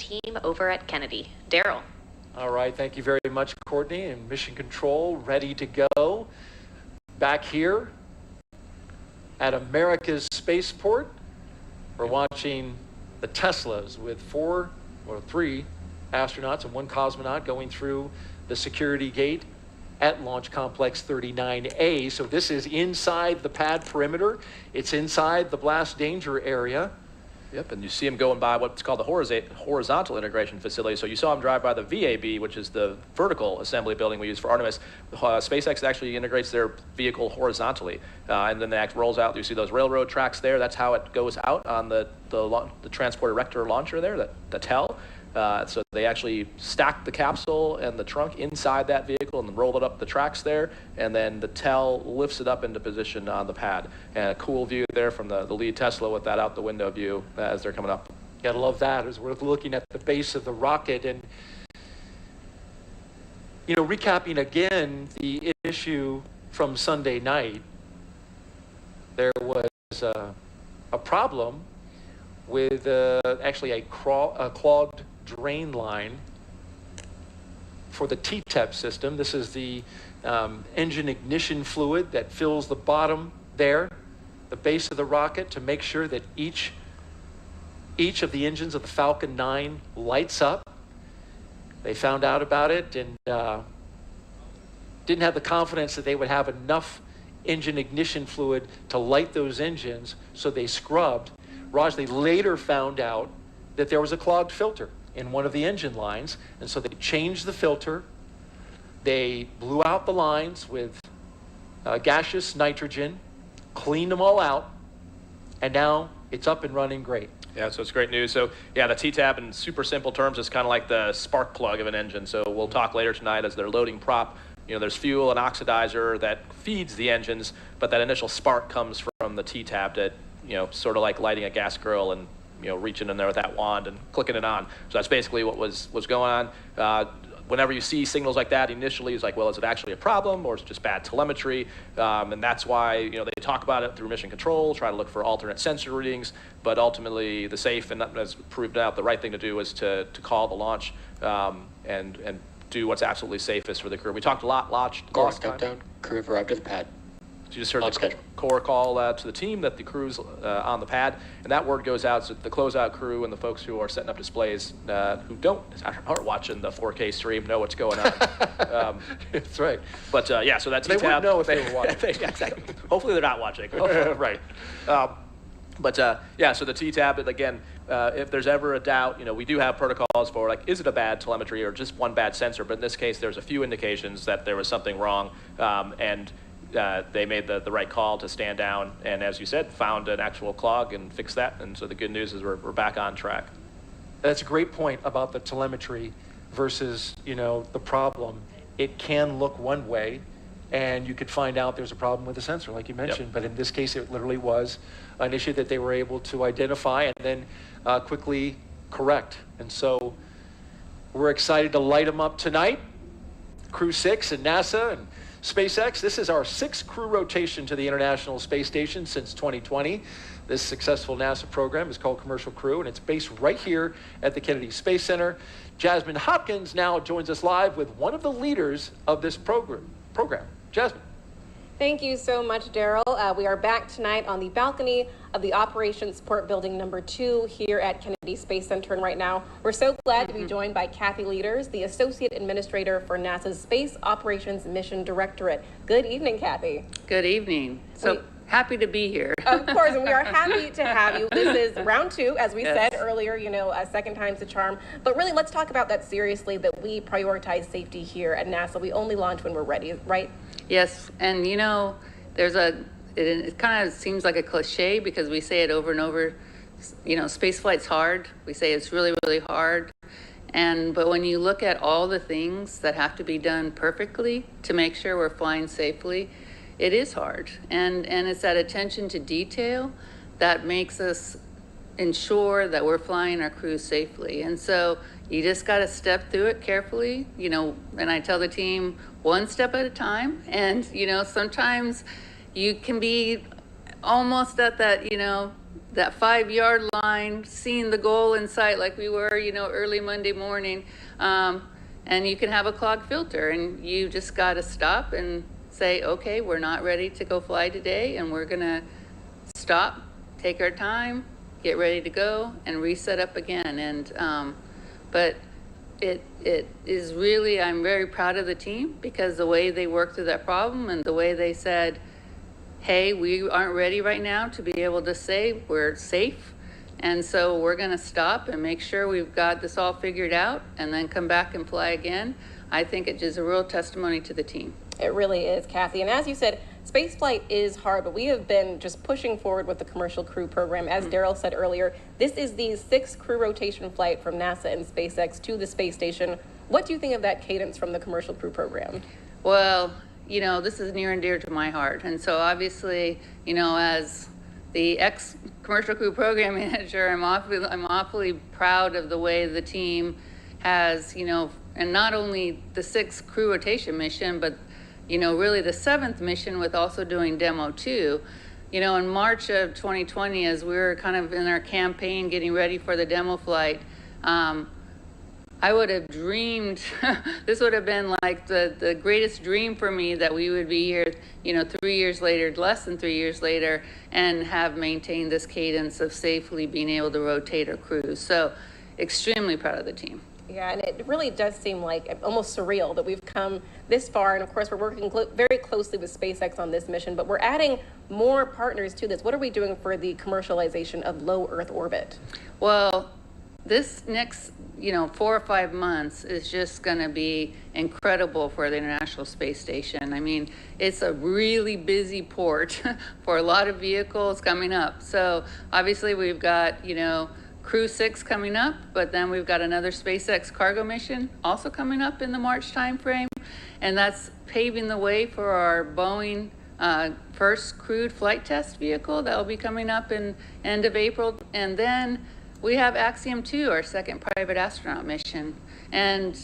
team over at Kennedy. Daryl. All right, thank you very much, Courtney, and Mission Control ready to go. Back here at America's Spaceport, we're watching the Teslas with three astronauts and one cosmonaut going through the security gate at Launch Complex 39A. So this is inside the pad perimeter. It's inside the blast danger area. Yep, and you see them going by what's called the horizontal integration facility. So you saw them drive by the VAB, which is the vertical assembly building we use for Artemis. SpaceX actually integrates their vehicle horizontally, and then it rolls out. You see those railroad tracks there. That's how it goes out on the transport erector launcher there, the TEL. So they actually stack the capsule and the trunk inside that vehicle and roll it up the tracks there, and then the TEL lifts it up into position on the pad. And a cool view there from the lead Tesla with that out the window view as they're coming up. Gotta love that as we're looking at the base of the rocket. And, you know, recapping again the issue from Sunday night, there was a problem with actually a clogged drain line for the TTEP system. This is the engine ignition fluid that fills the bottom there, the base of the rocket, to make sure that each of the engines of the Falcon 9 lights up. They found out about it and didn't have the confidence that they would have enough engine ignition fluid to light those engines, so they scrubbed. Raj, they later found out that there was a clogged filter in one of the engine lines, and so they changed the filter. They blew out the lines with gaseous nitrogen, cleaned them all out, and now it's up and running great. Yeah, so it's great news. So yeah, the TTAP in super simple terms is kind of like the spark plug of an engine. So we'll talk later tonight as they're loading prop. You know, there's fuel and oxidizer that feeds the engines, but that initial spark comes from the TTAP that, you know, sort of like lighting a gas grill and, you know, reaching in there with that wand and clicking it on. So that's basically what was going on. Whenever you see signals like that, initially it's like, well, is it actually a problem or is it just bad telemetry? And that's why, you know, they talk about it through mission control, try to look for alternate sensor readings, but ultimately the safe, and as proved out, the right thing to do is to call the launch and do what's absolutely safest for the crew. We talked a lot last time. Countdown, crew have arrived at the pad. So you just heard the core call to the team that the crew's on the pad, and that word goes out so the closeout crew and the folks who are setting up displays who aren't watching the 4K stream know what's going on. That's right. But yeah, so that they wouldn't know if they were watching. Exactly. Hopefully they're not watching. Right. But yeah, so the TTAB, again, if there's ever a doubt, you know, we do have protocols for, like, is it a bad telemetry or just one bad sensor? But in this case, there's a few indications that there was something wrong, and they made the right call to stand down, and as you said, found an actual clog and fixed that. And so the good news is we're back on track. That's a great point about the telemetry versus, you know, the problem. It can look one way, and you could find out there's a problem with the sensor, like you mentioned. Yep. But in this case, it literally was an issue that they were able to identify and then quickly correct. And so we're excited to light them up tonight. Crew 6 and NASA and SpaceX. This is our 6th crew rotation to the International Space Station since 2020. This successful NASA program is called Commercial Crew, and it's based right here at the Kennedy Space Center. Jasmine Hopkins now joins us live with one of the leaders of this program. Jasmine. Thank you so much, Daryl. We are back tonight on the balcony of the Operations Support Building number 2 here at Kennedy Space Center. And right now, we're so glad to be joined by Kathy Leaders, the Associate Administrator for NASA's Space Operations Mission Directorate. Good evening, Kathy. Good evening. So happy to be here. Of course, and we are happy to have you. This is round 2, as we said earlier, you know, second time's the charm. But really, let's talk about that seriously, that we prioritize safety here at NASA. We only launch when we're ready, right? Yes, and you know, it kind of seems like a cliche because we say it over and over. You know, space flight's hard. We say it's really, really hard. But when you look at all the things that have to be done perfectly to make sure we're flying safely, it is hard. And it's that attention to detail that makes us ensure that we're flying our crews safely. And so you just got to step through it carefully, you know, and I tell the team one step at a time. And, you know, sometimes you can be almost at that, you know, that 5-yard line, seeing the goal in sight like we were, early Monday morning. And you can have a clogged filter, and you just got to stop and say, okay, we're not ready to go fly today, and we're going to stop, take our time, get ready to go, and reset up again. And but it is really, I'm very proud of the team, because the way they worked through that problem and the way they said, hey, we aren't ready right now to be able to say we're safe. And so we're going to stop and make sure we've got this all figured out and then come back and fly again. I think it is a real testimony to the team. It really is, Kathy. And as you said, spaceflight is hard, but we have been just pushing forward with the commercial crew program. As Daryl said earlier, this is the 6th crew rotation flight from NASA and SpaceX to the space station. What do you think of that cadence from the commercial crew program? Well, this is near and dear to my heart. And so obviously, as the ex-commercial crew program manager, I'm awfully proud of the way the team has, and not only the 6th crew rotation mission, but, really the 7th mission with also doing demo 2. In March of 2020, as we were kind of in our campaign getting ready for the demo flight, I would have dreamed, this would have been like the greatest dream for me, that we would be here, 3 years later, less than 3 years later, and have maintained this cadence of safely being able to rotate our crews. So extremely proud of the team. Yeah, and it really does seem like almost surreal that we've come this far. And of course, we're working very closely with SpaceX on this mission, but we're adding more partners to this. What are we doing for the commercialization of low Earth orbit? Well, this next, 4 or 5 months is just going to be incredible for the International Space Station. I mean, it's a really busy port for a lot of vehicles coming up. So obviously we've got, Crew 6 coming up, but then we've got another SpaceX cargo mission also coming up in the March timeframe. And that's paving the way for our Boeing first crewed flight test vehicle that will be coming up in end of April. And then we have Axiom 2, our 2nd private astronaut mission. And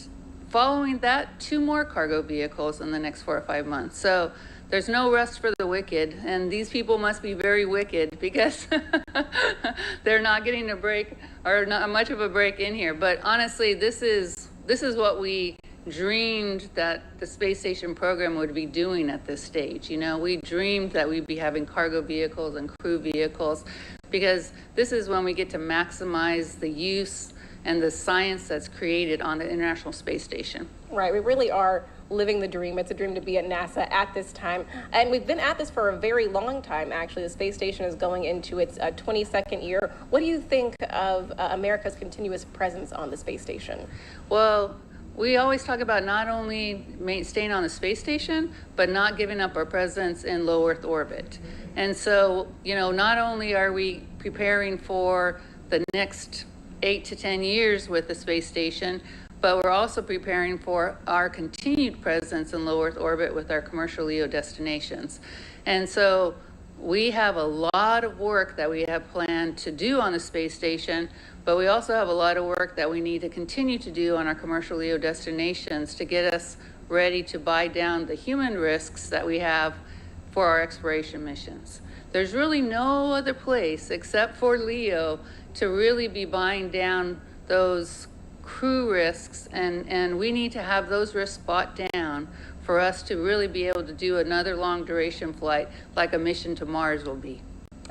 following that, 2 more cargo vehicles in the next 4 or 5 months. So there's no rest for the wicked. And these people must be very wicked, because they're not getting a break, or not much of a break in here. But honestly, this is what we dreamed that the space station program would be doing at this stage. We dreamed that we'd be having cargo vehicles and crew vehicles, because this is when we get to maximize the use and the science that's created on the International Space Station. Right, we really are living the dream. It's a dream to be at NASA at this time. And we've been at this for a very long time, actually. The space station is going into its 22nd year. What do you think of America's continuous presence on the space station? Well, we always talk about not only staying on the space station, but not giving up our presence in low Earth orbit. And so, not only are we preparing for the next 8 to 10 years with the space station, but we're also preparing for our continued presence in low Earth orbit with our commercial LEO destinations. And so we have a lot of work that we have planned to do on the space station, but we also have a lot of work that we need to continue to do on our commercial LEO destinations to get us ready to buy down the human risks that we have for our exploration missions. There's really no other place except for LEO to really be buying down those crew risks, and we need to have those risks bought down for us to really be able to do another long duration flight like a mission to Mars will be.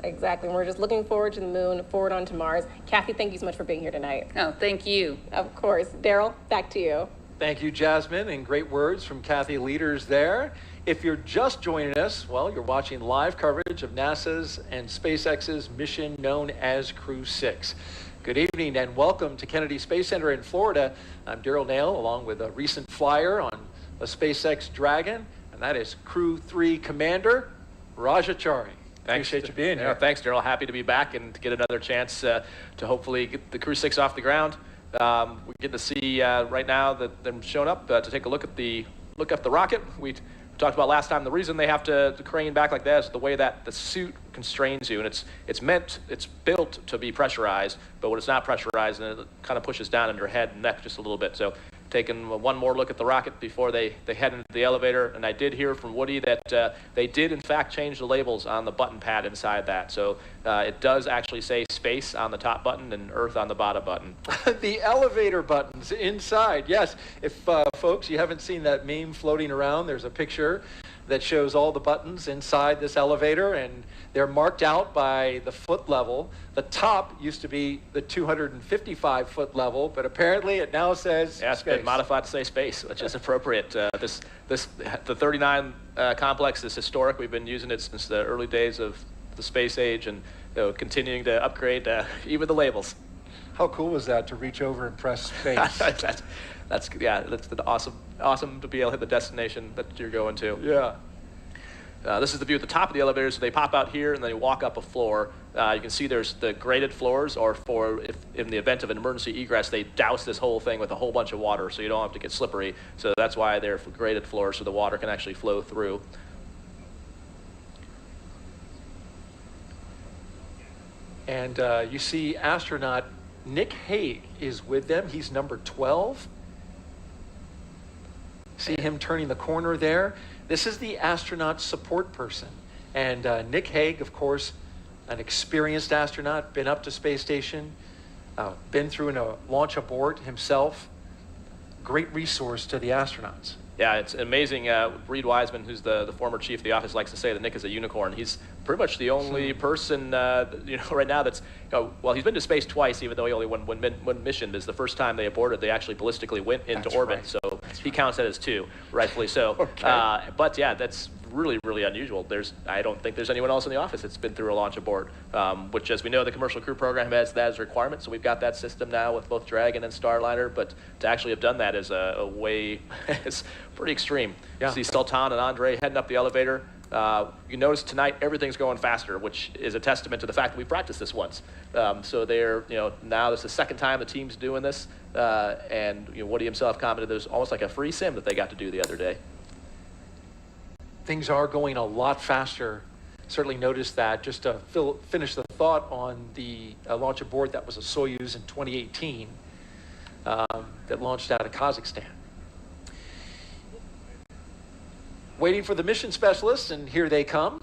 Exactly. We're just looking forward to the moon, forward onto Mars. Kathy, thank you so much for being here tonight. Oh, thank you. Of course. Daryl, back to you. Thank you, Jasmine, and great words from Kathy Leaders there. If you're just joining us, well, you're watching live coverage of NASA's and SpaceX's mission known as Crew 6. Good evening and welcome to Kennedy Space Center in Florida. I'm Daryl Nail, along with a recent flyer on a SpaceX Dragon, and that is Crew 3 Commander Rajachari. Appreciate you being here. Thanks, Daryl. Happy to be back and to get another chance to hopefully get the Crew 6 off the ground. We get to see right now that them showing up to take a look at the rocket. We talked about last time, the reason they have to crane back like that is the way that the suit constrains you, and it's built to be pressurized, but when it's not pressurized, then it kind of pushes down in your head and neck just a little bit. So taking one more look at the rocket before they head into the elevator. And I did hear from Woody that they did, in fact, change the labels on the button pad inside that. So it does actually say space on the top button and Earth on the bottom button. The elevator buttons inside, yes. If folks, you haven't seen that meme floating around, there's a picture that shows all the buttons inside this elevator, and they're marked out by the foot level. The top used to be the 255-foot level, but apparently it now says yeah, it's space. been modified to say space, which is appropriate. The 39 complex is historic. We've been using it since the early days of the space age, and continuing to upgrade even the labels. How cool was that to reach over and press space? That's awesome to be able to hit the destination that you're going to. Yeah. This is the view at the top of the elevator. So they pop out here and then you walk up a floor. You can see there's the graded floors, or if in the event of an emergency egress, they douse this whole thing with a whole bunch of water so you don't have to get slippery. So that's why they're graded floors, so the water can actually flow through. And you see astronaut Nick Hague is with them. He's number 12. See him turning the corner there? This is the astronaut support person. And Nick Hague, of course, an experienced astronaut, been up to space station, been through a launch abort himself. Great resource to the astronauts. Yeah, it's amazing. Reed Wiseman, who's the former chief of the office, likes to say that Nick is a unicorn. He's pretty much the only person, right now that's, well, he's been to space twice, even though he only won one mission. But it's the first time they aborted, they actually ballistically went into orbit. Right. So he counts that as 2, rightfully so. Okay. But yeah, that's really, really unusual. I don't think there's anyone else in the office that's been through a launch abort, which, as we know, the commercial crew program has that as a requirement. So we've got that system now with both Dragon and Starliner. But to actually have done that is a way, it's pretty extreme. Yeah. See Sultan and Andre heading up the elevator. You notice tonight everything's going faster, which is a testament to the fact that we practiced this once. So they're, now this is the second time the team's doing this, and Woody himself commented there's almost like a free sim that they got to do the other day. Things are going a lot faster. Certainly noticed that. Just to finish the thought on the launch abort, that was a Soyuz in 2018 that launched out of Kazakhstan. Waiting for the mission specialists, and here they come.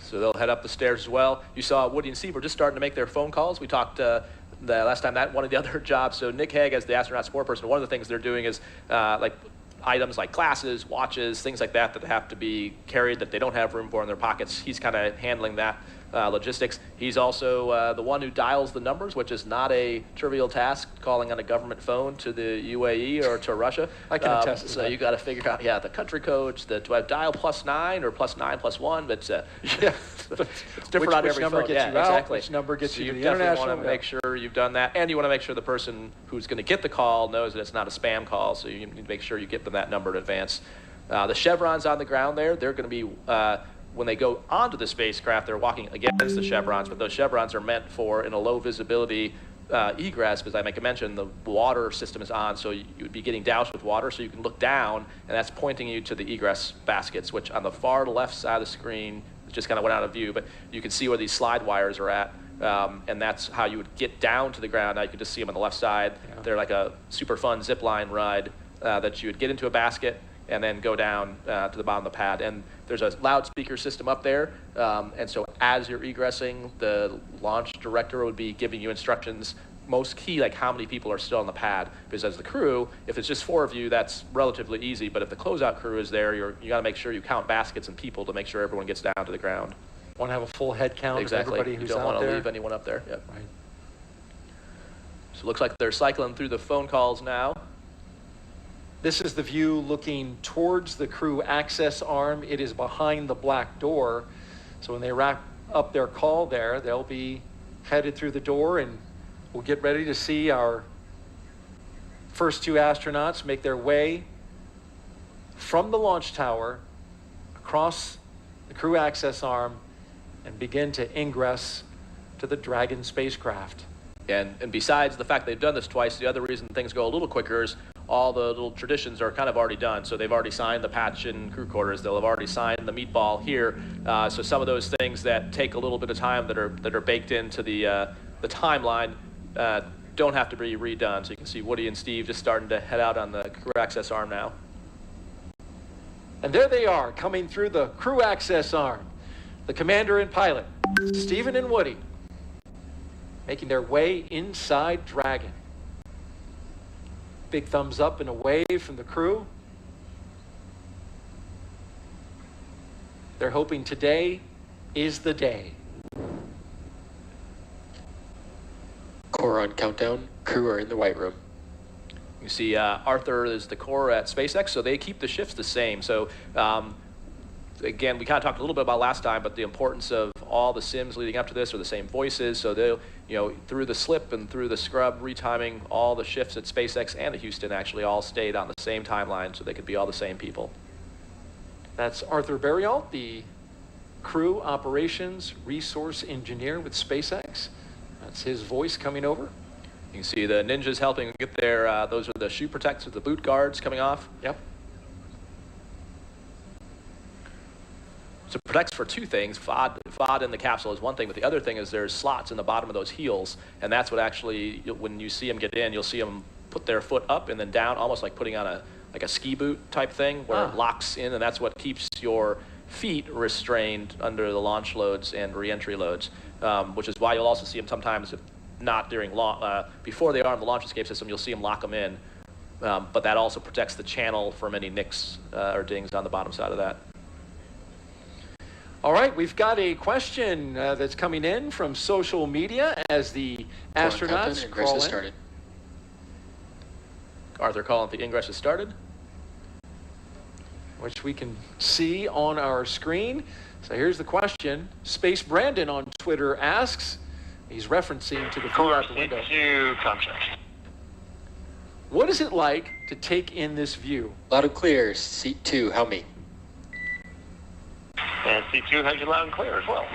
So they'll head up the stairs as well. You saw Woody and Steve were just starting to make their phone calls. We talked the last time that one of the other jobs. So Nick Hague, as the astronaut support person, one of the things they're doing is like items like glasses, watches, things like that have to be carried that they don't have room for in their pockets. He's kind of handling that logistics. He's also the one who dials the numbers, which is not a trivial task, calling on a government phone to the UAE or to Russia. I can attest to so that. you got to figure out, the country codes. Do I dial +9 or +9+1? But Yeah. it's different on which every number phone. gets Yeah, you out, exactly. which number gets So you to you the definitely international. want to make sure you've done that, and you want to make sure the person who's going to get the call knows that it's not a spam call. So you need to make sure you get them that number in advance. The chevrons on the ground there, they're going to be when they go onto the spacecraft, they're walking against the chevrons, but those chevrons are meant for in a low visibility egress, because I make a mention the water system is on, so you would be getting doused with water, so you can look down, and that's pointing you to the egress baskets, which on the far left side of the screen, it just kind of went out of view, but you can see where these slide wires are at, and that's how you would get down to the ground. Now you can just see them on the left side. Yeah. They're like a super fun zip line ride that you would get into a basket and then go down to the bottom of the pad. And there's a loudspeaker system up there. And so as you're egressing, the launch director would be giving you instructions, most key, like how many people are still on the pad. Because as the crew, if it's just 4 of you, that's relatively easy. But if the closeout crew is there, you got to make sure you count baskets and people to make sure everyone gets down to the ground. Want to have a full head count Exactly. of everybody who's You don't out want to there. leave anyone up there. Yep. Right. So it looks like they're cycling through the phone calls now. This is the view looking towards the crew access arm. It is behind the black door. So when they wrap up their call there, they'll be headed through the door, and we'll get ready to see our first 2 astronauts make their way from the launch tower across the crew access arm and begin to ingress to the Dragon spacecraft. And besides the fact they've done this twice, the other reason things go a little quicker is all the little traditions are kind of already done. So they've already signed the patch in crew quarters. They'll have already signed the meatball here. So some of those things that take a little bit of time that are baked into the timeline don't have to be redone. So you can see Woody and Steve just starting to head out on the crew access arm now. And there they are, coming through the crew access arm. The commander and pilot, Stephen and Woody, making their way inside Dragon. Big thumbs up and a wave from the crew. They're hoping today is the day. Core on countdown. Crew are in the white room. You see Arthur is the core at SpaceX, so they keep the shifts the same. So again, we kind of talked a little bit about last time, but the importance of all the sims leading up to this are the same voices. So they'll, through the slip and through the scrub, retiming all the shifts at SpaceX and at Houston actually all stayed on the same timeline, so they could be all the same people. That's Arthur Berrialt, the crew operations resource engineer with SpaceX. That's his voice coming over. You can see the ninjas helping get their, those are the shoe protectors, the boot guards coming off. Yep. So it protects for two things. FOD in the capsule is one thing, but the other thing is there's slots in the bottom of those heels, and that's what actually, when you see them get in, you'll see them put their foot up and then down, almost like putting on a ski boot type thing, where it locks in, and that's what keeps your feet restrained under the launch loads and re-entry loads, which is why you'll also see them sometimes, if not during before they are on the launch escape system, you'll see them lock them in. But that also protects the channel from any nicks or dings on the bottom side of that. All right, we've got a question that's coming in from social media as the astronauts crawl in. Started. Arthur calling the ingress has started. Which we can see on our screen. So here's the question. Space Brandon on Twitter asks, he's referencing to the view out the window. What is it like to take in this view? Loud and clear. Seat 2, help me. And C2 has you loud and clear as well.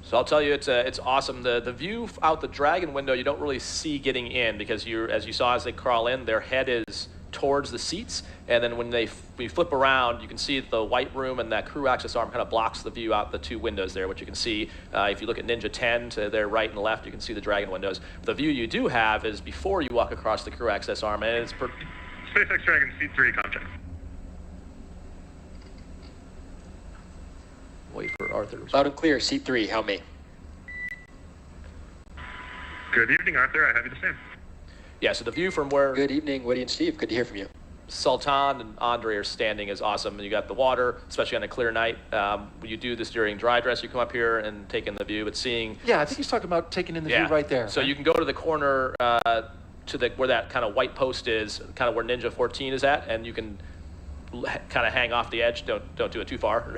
So I'll tell you, it's awesome. The view out the Dragon window, you don't really see getting in, because as you saw as they crawl in, their head is towards the seats, and then when we flip around, you can see the white room and that crew access arm kind of blocks the view out the two windows there, which you can see if you look at Ninja 10 to their right and left, you can see the Dragon windows. The view you do have is before you walk across the crew access arm, and it's SpaceX Dragon C3 contract. Wait for Arthur. Loud and clear. Seat 3, help me. Good evening, Arthur. I have you the same. Yeah, so the view from where Good evening, Woody and Steve. Good to hear from you. Sultan and Andre are standing is awesome. And you got the water, especially on a clear night. You do this during dry dress, you come up here and take in the view, but seeing... Yeah, I think he's talking about taking in the view right there. So you can go to the corner to where that kind of white post is, kind of where Ninja 14 is at, and you can kind of hang off the edge. Don't do it too far.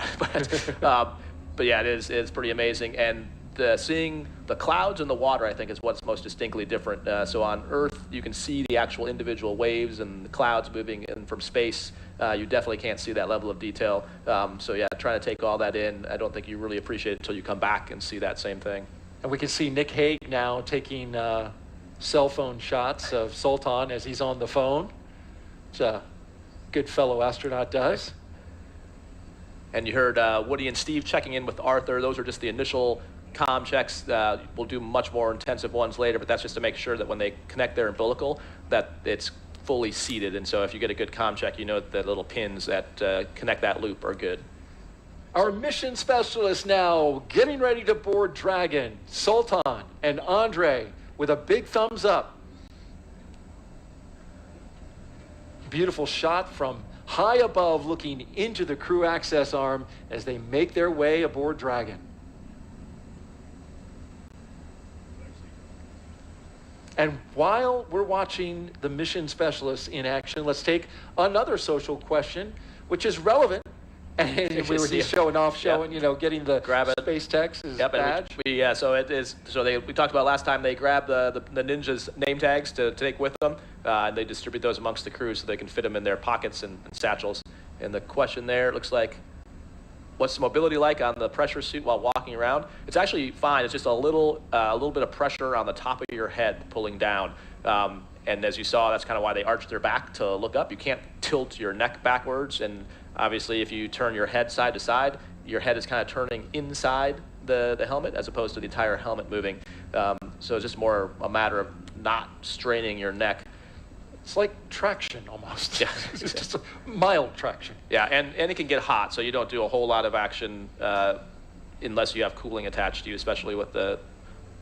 But yeah, it's pretty amazing. And seeing the clouds and the water, I think, is what's most distinctly different. So on Earth, you can see the actual individual waves and the clouds moving in from space. You definitely can't see that level of detail. So yeah, trying to take all that in, I don't think you really appreciate it until you come back and see that same thing. And we can see Nick Hague now taking cell phone shots of Sultan as he's on the phone, which a good fellow astronaut does. And you heard Woody and Steve checking in with Arthur. Those are just the initial comm checks. We'll do much more intensive ones later, but that's just to make sure that when they connect their umbilical, that it's fully seated. And so if you get a good comm check, you know that the little pins that connect that loop are good. Our mission specialists now getting ready to board Dragon, Sultan and Andre with a big thumbs up. Beautiful shot from high above looking into the crew access arm as they make their way aboard Dragon. And while we're watching the mission specialists in action, let's take another social question, which is relevant. And he's showing off, getting the space tech's badge. We talked about last time they grab the Ninja's name tags to take with them, and they distribute those amongst the crew so they can fit them in their pockets and satchels. And the question there, it looks like, what's the mobility like on the pressure suit while walking around? It's actually fine. It's just a little bit of pressure on the top of your head pulling down. And as you saw, that's kind of why they arched their back to look up. You can't tilt your neck backwards, and obviously if you turn your head side to side, your head is kind of turning inside the helmet as opposed to the entire helmet moving. So it's just more a matter of not straining your neck. It's like traction almost. Yeah. It's just a mild traction. Yeah, and it can get hot, so you don't do a whole lot of action unless you have cooling attached to you, especially with the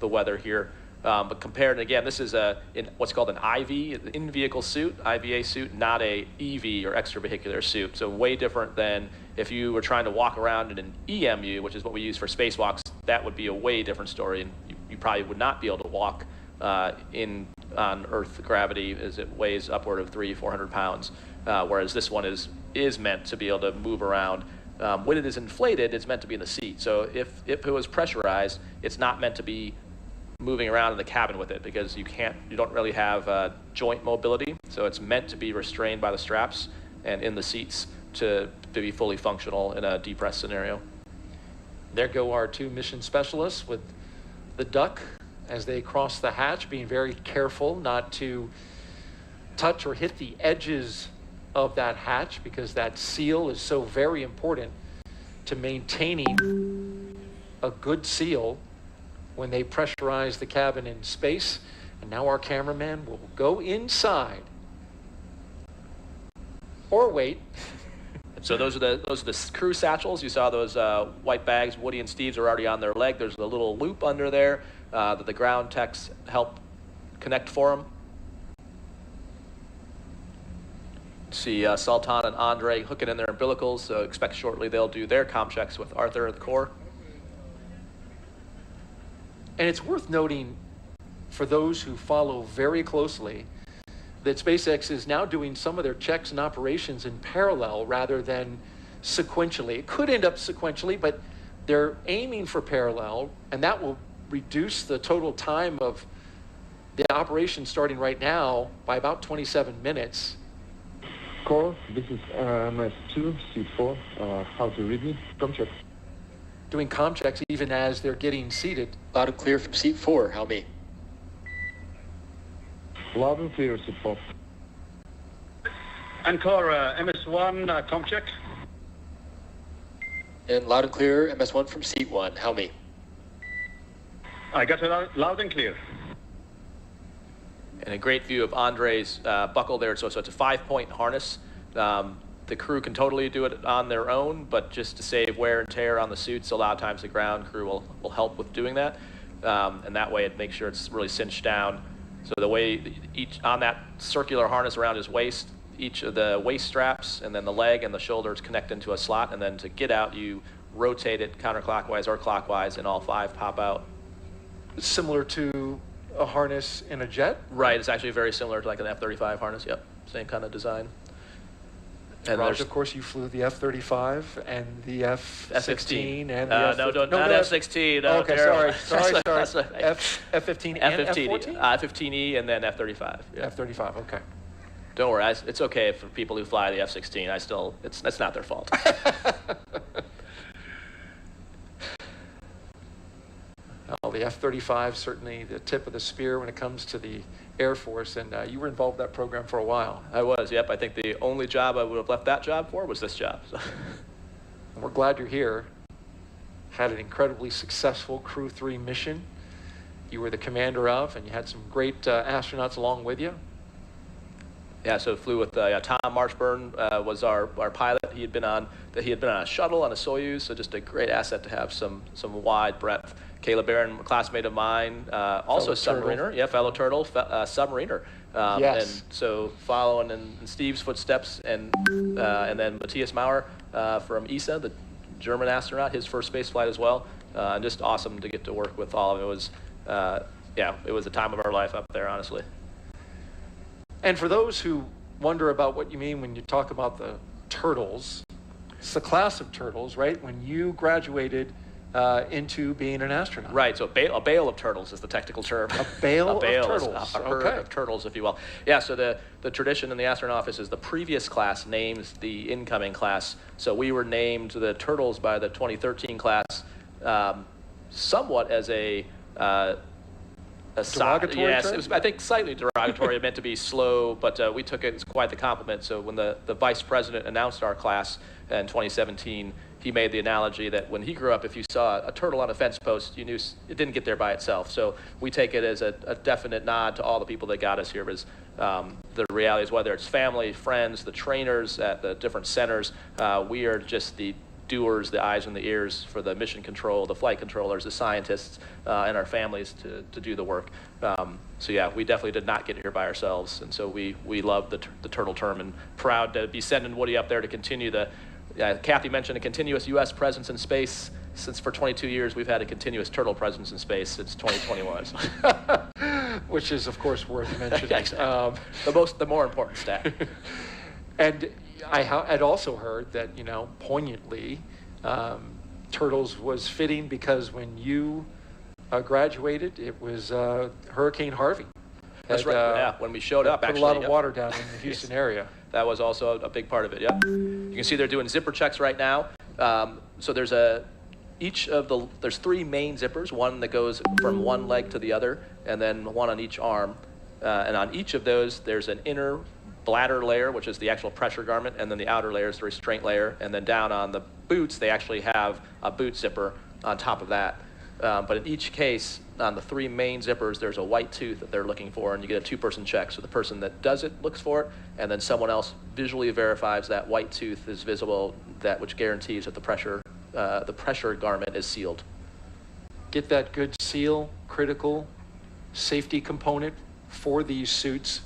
weather here. But compared, again, this is in what's called an IV, in-vehicle suit, IVA suit, not a EV or extravehicular suit. So way different than if you were trying to walk around in an EMU, which is what we use for spacewalks. That would be a way different story, and you probably would not be able to walk on Earth gravity, as it weighs upward of 300-400 pounds, whereas this one is meant to be able to move around. When it is inflated, it's meant to be in the seat. So if it was pressurized, it's not meant to be moving around in the cabin with it, because you don't really have joint mobility. So it's meant to be restrained by the straps and in the seats to be fully functional in a depressed scenario. There go our two mission specialists with the duck as they cross the hatch, being very careful not to touch or hit the edges of that hatch, because that seal is so very important to maintaining a good seal when they pressurize the cabin in space. And now our cameraman will go inside. Or wait. So those are the crew satchels. You saw those white bags. Woody and Steve's are already on their leg. There's a little loop under there that the ground techs help connect for them. See Sultan and Andre hooking in their umbilicals, so expect shortly they'll do their comm checks with Arthur at the core. And it's worth noting, for those who follow very closely, that SpaceX is now doing some of their checks and operations in parallel rather than sequentially. It could end up sequentially, but they're aiming for parallel, and that will reduce the total time of the operation starting right now by about 27 minutes. Core, this is MS2, C4. How to read me? Come check. Doing comm checks even as they're getting seated. Loud and clear from seat 4. How me? Loud and clear, seat 4. Encore, MS1, com check. And loud and clear, MS1 from seat 1. How me? I got it loud and clear. And a great view of Andre's buckle there. So it's a 5-point harness. The crew can totally do it on their own, but just to save wear and tear on the suits, a lot of times the ground crew will help with doing that. And that way it makes sure it's really cinched down. So the way on that circular harness around his waist, each of the waist straps and then the leg and the shoulders connect into a slot, and then to get out, you rotate it counterclockwise or clockwise, and all 5 pop out. Similar to a harness in a jet? Right, it's actually very similar to like an F-35 harness. Yep, same kind of design. And Raj, of course, you flew the F-35 and the F-16 and the not F-16. No, okay, terrible. sorry. F-15 and F-15, F-14? F-15E and then F-35. Yeah. F-35, okay. Don't worry, it's okay for people who fly the F-16. It's not their fault. Well, the F-35 certainly the tip of the spear when it comes to the Air Force, and you were involved in that program for a while. I was, yep. I think the only job I would have left that job for was this job. So. And we're glad you're here. Had an incredibly successful Crew 3 mission you were the commander of, and you had some great astronauts along with you. Yeah, so flew with Tom Marchburn was our pilot. He had been on a shuttle on a Soyuz, so just a great asset to have some wide breadth. Caleb Barron, a classmate of mine, also a submariner. Yeah, fellow turtle, submariner. Yes. And so following in Steve's footsteps, and then Matthias Maurer from ESA, the German astronaut, his first space flight as well. And just awesome to get to work with all of it. It was a time of our life up there, honestly. And for those who wonder about what you mean when you talk about the turtles, it's the class of turtles, right? When you graduated into being an astronaut. Right, so a bale of turtles is the technical term. A bale of turtles. A herd of turtles, if you will. Yeah, so the tradition in the astronaut office is the previous class names the incoming class. So we were named the turtles by the 2013 class, somewhat as a derogatory yes, term? it was, I think, slightly derogatory. It meant to be slow, but we took it as quite the compliment. So when the vice president announced our class in 2017, he made the analogy that when he grew up, if you saw a turtle on a fence post, you knew it didn't get there by itself. So we take it as a definite nod to all the people that got us here, because the reality is, whether it's family, friends, the trainers at the different centers, we are just the doers, the eyes and the ears for the mission control, the flight controllers, the scientists, and our families to do the work. So yeah, we definitely did not get here by ourselves, and so we love the turtle term, and proud to be sending Woody up there to continue the. Kathy mentioned a continuous U.S. presence in space. Since for 22 years we've had a continuous turtle presence in space since 2021. Which is, of course, worth mentioning. The more important stat. And I had also heard that, poignantly, Turtles was fitting because when you graduated, it was Hurricane Harvey. That's right. When we showed up, put actually, a lot of water down in the Houston area. That was also a big part of it. Yep. You can see they're doing zipper checks right now. So there's there's 3 main zippers, one that goes from one leg to the other, and then one on each arm. And on each of those, there's an inner bladder layer, which is the actual pressure garment, and then the outer layer is the restraint layer. And then down on the boots, they actually have a boot zipper on top of that. But in each case, on the 3 main zippers, there's a white tooth that they're looking for, and you get a 2-person check. So the person that does it looks for it, and then someone else visually verifies that white tooth is visible, which guarantees that the pressure garment is sealed. Get that good seal, critical safety component for these suits.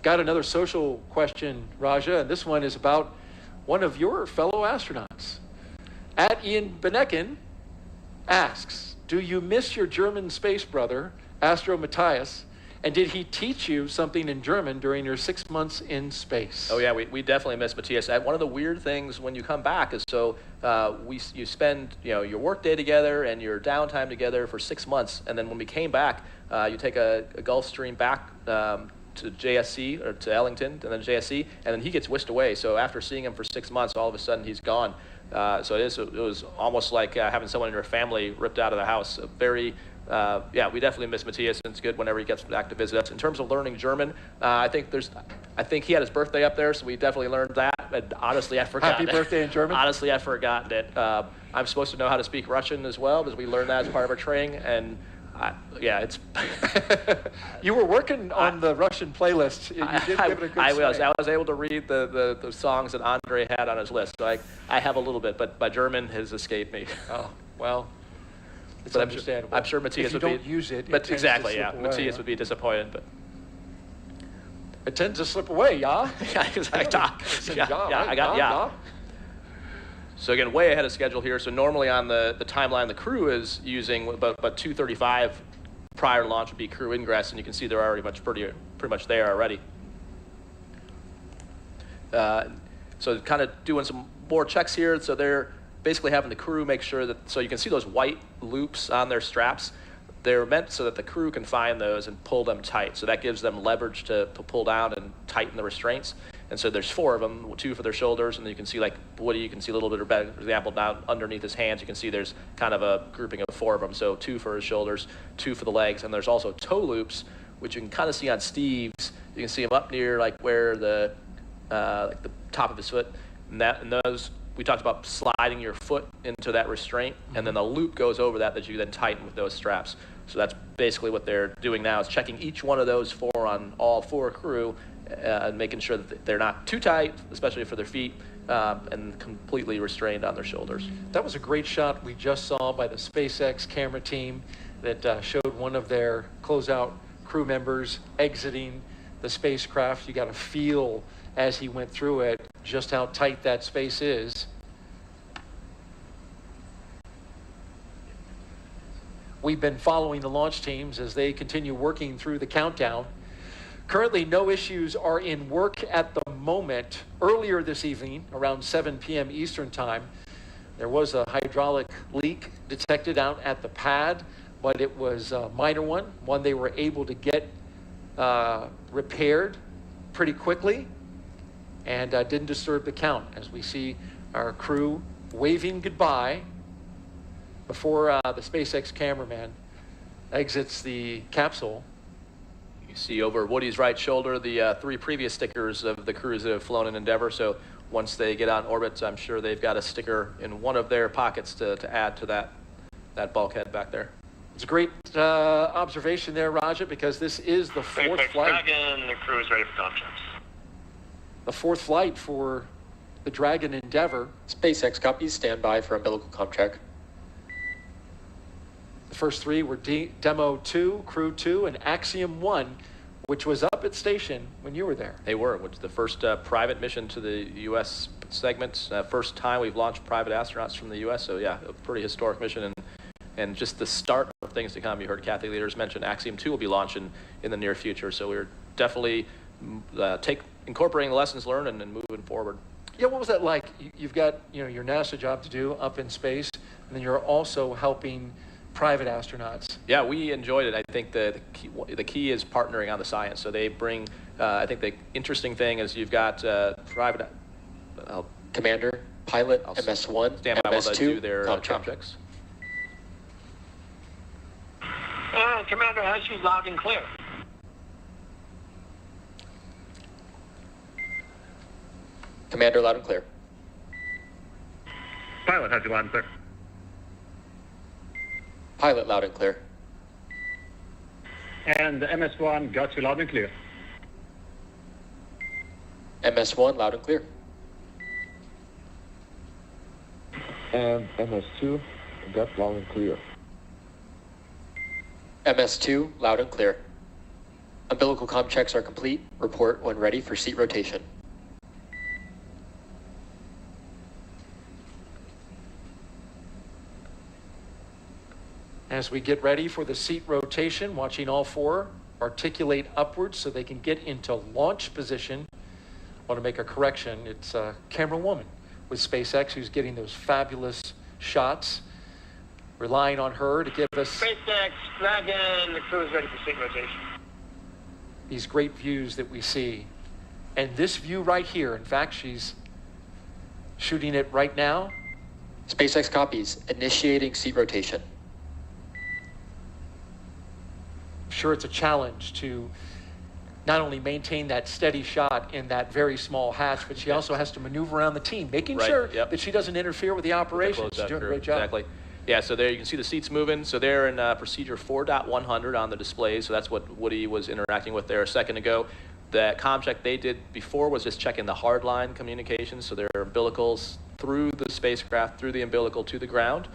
Got another social question, Raja, and this one is about one of your fellow astronauts. At Ian Benecken asks, do you miss your German space brother, Astro Matthias, and did he teach you something in German during your 6 months in space? Oh yeah, we definitely miss Matthias. One of the weird things when you come back is you spend your work day together and your downtime together for 6 months, and then when we came back, you take a Gulfstream back to JSC or to Ellington and then JSC, and then he gets whisked away. So after seeing him for 6 months, all of a sudden he's gone. So it was almost like having someone in your family ripped out of the house. We definitely miss Matthias, and it's good whenever he gets back to visit us. In terms of learning German, I think he had his birthday up there, so we definitely learned that. And honestly, I forgot. Happy birthday in German? Honestly, I've forgotten it. I'm supposed to know how to speak Russian as well, because we learned that as part of our training. And it's. You were working on the Russian playlist. You did give it a good I swing. was able to read the songs that Andre had on his list. So I have a little bit, but my German has escaped me. Oh, well, it's but understandable. I'm sure Matthias would be. If you don't use it, But exactly, yeah. Matthias would be disappointed, but. It tends to slip away, yeah? Yeah. So again, way ahead of schedule here. So normally on the timeline, the crew is using about 2:35 prior to launch would be crew ingress, and you can see they're already pretty much there already. So kind of doing some more checks here. So they're basically having the crew make sure that, so you can see those white loops on their straps. They're meant so that the crew can find those and pull them tight. So that gives them leverage to pull down and tighten the restraints. And so there's 4 of them, 2 for their shoulders, and then you can see, like Woody, you can see a little bit of better example down underneath his hands. You can see there's kind of a grouping of 4 of them. So 2 for his shoulders, 2 for the legs, and there's also toe loops, which you can kind of see on Steve's. You can see them up near like where the top of his foot, and those. We talked about sliding your foot into that restraint, and then the loop goes over that you then tighten with those straps. So that's basically what they're doing now, is checking each one of those 4 on all 4 crew, and making sure that they're not too tight, especially for their feet, and completely restrained on their shoulders. That was a great shot we just saw by the SpaceX camera team that showed one of their closeout crew members exiting the spacecraft. You got to feel as he went through it just how tight that space is. We've been following the launch teams as they continue working through the countdown. Currently, no issues are in work at the moment. Earlier this evening, around 7 p.m. Eastern time, there was a hydraulic leak detected out at the pad, but it was a minor one they were able to get repaired pretty quickly, and didn't disturb the count, as we see our crew waving goodbye before the SpaceX cameraman exits the capsule. You see over Woody's right shoulder the 3 previous stickers of the crews that have flown in Endeavour. So once they get on orbit, I'm sure they've got a sticker in one of their pockets to add to that bulkhead back there. It's a great observation there, Raja, because this is the fourth SpaceX flight. Dragon, the crew is ready for contracts. The fourth flight for the Dragon Endeavour. SpaceX copies, stand by for umbilical comm check. The first three were Demo 2, Crew 2, and Axiom 1, which was up at station when you were there. They were, which is the first private mission to the U.S. segment. First time we've launched private astronauts from the U.S. So yeah, a pretty historic mission, and just the start of things to come. You heard Kathy Leaders mention Axiom 2 will be launching in the near future. So we're definitely incorporating the lessons learned and moving forward. Yeah, what was that like? You've got your NASA job to do up in space, and then you're also helping private astronauts. Yeah, we enjoyed it. I think the key is partnering on the science. So they bring, I think the interesting thing is you've got private... Commander, pilot, MS-1, stand by while they do MS-2, their comm comm check. checks. Commander has you loud and clear. Commander, loud and clear. Pilot has you loud and clear. Pilot, loud and clear. And MS-1 got you loud and clear. MS-1, loud and clear. And MS2, got loud and clear. MS-2, loud and clear. Umbilical comm checks are complete. Report when ready for seat rotation. As we get ready for the seat rotation, watching all four articulate upwards so they can get into launch position. I want to make a correction. It's a camera woman with SpaceX who's getting those fabulous shots, relying on her to give us SpaceX Dragon, the crew is ready for seat rotation. these great views that we see. And this view right here, in fact, she's shooting it right now. SpaceX copies, initiating seat rotation. I'm sure it's a challenge to not only maintain that steady shot in that very small hatch, but she also has to maneuver around the team, making sure that she doesn't interfere with the operation. She's doing a great job. Exactly. Yeah, so there you can see the seats moving. So they're in procedure 4.100 on the display. So that's what Woody was interacting with there a second ago. The comm check they did before was just checking the hardline communications. So their umbilicals through the spacecraft, through the umbilical to the ground.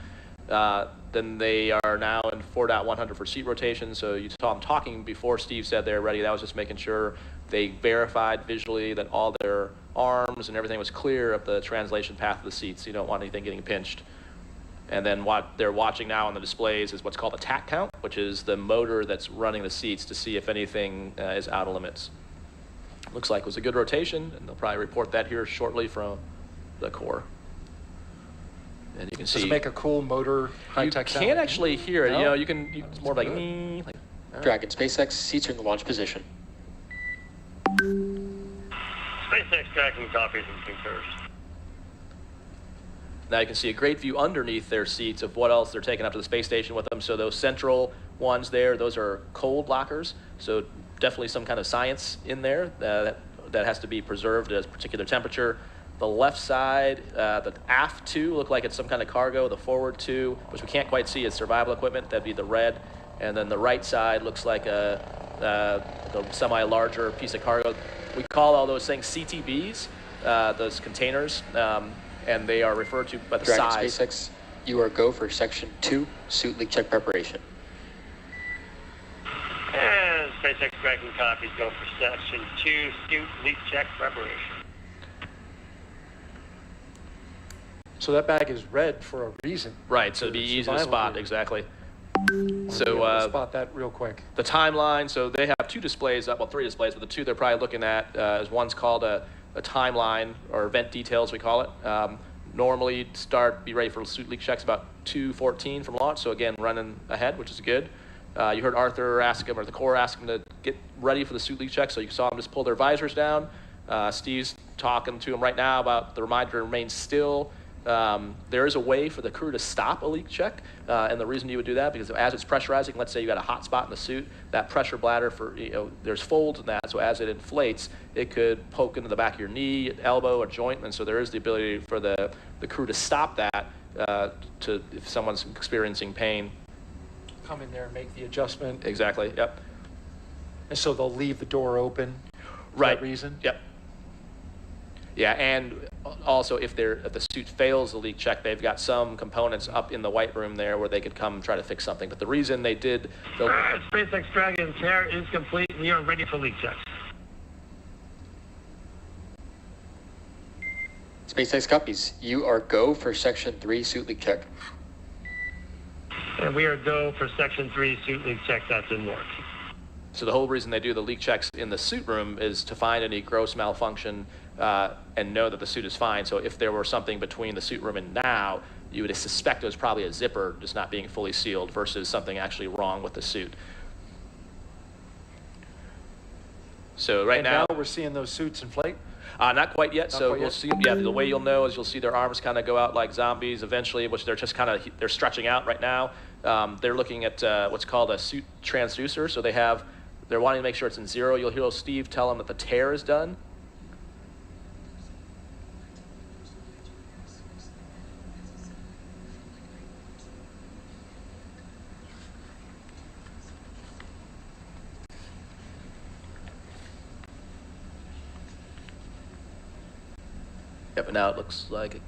Then they are now in 4.100 for seat rotation. So you saw them talking before Steve said they're ready. That was just making sure they verified visually that all their arms and everything was clear of the translation path of the seats. You don't want anything getting pinched. And then what they're watching now on the displays is what's called a tack count, which is the motor that's running the seats to see if anything is out of limits. Looks like it was a good rotation, and they'll probably report that here shortly from the core. And you can see. Does it make a cool motor high-tech sound? You can't actually hear it. No? You know, you can. It's more like. Dragon, SpaceX, seats are in the launch position. SpaceX Dragon copies and concurs. Now you can see a great view underneath their seats of what else they're taking up to the space station with them. So those central ones there, those are cold lockers. So definitely some kind of science in there that has to be preserved at a particular temperature. The left side, the aft two look like it's some kind of cargo. The forward two, which we can't quite see, is survival equipment. That'd be the red. And then the right side looks like the semi-larger piece of cargo. We call all those things CTBs, those containers. And they are referred to by the Dragon, size. SpaceX, you are go for section 2, suit leak check preparation. And SpaceX Dragon copies go for section 2, suit leak check preparation. So that bag is red for a reason. Right, so it'd be easy to spot, exactly. So spot that real quick. The timeline, so they have two displays up, well, three displays, but the two they're probably looking at is one's called a timeline, or event details we call it. Normally be ready for suit leak checks about 2:14 from launch, so again, running ahead, which is good. You heard Arthur ask him, or the core ask him to get ready for the suit leak check, so you saw them just pull their visors down. Steve's talking to him right now about the reminder to remain still. There is a way for the crew to stop a leak check, and the reason you would do that, because as it's pressurizing, let's say you got a hot spot in the suit, that pressure bladder, there's folds in that, so as it inflates, it could poke into the back of your knee, elbow, or joint, and so there is the ability for the crew to stop that if someone's experiencing pain. Come in there and make the adjustment. Exactly, yep. And so they'll leave the door open for Right. that reason? Yep. Yeah, and also if the suit fails the leak check, they've got some components up in the white room there where they could come try to fix something. But the reason they did the SpaceX Dragon tear is complete. We are ready for leak checks. SpaceX copies. You are go for Section 3 suit leak check. And we are go for Section 3 suit leak check. That's in work. So the whole reason they do the leak checks in the suit room is to find any gross malfunction and know that the suit is fine. So if there were something between the suit room and now, you would suspect it was probably a zipper just not being fully sealed versus something actually wrong with the suit. So right And now we're seeing those suits inflate? not quite yet. Not So quite we'll yet? see. Yeah, the way you'll know is you'll see their arms kind of go out like zombies eventually, which they're just they're stretching out right now. They're looking at what's called a suit transducer. So they're wanting to make sure it's in zero. You'll hear Steve tell them that the tear is done. Yep, and now it looks like,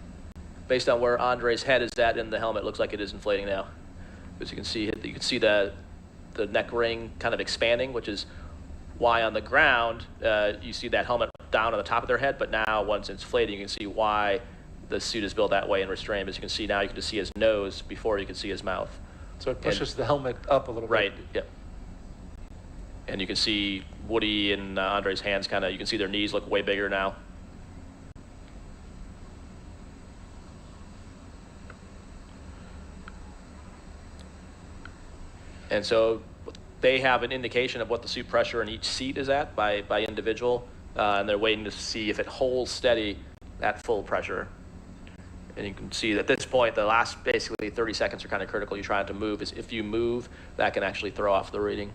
based on where Andre's head is at in the helmet, it looks like it is inflating now. As you can see the neck ring kind of expanding, which is why on the ground you see that helmet down on the top of their head, but now once it's inflating, you can see why the suit is built that way and restrained. As you can see now, you can just see his nose before you can see his mouth. So it pushes the helmet up a little bit. Right, yep. And you can see Woody and Andre's hands you can see their knees look way bigger now. And so they have an indication of what the suit pressure in each seat is at by individual, and they're waiting to see if it holds steady at full pressure. And you can see that at this point, the last basically 30 seconds are kind of critical. You're trying to move. If you move, that can actually throw off the reading.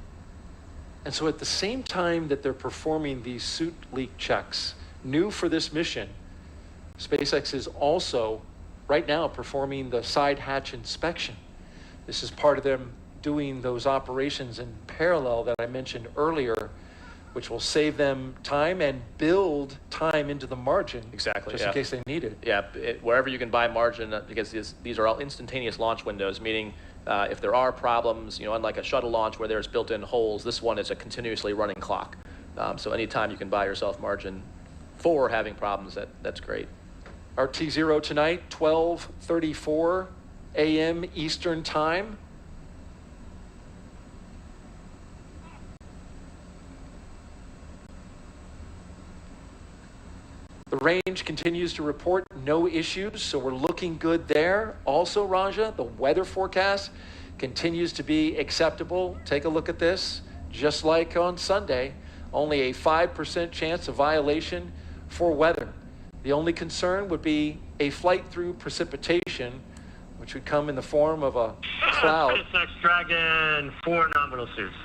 And so at the same time that they're performing these suit leak checks, new for this mission, SpaceX is also right now performing the side hatch inspection. This is part of them doing those operations in parallel that I mentioned earlier, which will save them time and build time into the margin. Exactly, just in case they need it. Yeah, wherever you can buy margin, because these are all instantaneous launch windows, meaning if there are problems, unlike a shuttle launch where there's built-in holes, this one is a continuously running clock. So anytime you can buy yourself margin for having problems, that's great. Our T0 tonight, 12:34 a.m. Eastern Time. The range continues to report no issues, so we're looking good there. Also, Raja, the weather forecast continues to be acceptable. Take a look at this. Just like on Sunday, only a 5% chance of violation for weather. The only concern would be a flight through precipitation, which would come in the form of a cloud. SpaceX Dragon, 4 nominal suits.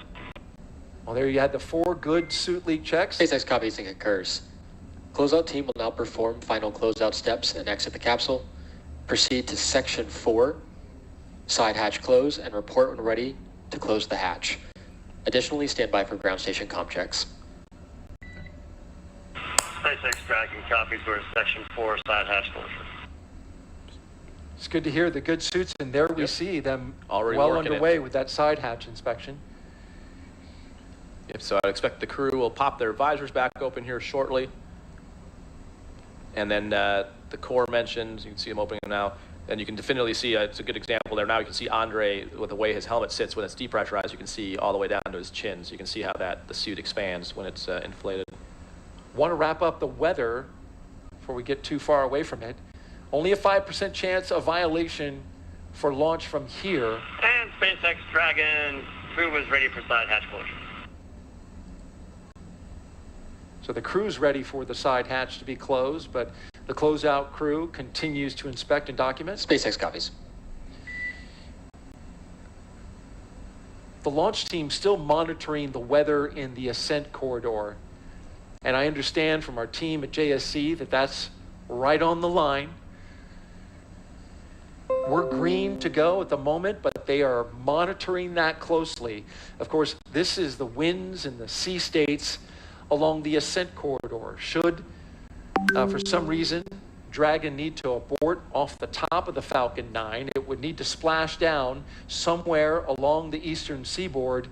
Well, there you had the 4 good suit leak checks. SpaceX copies and concurs. Closeout team will now perform final closeout steps and exit the capsule. Proceed to Section 4, side hatch close, and report when ready to close the hatch. Additionally, stand by for ground station comm checks. SpaceX Dragon copies. We're in Section 4, side hatch closure. It's good to hear the good suits, and there we see them Already well working underway with that side hatch inspection. Yep, so I expect the crew will pop their visors back open here shortly. And then the core mentions, you can see them opening them now. And you can definitively see, it's a good example there. Now you can see Andre, with the way his helmet sits when it's depressurized, you can see all the way down to his chin. So you can see how the suit expands when it's inflated. Want to wrap up the weather before we get too far away from it. Only a 5% chance of violation for launch from here. And SpaceX Dragon crew is ready for side hatch closure. So the crew's ready for the side hatch to be closed, but The closeout crew continues to inspect and document. SpaceX copies. The launch team still monitoring the weather in the ascent corridor. And I understand from our team at JSC that that's right on the line. We're green to go at the moment, but they are monitoring that closely. Of course, this is the winds and the sea states along the ascent corridor. Should, for some reason, Dragon need to abort off the top of the Falcon 9, it would need to splash down somewhere along the eastern seaboard.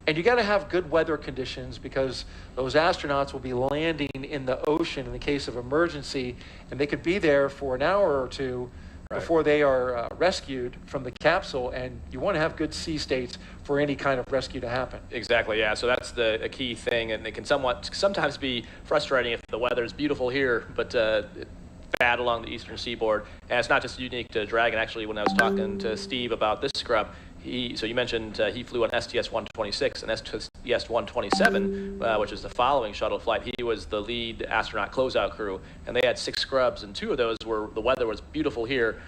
And you got to have good weather conditions because those astronauts will be landing in the ocean in the case of emergency, and they could be there for an hour or two before they are rescued from the capsule, and you want to have good sea states for any kind of rescue to happen. Exactly, yeah. So that's a key thing, and it can sometimes be frustrating if the weather is beautiful here, but bad along the eastern seaboard. And it's not just unique to Dragon. Actually, when I was talking to Steve about this scrub, so you mentioned he flew on STS-126 and STS-127, which is the following shuttle flight. He was the lead astronaut closeout crew, and they had 6 scrubs, and 2 of those were the weather was beautiful here,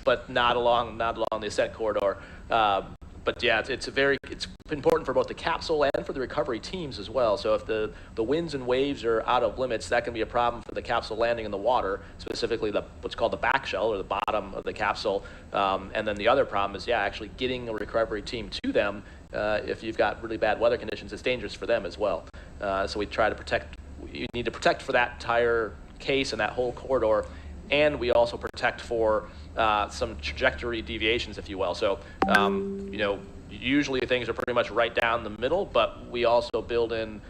but not along the ascent corridor. But yeah, it's important for both the capsule and for the recovery teams as well. So if the winds and waves are out of limits, that can be a problem for the capsule landing in the water, specifically what's called the back shell or the bottom of the capsule. And then the other problem is, actually getting a recovery team to them. If you've got really bad weather conditions, it's dangerous for them as well. So we try to protect. You need to protect for that entire case and that whole corridor, and we also protect for some trajectory deviations, if you will. So, usually things are pretty much right down the middle, but we also build in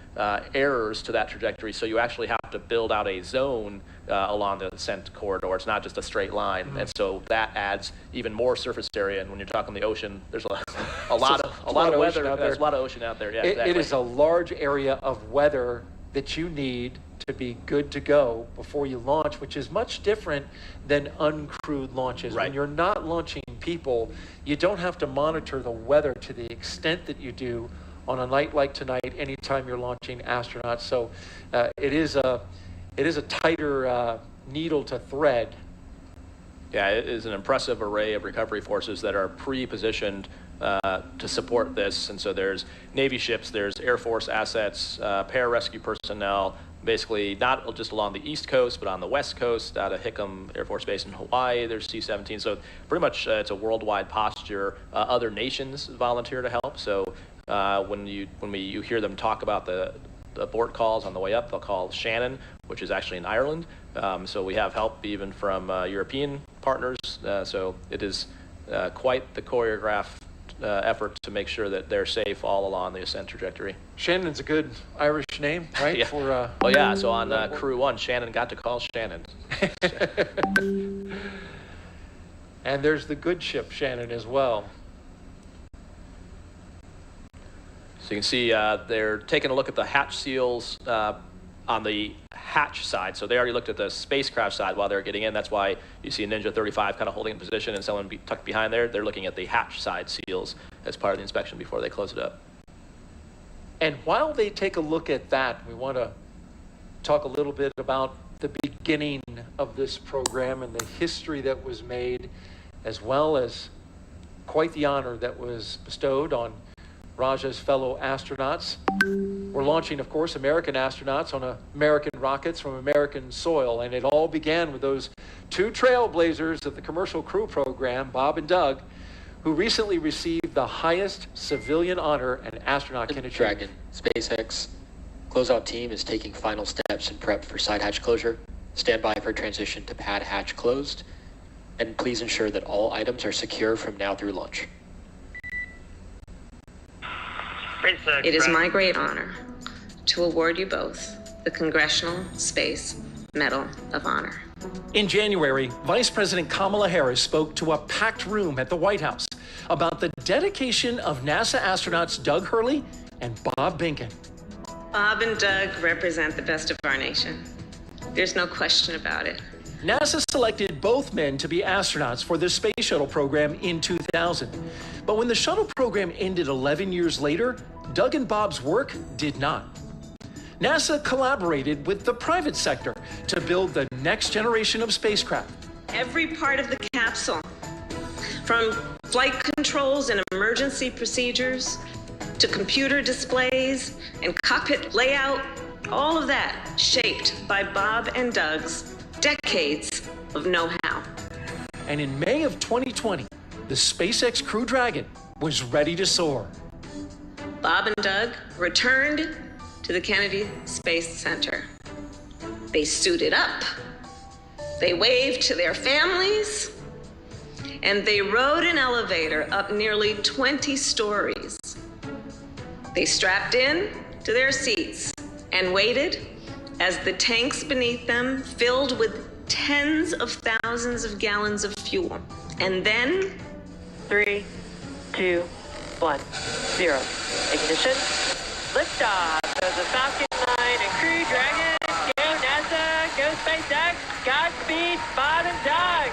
errors to that trajectory. So you actually have to build out a zone along the ascent corridor. It's not just a straight line. Mm-hmm. And so that adds even more surface area. And when you're talking the ocean, there's a lot of weather. There's a lot of ocean out there. Yeah, exactly. It is a large area of weather that you need to be good to go before you launch, which is much different than uncrewed launches. Right. When you're not launching people, you don't have to monitor the weather to the extent that you do on a night like tonight, anytime you're launching astronauts. So it is a tighter needle to thread. Yeah, it is an impressive array of recovery forces that are pre-positioned to support this. And so there's Navy ships, there's Air Force assets, pararescue personnel, basically not just along the East Coast, but on the West Coast, out of Hickam Air Force Base in Hawaii, there's C-17. So pretty much it's a worldwide posture. Other nations volunteer to help. So when you hear them talk about the abort calls on the way up, they'll call Shannon, which is actually in Ireland. So we have help even from European partners. So it is quite the choreographed effort to make sure that they're safe all along the ascent trajectory. Shannon's a good Irish name, right? Yeah. For, So on Crew 1, Shannon got to call Shannon. And there's the good ship Shannon as well. So you can see they're taking a look at the hatch seals on the hatch side. So they already looked at the spacecraft side while they're getting in. That's why you see a Ninja 35 kind of holding in position and someone tucked behind there. They're looking at the hatch side seals as part of the inspection before they close it up. And while they take a look at that, we want to talk a little bit about the beginning of this program and the history that was made, as well as quite the honor that was bestowed on Raja's fellow astronauts. We're launching, of course, American astronauts on American rockets from American soil, and it all began with those 2 trailblazers of the Commercial Crew Program, Bob and Doug, who recently received the highest civilian honor an astronaut can achieve. Dragon, SpaceX closeout team is taking final steps in prep for side hatch closure. Stand by for transition to pad hatch closed, and please ensure that all items are secure from now through launch. It is my great honor to award you both the Congressional Space Medal of Honor. In January, Vice President Kamala Harris spoke to a packed room at the White House about the dedication of NASA astronauts Doug Hurley and Bob Behnken. Bob and Doug represent the best of our nation. There's no question about it. NASA selected both men to be astronauts for the Space Shuttle program in 2000. But when the shuttle program ended 11 years later, Doug and Bob's work did not. NASA collaborated with the private sector to build the next generation of spacecraft. Every part of the capsule, from flight controls and emergency procedures to computer displays and cockpit layout, all of that shaped by Bob and Doug's decades of know-how. And in May of 2020, the SpaceX Crew Dragon was ready to soar. Bob and Doug returned to the Kennedy Space Center. They suited up, they waved to their families, and they rode an elevator up nearly 20 stories. They strapped in to their seats and waited as the tanks beneath them filled with tens of thousands of gallons of fuel. And then 3, 2, 1, 0. Ignition. Liftoff of the Falcon 9 and Crew Dragon. Go NASA, go SpaceX, Godspeed, Bob and Doug.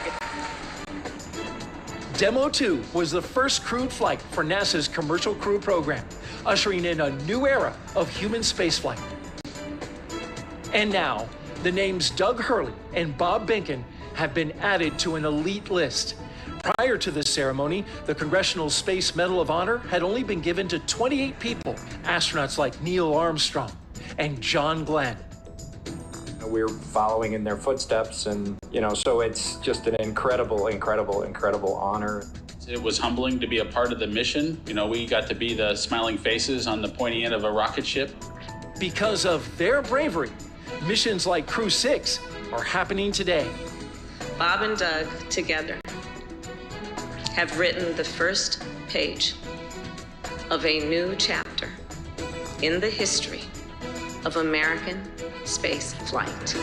Demo 2 was the first crewed flight for NASA's Commercial Crew Program, ushering in a new era of human spaceflight. And now, the names Doug Hurley and Bob Behnken have been added to an elite list. Prior to this ceremony, the Congressional Space Medal of Honor had only been given to 28 people, astronauts like Neil Armstrong and John Glenn. We're following in their footsteps, and so it's just an incredible honor. It was humbling to be a part of the mission. We got to be the smiling faces on the pointy end of a rocket ship. Because of their bravery, missions like Crew 6 are happening today. Bob and Doug together have written the first page of a new chapter in the history of American space flight.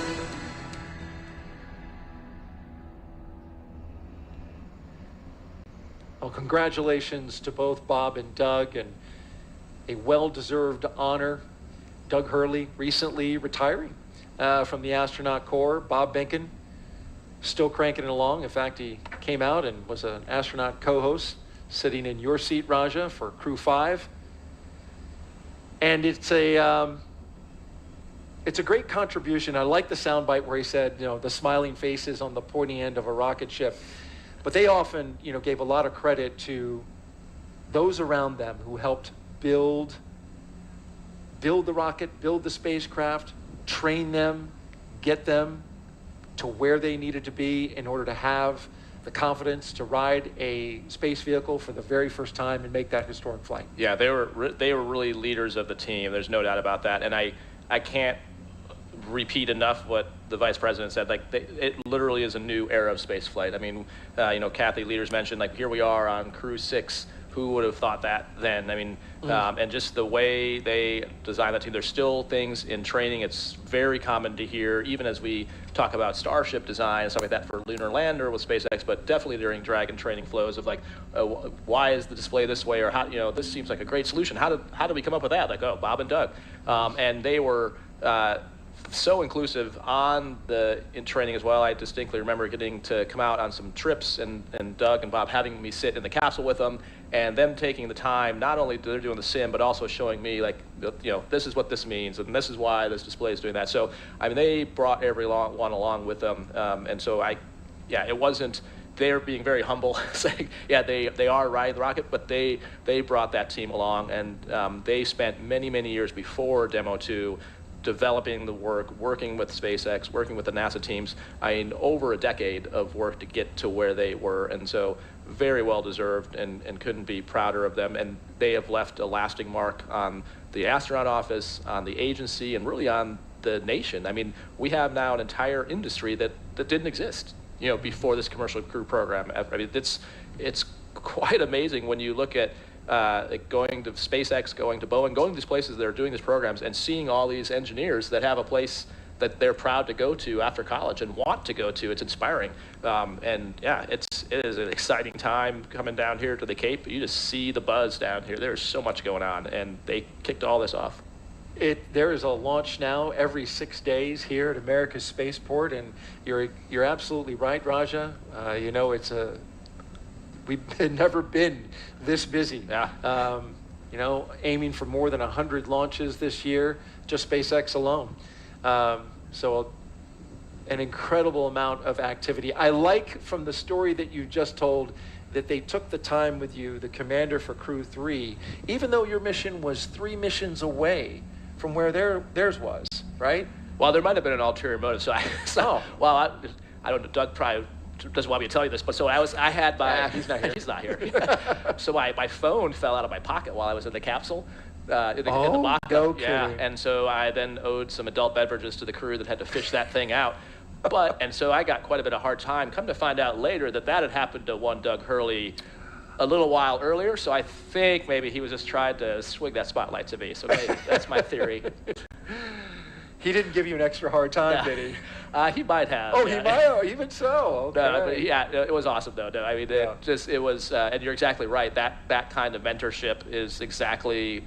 Well, congratulations to both Bob and Doug, and a well-deserved honor. Doug Hurley recently retiring from the astronaut corps. Bob Behnken still cranking it along. In fact, he came out and was an astronaut co-host sitting in your seat, Raja, for Crew 5. And it's a great contribution. I like the soundbite where he said, the smiling faces on the pointy end of a rocket ship. But they often, gave a lot of credit to those around them who helped build the rocket, build the spacecraft, train them, get them to where they needed to be in order to have the confidence to ride a space vehicle for the very first time and make that historic flight. Yeah, they were really leaders of the team. There's no doubt about that. And I can't repeat enough what the vice president said. It literally is a new era of space flight. I mean, Kathy Leaders mentioned, here we are on Crew 6. Who would have thought that then? I mean, and just the way they designed that team. There's still things in training. It's very common to hear, even as we talk about Starship design and stuff like that for lunar lander with SpaceX, but definitely during Dragon training flows of why is the display this way, or how, this seems like a great solution. How did we come up with that? Bob and Doug, and they were so inclusive in training as well. I distinctly remember getting to come out on some trips and Doug and Bob having me sit in the capsule with them, and them taking the time, not only they're doing the sim, but also showing me this is what this means, and this is why this display is doing that. So, I mean, they brought everyone along with them. And so it wasn't, they're being very humble, saying, they are riding the rocket, but they brought that team along, and they spent many years before Demo 2 developing the work, working with SpaceX, working with the NASA teams. I mean, over a decade of work to get to where they were. And so very well deserved, and couldn't be prouder of them. And they have left a lasting mark on the astronaut office, on the agency, and really on the nation. I mean, we have now an entire industry that didn't exist, before this Commercial Crew Program. I mean, it's quite amazing when you look at going to SpaceX, going to Boeing, going to these places that are doing these programs, and seeing all these engineers that have a place that they're proud to go to after college and want to go to. It's inspiring. And it is an exciting time coming down here to the Cape. You just see the buzz down here. There's so much going on, and they kicked all this off. There is a launch now every 6 days here at America's Spaceport, and you're absolutely right, Raja. We've never been this busy. Yeah. Aiming for more than 100 launches this year, just SpaceX alone. So an incredible amount of activity. I like from the story that you just told that they took the time with you, the commander for Crew 3, even though your mission was 3 missions away from where theirs was, right? Well, there might have been an ulterior motive. So well, I don't know, Doug probably doesn't want me to tell you this, but so I had my, he's not here. He's not here. So my phone fell out of my pocket while I was in the capsule. In the mock-up. No yeah, kidding. and so I then owed some adult beverages to the crew that had to fish that thing out. And so I got quite a bit of hard time. Come to find out later that had happened to one Doug Hurley a little while earlier. So I think maybe he was just trying to swing that spotlight to me. So maybe that's my theory. He didn't give you an extra hard time, did he? He might have. Oh, yeah. he might have, even so. Okay. No, but yeah, it was awesome though. No, I mean, it was, and you're exactly right. That kind of mentorship is exactly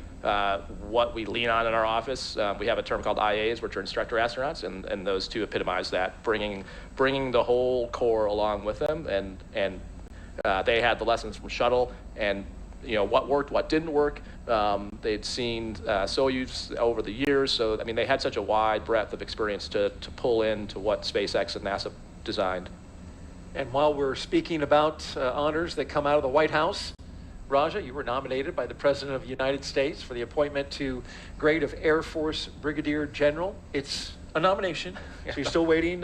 what we lean on in our office. We have a term called IAs, which are instructor astronauts, and those two epitomize that, bringing the whole Corps along with them, and they had the lessons from shuttle, and what worked, what didn't work. They'd seen Soyuz over the years, so I mean they had such a wide breadth of experience to pull into what SpaceX and NASA designed. And while we're speaking about honors that come out of the White House, Raja, you were nominated by the President of the United States for the appointment to grade of Air Force Brigadier General. It's a nomination, so you're still waiting,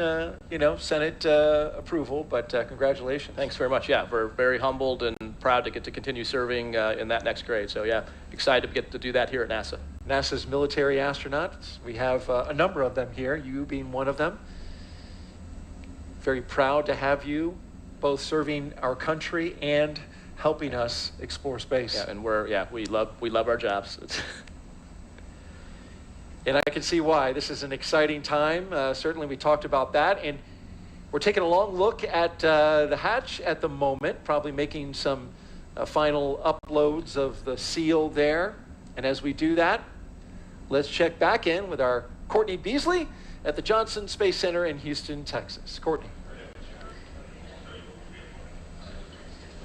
Senate approval, but congratulations. Thanks very much. Yeah, we're very humbled and proud to get to continue serving in that next grade. So yeah, excited to get to do that here at NASA. NASA's military astronauts, we have a number of them here, you being one of them. Very proud to have you both serving our country and helping us explore space. Yeah, and we love our jobs. And I can see why. This is an exciting time. Certainly we talked about that. And we're taking a long look at the hatch at the moment, probably making some final uploads of the seal there. And as we do that, let's check back in with our Courtney Beasley at the Johnson Space Center in Houston, Texas. Courtney.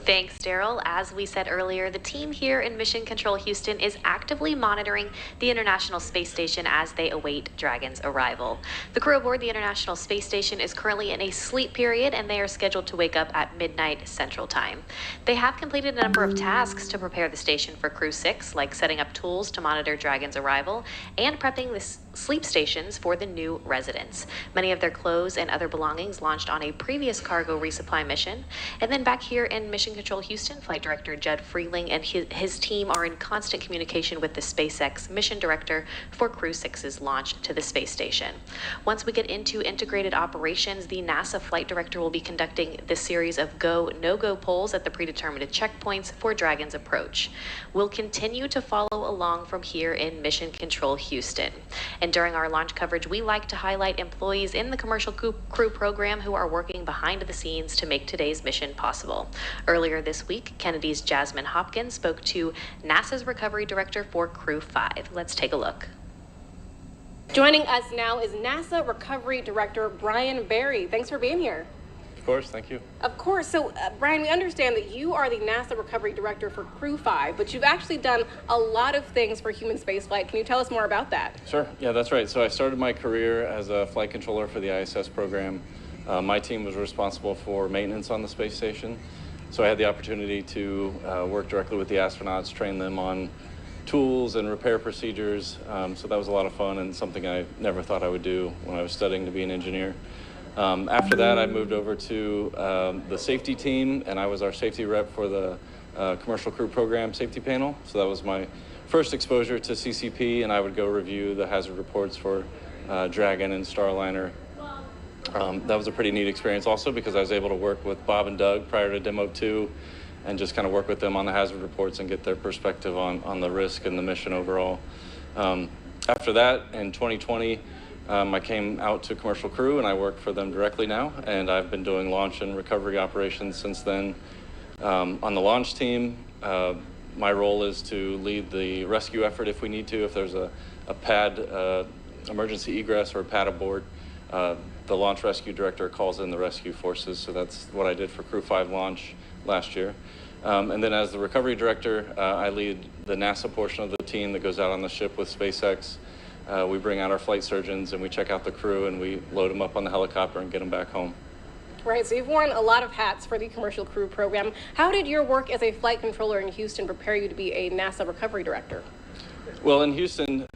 Thanks, Daryl. As we said earlier, the team here in Mission Control Houston is actively monitoring the International Space Station as they await Dragon's arrival. The crew aboard the International Space Station is currently in a sleep period, and they are scheduled to wake up at midnight Central Time. They have completed a number of tasks to prepare the station for Crew 6, like setting up tools to monitor Dragon's arrival and prepping the sleep stations for the new residents. Many of their clothes and other belongings launched on a previous cargo resupply mission. And then back here in Mission Control Houston, Flight Director Judd Freeling and his team are in constant communication with the SpaceX mission director for Crew 6's launch to the space station. Once we get into integrated operations, the NASA flight director will be conducting the series of go, no-go polls at the predetermined checkpoints for Dragon's approach. We'll continue to follow along from here in Mission Control Houston. And during our launch coverage, we like to highlight employees in the commercial crew program who are working behind the scenes to make today's mission possible. Earlier this week, Kennedy's Jasmine Hopkins spoke to NASA's recovery director for Crew 5. Let's take a look. Joining us now is NASA Recovery Director Brian Barry. Thanks for being here. Of course, thank you. Of course. So, Brian, we understand that you are the NASA Recovery Director for Crew 5, but you've actually done a lot of things for human spaceflight. Can you tell us more about that? Sure. Yeah, that's right. So I started my career as a flight controller for the ISS program. My team was responsible for maintenance on the space station. So I had the opportunity to work directly with the astronauts, train them on tools and repair procedures. So that was a lot of fun and something I never thought I would do when I was studying to be an engineer. After that, I moved over to the safety team, and I was our safety rep for the commercial crew program safety panel. So that was my first exposure to CCP, and I would go review the hazard reports for Dragon and Starliner. That was a pretty neat experience also because I was able to work with Bob and Doug prior to Demo 2 and just kind of work with them on the hazard reports and get their perspective on the risk and the mission overall. After that, in 2020, I came out to commercial crew and I work for them directly now, and I've been doing launch and recovery operations since then. On the launch team, my role is to lead the rescue effort if we need to. If there's a pad emergency egress or a pad aboard, the launch rescue director calls in the rescue forces. So that's what I did for Crew 5 launch last year. And then as the recovery director, I lead the NASA portion of the team that goes out on the ship with SpaceX. we bring out our flight surgeons and we check out the crew and we load them up on the helicopter and get them back home. Right, so you've worn a lot of hats for the commercial crew program. How did your work as a flight controller in Houston prepare you to be a NASA recovery director? Well, in Houston,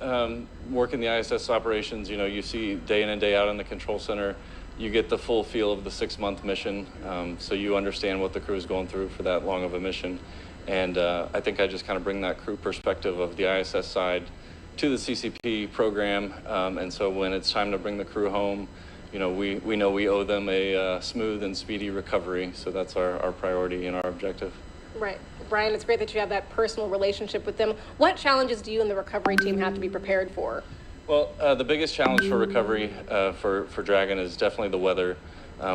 working the ISS operations, you see day in and day out in the control center, you get the full feel of the 6-month mission, so you understand what the crew is going through for that long of a mission. And I think I just kind of bring that crew perspective of the ISS side to the CCP program, and so when it's time to bring the crew home, we know we owe them a smooth and speedy recovery, so that's our priority and our objective. Right. Brian, it's great that you have that personal relationship with them. What challenges do you and the recovery team have to be prepared for? Well, the biggest challenge for recovery for Dragon is definitely the weather.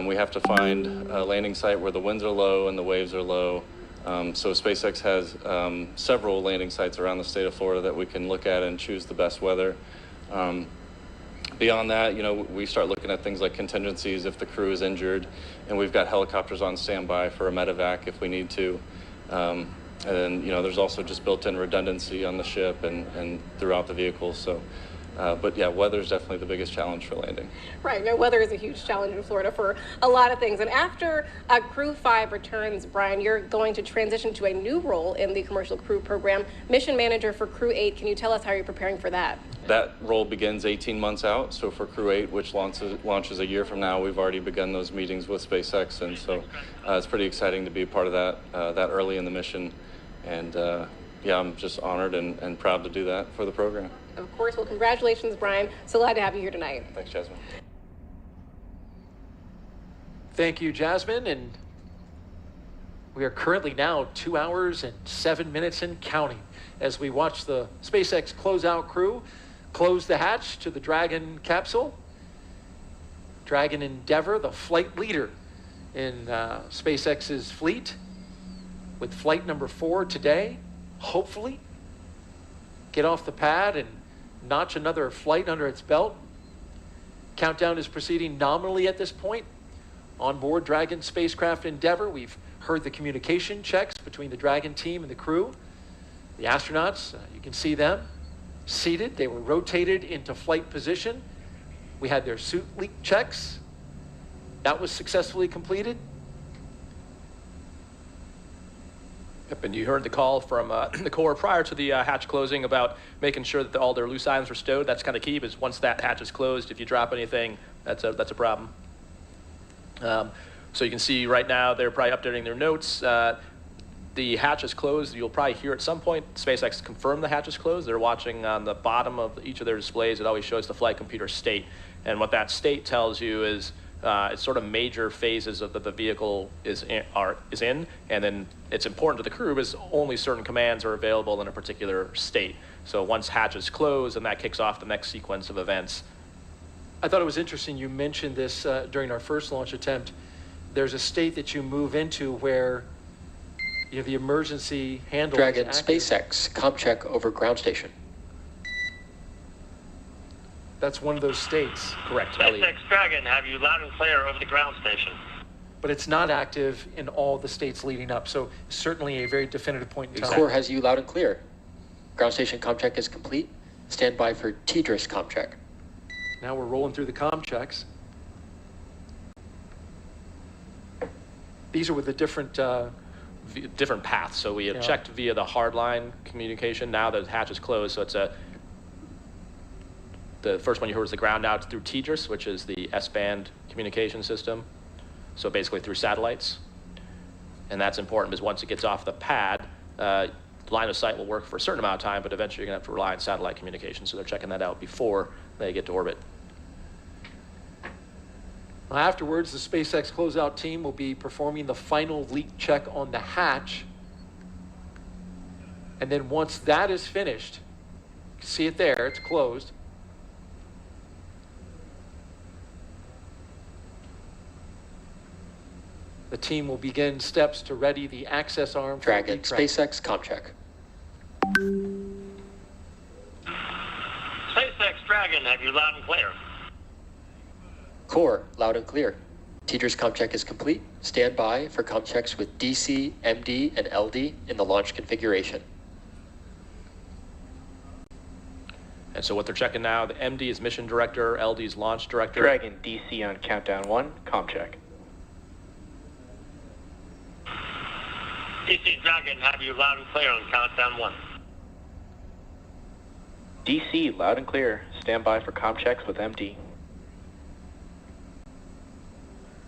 We have to find a landing site where the winds are low and the waves are low. So SpaceX has several landing sites around the state of Florida that we can look at and choose the best weather. Beyond that, we start looking at things like contingencies if the crew is injured, and we've got helicopters on standby for a medevac if we need to. And then, there's also just built-in redundancy on the ship and throughout the vehicle. So, but yeah, weather is definitely the biggest challenge for landing. Right. No, weather is a huge challenge in Florida for a lot of things. And after Crew 5 returns, Brian, you're going to transition to a new role in the commercial crew program, mission manager for Crew 8. Can you tell us how you're preparing for that? That role begins 18 months out. So for Crew 8, which launches a year from now, we've already begun those meetings with SpaceX. And so it's pretty exciting to be a part of that early in the mission. And yeah, I'm just honored and proud to do that for the program. Of course. Well, congratulations, Brian. So glad to have you here tonight. Thanks, Jasmine. Thank you, Jasmine. And we are currently now 2 hours and 7 minutes and counting as we watch the SpaceX closeout crew close the hatch to the Dragon capsule. Dragon Endeavour, the flight leader in SpaceX's fleet, with flight number 4 today, hopefully get off the pad and notch another flight under its belt. Countdown is proceeding nominally at this point. On board Dragon spacecraft Endeavour, we've heard the communication checks between the Dragon team and the crew. The astronauts, you can see them seated. They were rotated into flight position. We had their suit leak checks. That was successfully completed. Yep, and you heard the call from the Corps prior to the hatch closing about making sure that all their loose items are stowed. That's kind of key, because once that hatch is closed, if you drop anything, that's a problem. So you can see right now they're probably updating their notes. The hatch is closed. You'll probably hear at some point SpaceX confirm the hatch is closed. They're watching on the bottom of each of their displays. It always shows the flight computer state. And what that state tells you is it's sort of major phases of that the vehicle is in, and then it's important to the crew because only certain commands are available in a particular state. So once hatch is closed, and that kicks off the next sequence of events. I thought it was interesting you mentioned this during our first launch attempt. There's a state that you move into where the emergency handle Dragon SpaceX, comm check over ground station. That's one of those states. Correct. SpaceX Dragon, have you loud and clear over the ground station? But it's not active in all the states leading up, so certainly a very definitive point in time. Corps has you loud and clear. Ground station comm check is complete. Stand by for TDRS comm check. Now we're rolling through the comm checks. These are with the different paths. So we have checked via the hardline communication. Now the hatch is closed, so it's the first one you heard was the ground out through TDRS, which is the S-band communication system. So basically through satellites. And that's important because once it gets off the pad, line of sight will work for a certain amount of time, but eventually you're going to have to rely on satellite communication. So they're checking that out before they get to orbit. Afterwards, the SpaceX closeout team will be performing the final leak check on the hatch. And then once that is finished, you can see it there, it's closed. The team will begin steps to ready the access arm. Dragon SpaceX comm check. SpaceX Dragon, have you loud and clear? Corps, loud and clear. TDRS comm check is complete. Stand by for comm checks with DC, MD, and LD in the launch configuration. And so what they're checking now, the MD is mission director, LD is launch director. Dragon DC on countdown 1, comm check. DC Dragon, have you loud and clear on countdown 1. DC, loud and clear. Stand by for comm checks with MD.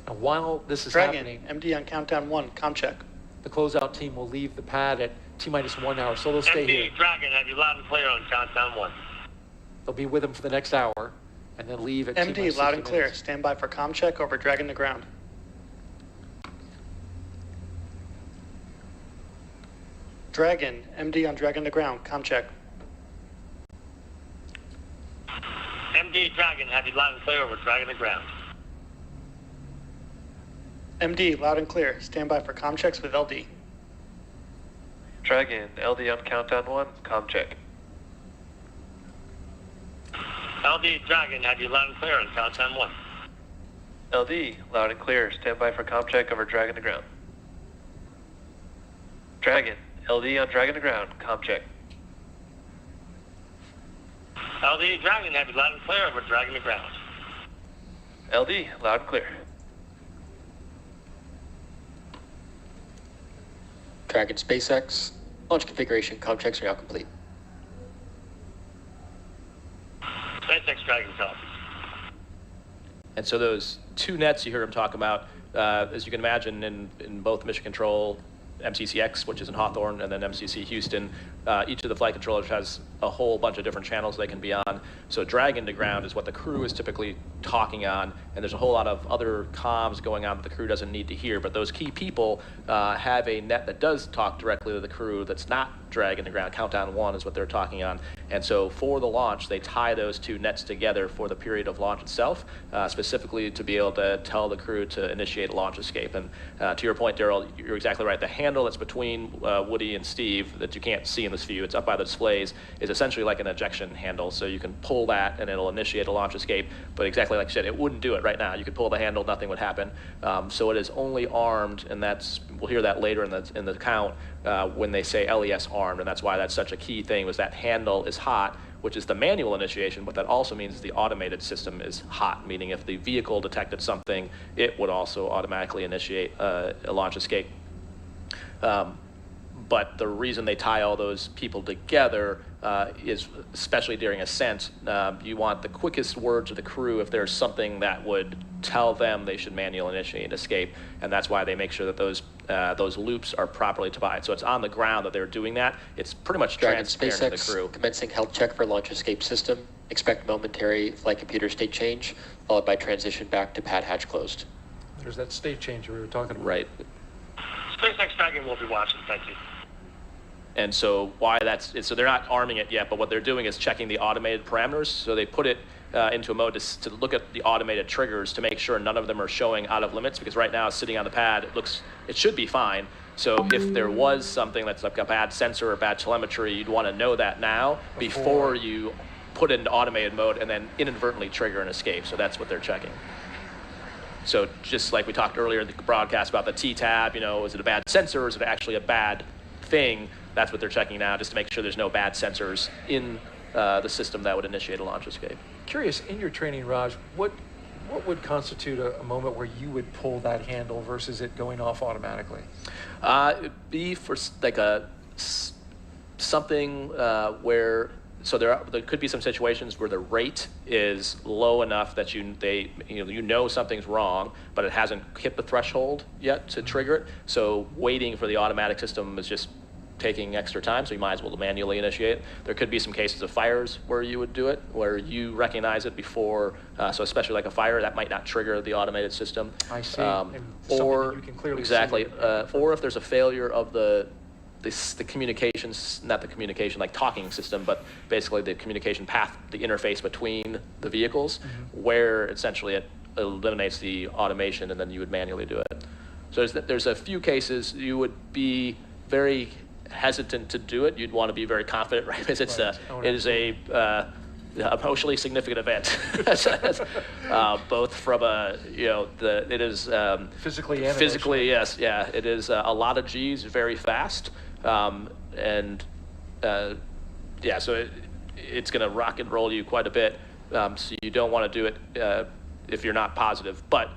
And while this is Dragon, happening, MD on countdown 1, comm check. the closeout team will leave the pad at T-minus 1 hour, so they'll stay here. MD Dragon, have you loud and clear on countdown 1. They'll be with them for the next hour, and then leave at MD, T-minus loud 60 and clear. minutes. Stand by for comm check over Dragon to ground. Dragon, MD on Dragon to ground, comm check. MD Dragon, have you loud and clear over Dragon to ground. MD, loud and clear. Stand by for comm checks with LD. Dragon, LD on countdown 1, comm check. LD Dragon, have you loud and clear on countdown 1. LD, loud and clear. Stand by for comm check over Dragon to ground. Dragon, LD on Dragon to ground, comm check. LD Dragon, have you loud and clear over Dragon to ground. LD, loud and clear. Dragon SpaceX, launch configuration comm checks are now complete. SpaceX Dragon copies. And so those two nets you heard him talk about, as you can imagine, in both Mission Control, MCCX, which is in Hawthorne, and then MCC Houston, each of the flight controllers has a whole bunch of different channels they can be on. So Dragon to ground is what the crew is typically talking on, and there's a whole lot of other comms going on that the crew doesn't need to hear. But those key people have a net that does talk directly to the crew that's not Dragon to ground. Countdown 1 is what they're talking on. And so for the launch, they tie those two nets together for the period of launch itself, specifically to be able to tell the crew to initiate a launch escape. And to your point, Daryl, you're exactly right. The handle that's between Woody and Steve that you can't see in this view, it's up by the displays, is essentially like an ejection handle. So you can pull that and it'll initiate a launch escape. But exactly like you said, it wouldn't do it right now. You could pull the handle, nothing would happen. So it is only armed, and we'll hear that later in the count when they say LES armed, and that's why that's such a key thing, was that handle is hot, which is the manual initiation, but that also means the automated system is hot, meaning if the vehicle detected something, it would also automatically initiate a launch escape. But the reason they tie all those people together is, especially during ascent, you want the quickest word to the crew if there's something that would tell them they should manually initiate escape, and that's why they make sure that those loops are properly divided. So it's on the ground that they're doing that. It's pretty much Dragon transparent to the SpaceX, crew. commencing health check for launch escape system. Expect momentary flight computer state change, followed by transition back to pad hatch closed. There's that state change we were talking about. Right. SpaceX Dragon will be watching, thank you. And so so they're not arming it yet, but what they're doing is checking the automated parameters. So they put it into a mode to look at the automated triggers to make sure none of them are showing out of limits, because right now sitting on the pad, it should be fine. So if there was something that's like a bad sensor or bad telemetry, you'd want to know that now before you put it into automated mode and then inadvertently trigger an escape. So that's what they're checking. So just like we talked earlier in the broadcast about the T-tab, is it a bad sensor or is it actually a bad thing? That's what they're checking now, just to make sure there's no bad sensors in the system that would initiate a launch escape. Curious, in your training, Raj, what would constitute a moment where you would pull that handle versus it going off automatically? It'd be for like something where, so there could be some situations where the rate is low enough that you know something's wrong, but it hasn't hit the threshold yet to trigger it. So waiting for the automatic system is just taking extra time, so you might as well manually initiate. There could be some cases of fires where you would do it, where you recognize it before, so especially like a fire, that might not trigger the automated system. I see. Or you can clearly exactly, see. or if there's a failure of the communications, not the communication like talking system, but basically the communication path, the interface between the vehicles, where essentially it eliminates the automation, and then you would manually do it. So there's a few cases you would be very hesitant to do it. You'd want to be very confident, right? Because it is a emotionally significant event, both from it is physically and physically, yes, yeah. It is a lot of G's, very fast, so it's going to rock and roll you quite a bit. So you don't want to do it if you're not positive, but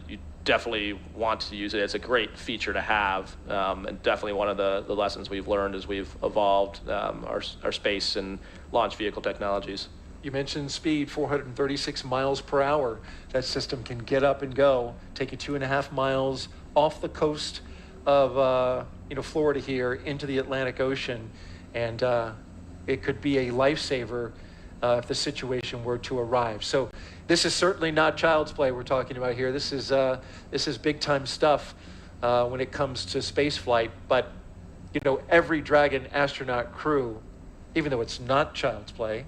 you definitely want to use it. It's a great feature to have, and definitely one of the lessons we've learned as we've evolved our space and launch vehicle technologies. You mentioned speed, 436 miles per hour. That system can get up and go, take you 2.5 miles off the coast of Florida here into the Atlantic Ocean, and it could be a lifesaver if the situation were to arrive. So this is certainly not child's play we're talking about here. This is big time stuff when it comes to space flight. But every Dragon astronaut crew, even though it's not child's play,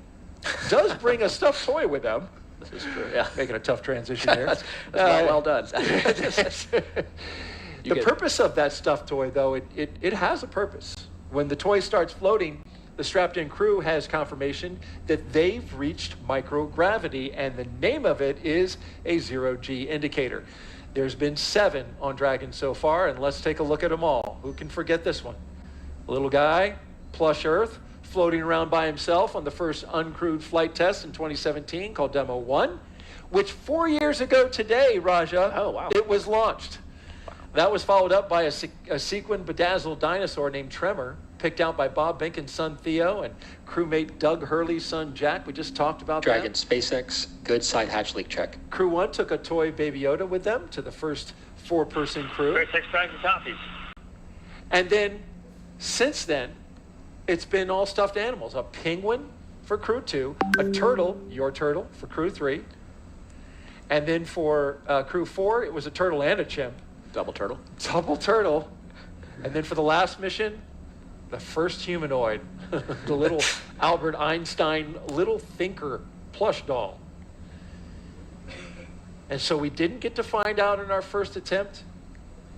does bring a stuffed toy with them. This is true. Yeah, making a tough transition here. That's well done. The purpose of that stuffed toy, though, it has a purpose. When the toy starts floating, the strapped-in crew has confirmation that they've reached microgravity, and the name of it is a zero-G indicator. There's been 7 on Dragon so far, and let's take a look at them all. Who can forget this one? A little guy, plush Earth, floating around by himself on the first uncrewed flight test in 2017 called Demo 1, which 4 years ago today, Raja, it was launched. That was followed up by a sequin bedazzled dinosaur named Tremor, picked out by Bob Binken's son Theo and crewmate Doug Hurley's son Jack. We just talked about Dragon that. SpaceX, good side hatch leak check. Crew 1 took a toy Baby Yoda with them to the first 4-person crew. SpaceX Dragon copies. And then, since then, it's been all stuffed animals. A penguin for Crew 2, a turtle, your turtle, for Crew 3. And then for Crew 4, it was a turtle and a chimp. Double turtle. Double turtle. And then for the last mission, the first humanoid, the little Albert Einstein little thinker plush doll. And so we didn't get to find out in our first attempt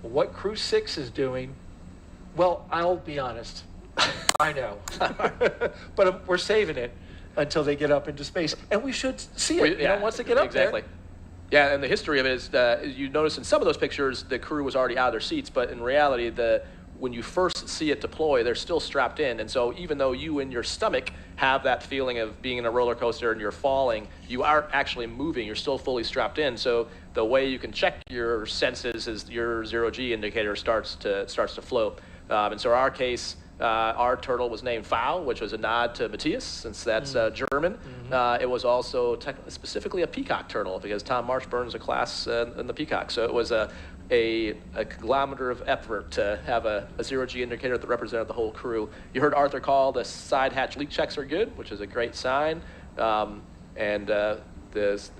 what Crew 6 is doing. Well, I'll be honest. I know. But we're saving it until they get up into space. And we should see it once they get up there. Exactly. Yeah, and the history of it is you notice in some of those pictures the crew was already out of their seats, but in reality, when you first see it deploy, they're still strapped in. And so even though you in your stomach have that feeling of being in a roller coaster and you're falling, you aren't actually moving. You're still fully strapped in. So the way you can check your senses is your zero-G indicator starts to float. And so in our case, our turtle was named Fowl, which was a nod to Matthias, since that's German. It was also specifically a peacock turtle, because Tom Marsh burns a class in the peacock. So it was a conglomerate of effort to have a zero-G indicator that represented the whole crew. You heard Arthur call the side hatch leak checks are good, which is a great sign. It's going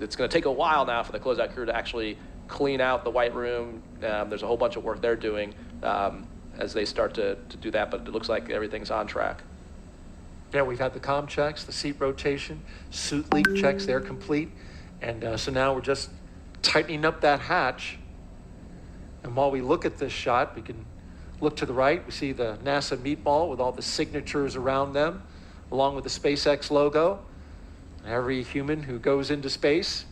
to take a while now for the closeout crew to actually clean out the white room. There's a whole bunch of work they're doing as they start to do that, but it looks like everything's on track. Yeah, we've had the comm checks, the seat rotation, suit leak checks, they're complete. And so now we're just tightening up that hatch. And while we look at this shot, we can look to the right. We see the NASA meatball with all the signatures around them, along with the SpaceX logo. Every human who goes into space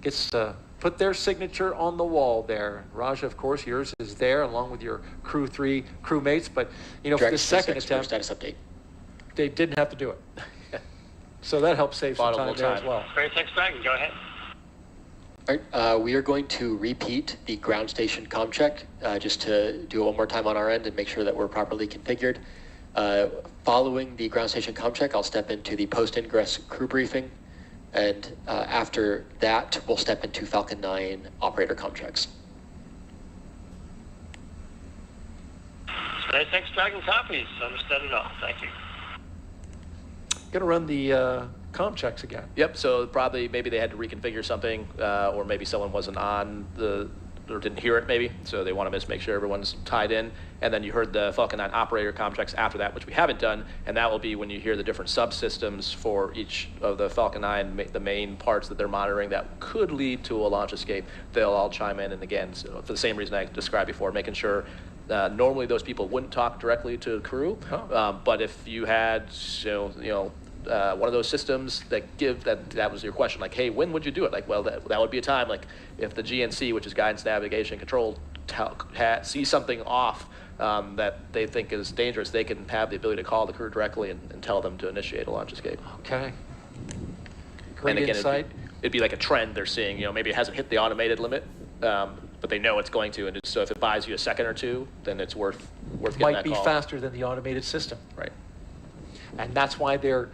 gets to put their signature on the wall there. Raja, of course, yours is there along with your Crew 3 crewmates. But, for the second attempt, status update. They didn't have to do it. So that helps save some time there as well. SpaceX Dragon, go ahead. All right, we are going to repeat the ground station comm check just to do it one more time on our end and make sure that we're properly configured. Following the ground station comm check, I'll step into the post-ingress crew briefing. And after that, we'll step into Falcon 9 operator comm checks. SpaceX Dragon copies. Understood it all. Thank you. Going to run the comm checks again. Yep, so probably maybe they had to reconfigure something, or maybe someone wasn't on or didn't hear it maybe, so they want to just make sure everyone's tied in. And then you heard the Falcon 9 operator comm checks after that, which we haven't done, and that will be when you hear the different subsystems for each of the Falcon 9, the main parts that they're monitoring that could lead to a launch escape. They'll all chime in, and again, so for the same reason I described before, making sure normally those people wouldn't talk directly to the crew, but if you had, one of those systems that give that was your question, like, hey, when would you do it? Like, well, that would be a time, like if the GNC, which is guidance, navigation, control, sees something off, that they think is dangerous, they can have the ability to call the crew directly and tell them to initiate a launch escape. Okay. Great and again, insight. It'd be like a trend they're seeing. You know, maybe it hasn't hit the automated limit, but they know it's going to. And so if it buys you a second or two, then it's worth getting Might that be call. faster than the automated system. Right. And that's why they're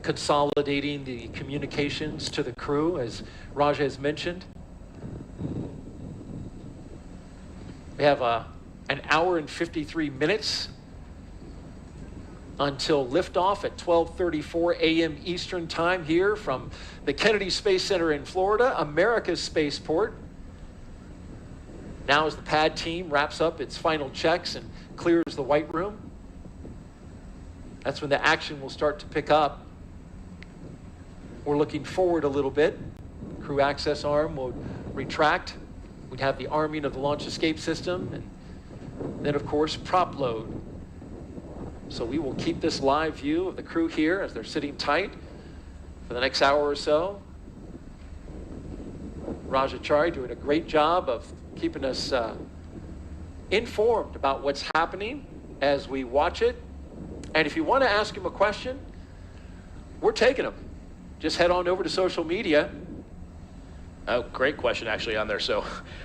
consolidating the communications to the crew, as Raj has mentioned. We have an hour and 53 minutes until liftoff at 12:34 a.m. Eastern Time here from the Kennedy Space Center in Florida, America's spaceport. Now as the pad team wraps up its final checks and clears the white room, that's when the action will start to pick up. We're looking forward a little bit. Crew access arm will retract. We'd have the arming of the launch escape system, and then of course prop load. So we will keep this live view of the crew here as they're sitting tight for the next hour or so. Rajachari doing a great job of keeping us informed about what's happening as we watch it. And if you want to ask him a question, we're taking them. Just head on over to social media. Oh, great question actually on there. So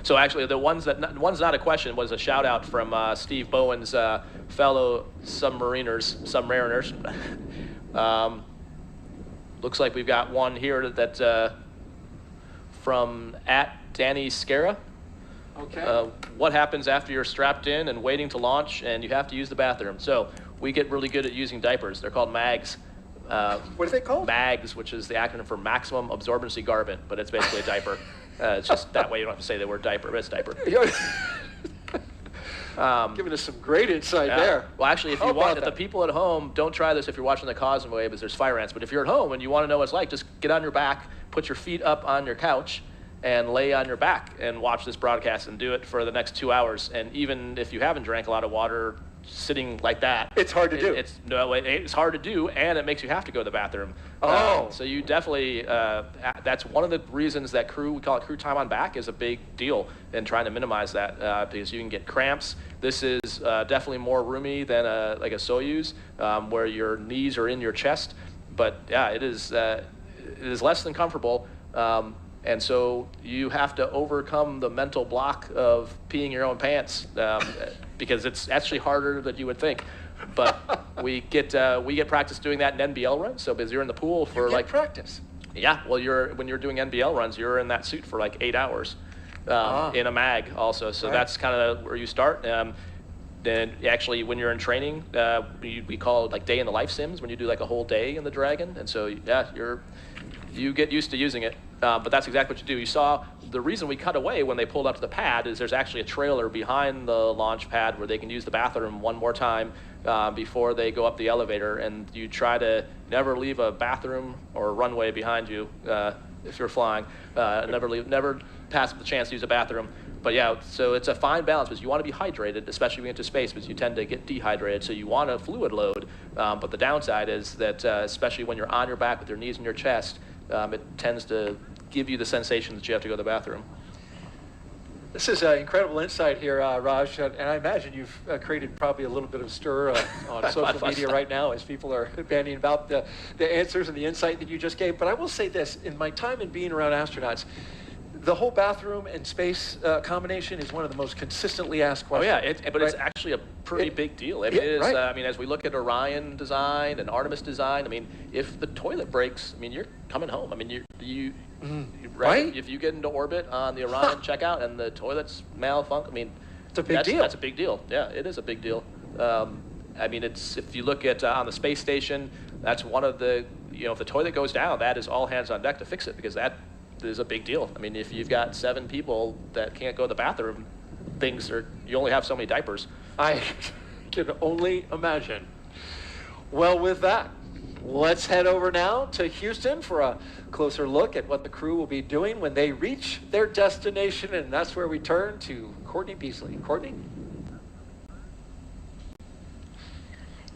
actually the one's not a question was a shout out from Steve Bowen's fellow submariners. Looks like we've got one here that from @Danny Scara. Okay. What happens after you're strapped in and waiting to launch and you have to use the bathroom? So we get really good at using diapers. They're called MAGs. What are they called? MAGs, which is the acronym for Maximum Absorbency Garment, but it's basically a diaper. It's just that way you don't have to say the word diaper, but it's diaper. Giving us some great insight there. Well, actually, if the people at home, don't try this if you're watching the Causeway because there's fire ants, but if you're at home and you want to know what it's like, just get on your back, put your feet up on your couch, and lay on your back and watch this broadcast and do it for the next 2 hours. And even if you haven't drank a lot of water, sitting like that, it's hard to do. It's hard to do, and it makes you have to go to the bathroom. So you definitely that's one of the reasons that we call it crew time on back is a big deal in trying to minimize that because you can get cramps. This is definitely more roomy than like a Soyuz where your knees are in your chest, but yeah, it is less than comfortable. And so you have to overcome the mental block of peeing your own pants because it's actually harder than you would think. But we get practice doing that in NBL runs. So because you're in the pool for practice. Yeah, well, when you're doing NBL runs, you're in that suit for like 8 hours in a MAG also. So that's kind of where you start. Then actually, when you're in training, we call it like day in the life sims when you do like a whole day in the Dragon. And so yeah, you get used to using it. But that's exactly what you do. You saw the reason we cut away when they pulled up to the pad is there's actually a trailer behind the launch pad where they can use the bathroom one more time before they go up the elevator. And you try to never leave a bathroom or a runway behind you if you're flying. Never pass up the chance to use a bathroom. But yeah, so it's a fine balance because you want to be hydrated, especially when you get into space, because you tend to get dehydrated. So you want a fluid load. But the downside is that, especially when you're on your back with your knees in your chest, it tends to give you the sensation that you have to go to the bathroom. This is incredible insight here, Raj, and I imagine you've created probably a little bit of stir on social media right now as people are bandying about the answers and the insight that you just gave. But I will say this, in my time in being around astronauts, the whole bathroom and space combination is one of the most consistently asked questions. Oh yeah, but it's actually a pretty big deal. I mean, it is. I mean, as we look at Orion design and Artemis design, I mean, if the toilet breaks, I mean, you're coming home. I mean, right? If you get into orbit on the Orion checkout and the toilets malfunction, I mean, it's a big deal. That's a big deal. Yeah, it is a big deal. I mean, if you look at on the space station, that's one of the, if the toilet goes down, that is all hands on deck to fix it because that is a big deal. I mean, if you've got 7 people that can't go to the bathroom, you only have so many diapers. I can only imagine. Well, with that, let's head over now to Houston for a closer look at what the crew will be doing when they reach their destination, and that's where we turn to Courtney Beasley. Courtney?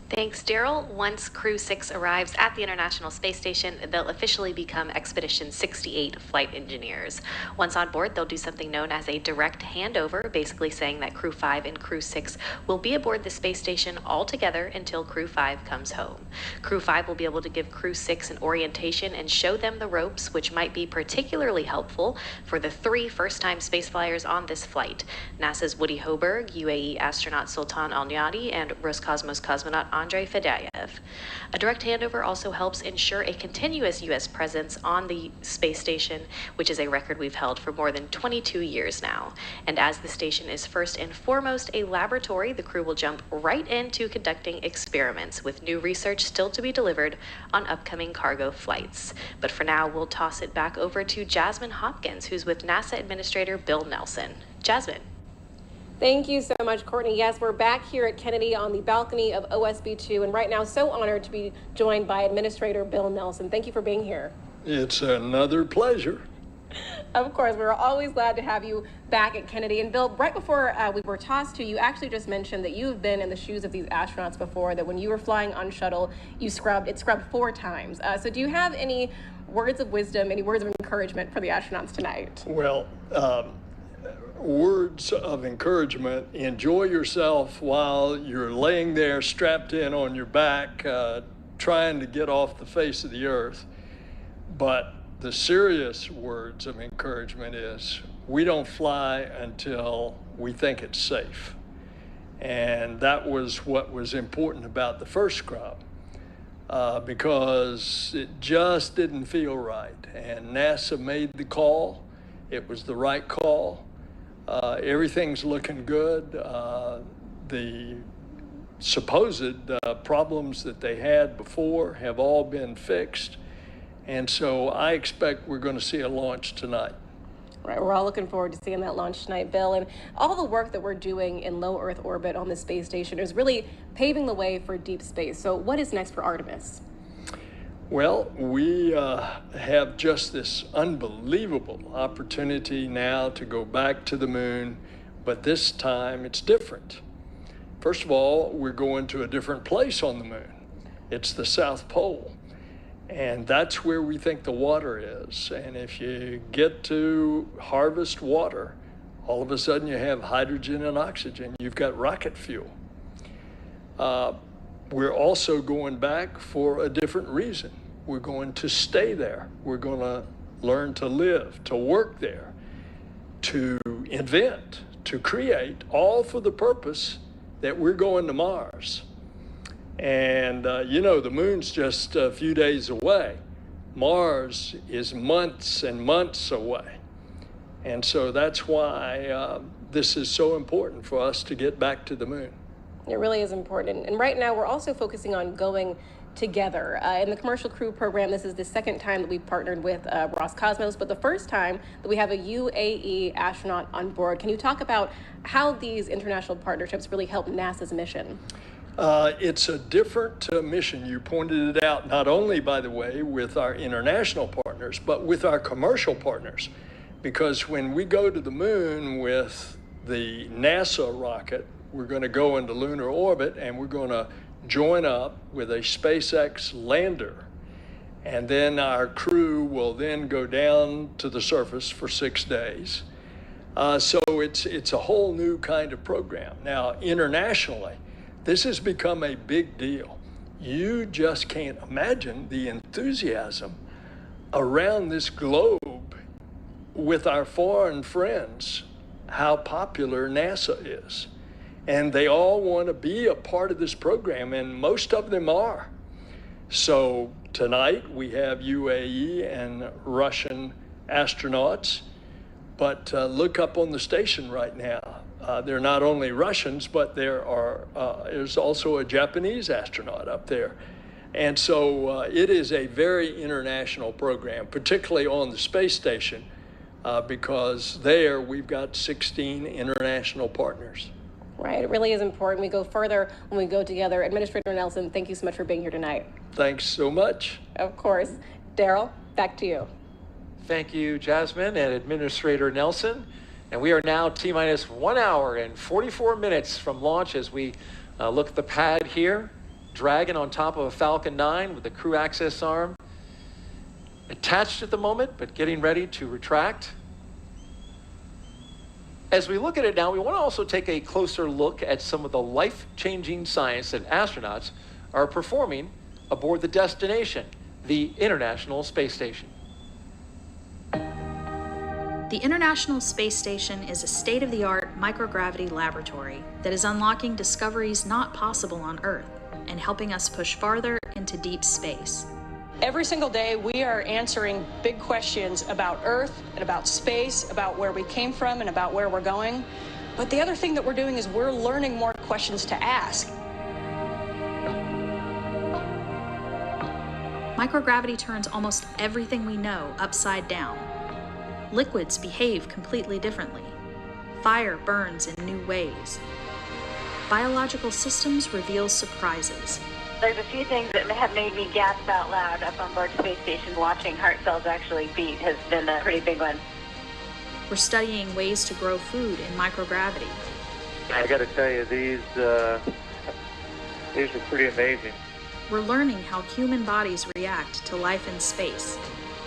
Thanks, Daryl. Once Crew 6 arrives at the International Space Station, they'll officially become Expedition 68 flight engineers. Once on board, they'll do something known as a direct handover, basically saying that Crew 5 and Crew 6 will be aboard the space station all together until Crew 5 comes home. Crew 5 will be able to give Crew 6 an orientation and show them the ropes, which might be particularly helpful for the 3 first-time space flyers on this flight: NASA's Woody Hoberg, UAE astronaut Sultan Al Neyadi, and Roscosmos cosmonaut Andrei Fedyaev. A direct handover also helps ensure a continuous U.S. presence on the space station, which is a record we've held for more than 22 years now. And as the station is first and foremost a laboratory, the crew will jump right into conducting experiments, with new research still to be delivered on upcoming cargo flights. But for now, we'll toss it back over to Jasmine Hopkins, who's with NASA Administrator Bill Nelson. Jasmine. Thank you so much, Courtney. Yes, we're back here at Kennedy on the balcony of OSB2, and right now so honored to be joined by Administrator Bill Nelson. Thank you for being here. It's another pleasure. Of course, we're always glad to have you back at Kennedy. And Bill, right before we were tossed to, you actually just mentioned that you've been in the shoes of these astronauts before, that when you were flying on shuttle, it scrubbed 4 times. So do you have any words of wisdom, any words of encouragement for the astronauts tonight? Well, words of encouragement: enjoy yourself while you're laying there strapped in on your back, trying to get off the face of the earth. But the serious words of encouragement is, we don't fly until we think it's safe. And that was what was important about the first scrub, because it just didn't feel right. And NASA made the call. It was the right call. Everything's looking good. The supposed problems that they had before have all been fixed. And so I expect we're going to see a launch tonight. Right, we're all looking forward to seeing that launch tonight, Bill. And all the work that we're doing in low Earth orbit on the space station is really paving the way for deep space. So what is next for Artemis? Well, we have just this unbelievable opportunity now to go back to the moon, but this time it's different. First of all, we're going to a different place on the moon. It's the South Pole, and that's where we think the water is. And if you get to harvest water, all of a sudden you have hydrogen and oxygen. You've got rocket fuel. We're also going back for a different reason. We're going to stay there. We're going to learn to live, to work there, to invent, to create, all for the purpose that we're going to Mars. And you know, the moon's just a few days away. Mars is months and months away. And so that's why this is so important for us to get back to the moon. It really is important. And right now, we're also focusing on going together. In the Commercial Crew Program, this is the second time that we've partnered with Roscosmos, but the first time that we have a UAE astronaut on board. Can you talk about how these international partnerships really help NASA's mission? It's a different mission. You pointed it out, not only, by the way, with our international partners, but with our commercial partners. Because when we go to the moon with the NASA rocket, we're going to go into lunar orbit, and we're going to join up with a SpaceX lander. And then our crew will then go down to the surface for 6 days. So it's a whole new kind of program. Now, internationally, this has become a big deal. You just can't imagine the enthusiasm around this globe with our foreign friends, how popular NASA is. And they all want to be a part of this program, and most of them are. So tonight we have UAE and Russian astronauts, but look up on the station right now. They're not only Russians, but there's also a Japanese astronaut up there. And so it is a very international program, particularly on the space station, because there we've got 16 international partners. Right, it really is important. We go further when we go together. Administrator Nelson, thank you so much for being here tonight. Thanks so much. Of course. Daryl, back to you. Thank you, Jasmine and Administrator Nelson. And we are now T-minus 1 hour and 44 minutes from launch as we look at the pad here Dragon on top of a Falcon 9 with the crew access arm attached at the moment, but getting ready to retract. As we look at it now, we want to also take a closer look at some of the life-changing science that astronauts are performing aboard the destination, the International Space Station. The International Space Station is a state-of-the-art microgravity laboratory that is unlocking discoveries not possible on Earth and helping us push farther into deep space. Every single day, we are answering big questions about Earth and about space, about where we came from and about where we're going. But the other thing that we're doing is we're learning more questions to ask. Microgravity turns almost everything we know upside down. Liquids behave completely differently. Fire burns in new ways. Biological systems reveal surprises. There's a few things that have made me gasp out loud up on board Space Station. Watching heart cells actually beat has been a pretty big one. We're studying ways to grow food in microgravity. I got to tell you, these are pretty amazing. We're learning how human bodies react to life in space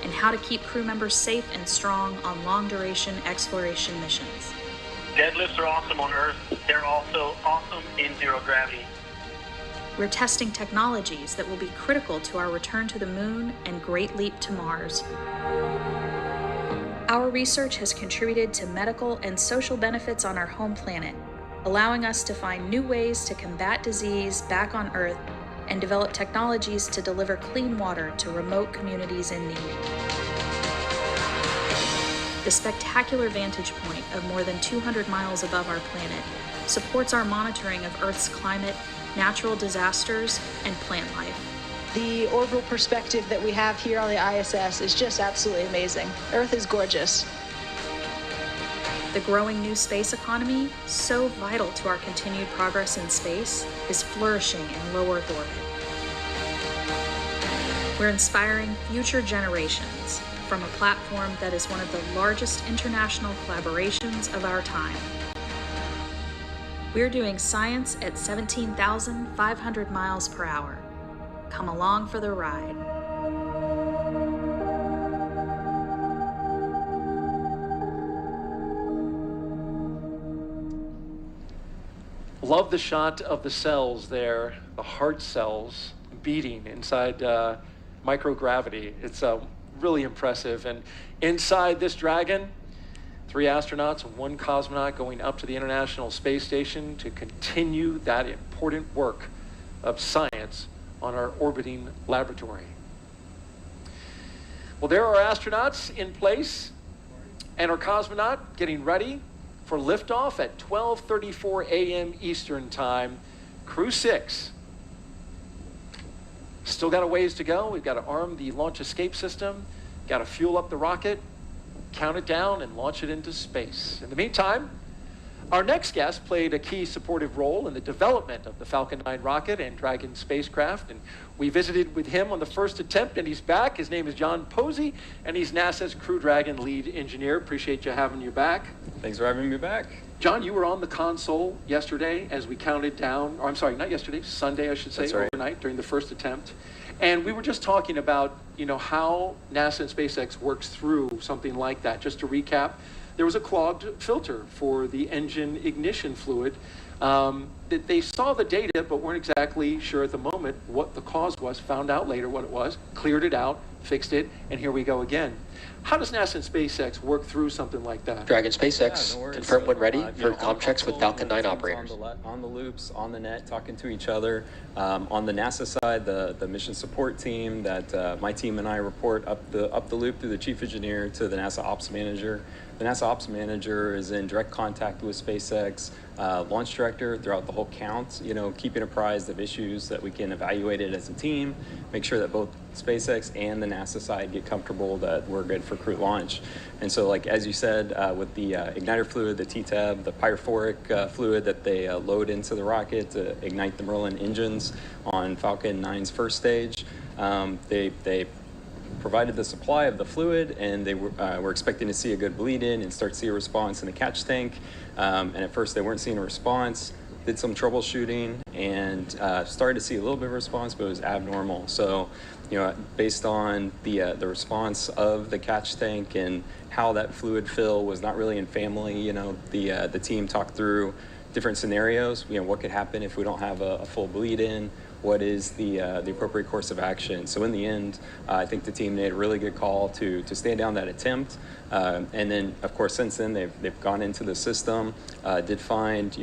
and how to keep crew members safe and strong on long-duration exploration missions. Deadlifts are awesome on Earth. They're also awesome in zero gravity. We're testing technologies that will be critical to our return to the moon and great leap to Mars. Our research has contributed to medical and social benefits on our home planet, allowing us to find new ways to combat disease back on Earth and develop technologies to deliver clean water to remote communities in need. The spectacular vantage point of more than 200 miles above our planet supports our monitoring of Earth's climate, natural disasters, and plant life. The orbital perspective that we have here on the ISS is just absolutely amazing. Earth is gorgeous. The growing new space economy, so vital to our continued progress in space, is flourishing in low Earth orbit. We're inspiring future generations from a platform that is one of the largest international collaborations of our time. We're doing science at 17,500 miles per hour. Come along for the ride. Love the shot of the cells there, the heart cells beating inside microgravity. It's really impressive. And inside this Dragon, 3 astronauts and 1 cosmonaut going up to the International Space Station to continue that important work of science on our orbiting laboratory. Well, there are astronauts in place and our cosmonaut getting ready for liftoff at 12:34 a.m. Eastern Time. Crew 6. Still got a ways to go. We've got to arm the launch escape system, got to fuel up the rocket, count it down, and launch it into space. In the meantime, our next guest played a key supportive role in the development of the Falcon 9 rocket and Dragon spacecraft, and we visited with him on the first attempt, and he's back. His name is John Posey, and he's NASA's Crew Dragon lead engineer. Appreciate you having you back. Thanks for having me back. John, you were on the console yesterday as we counted down, or I'm sorry, not yesterday, Sunday, I should say, That's right. Overnight during the first attempt. And we were just talking about, how NASA and SpaceX works through something like that. Just to recap, there was a clogged filter for the engine ignition fluid. That they saw the data, but weren't exactly sure at the moment what the cause was, found out later what it was, cleared it out, fixed it, and here we go again. How does NASA and SpaceX work through something like that? Dragon SpaceX, confirm when ready for comm checks with Falcon 9 operators. On the loops, on the net, talking to each other. On the NASA side, the mission support team that my team and I report up the loop through the chief engineer to the NASA ops manager. The NASA ops manager is in direct contact with SpaceX launch director throughout the whole count, keeping apprised of issues that we can evaluate it as a team, make sure that both SpaceX and the NASA side get comfortable that we're good for crew launch. And so, like as you said, with the igniter fluid, the TTAB, the pyrophoric fluid that they load into the rocket to ignite the Merlin engines on Falcon 9's first stage, they provided the supply of the fluid, and they were expecting to see a good bleed in and start to see a response in the catch tank. And at first they weren't seeing a response. did some troubleshooting and started to see a little bit of response, but it was abnormal. So, based on the response of the catch tank and how that fluid fill was not really in family, the team talked through different scenarios. What could happen if we don't have a full bleed in? What is the appropriate course of action? So in the end, I think the team made a really good call to stand down that attempt. And then, of course, since then, they've gone into the system, did find,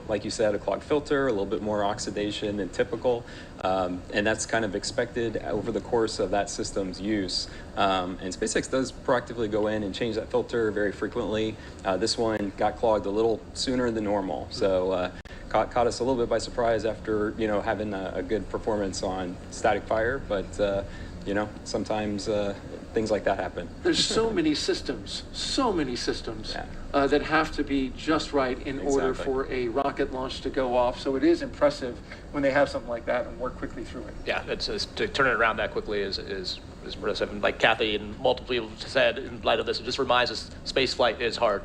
like you said, a clogged filter, a little bit more oxidation than typical. And that's kind of expected over the course of that system's use. And SpaceX does proactively go in and change that filter very frequently. This one got clogged a little sooner than normal. So caught us a little bit by surprise after, having a good performance on static fire. But, sometimes things like that happen. There's so many systems that have to be just right in order for a rocket launch to go off. So it is impressive when they have something like that and work quickly through it. Yeah, it's to turn it around that quickly is impressive. And like Kathy and multiple people said, in light of this, it just reminds us space flight is hard.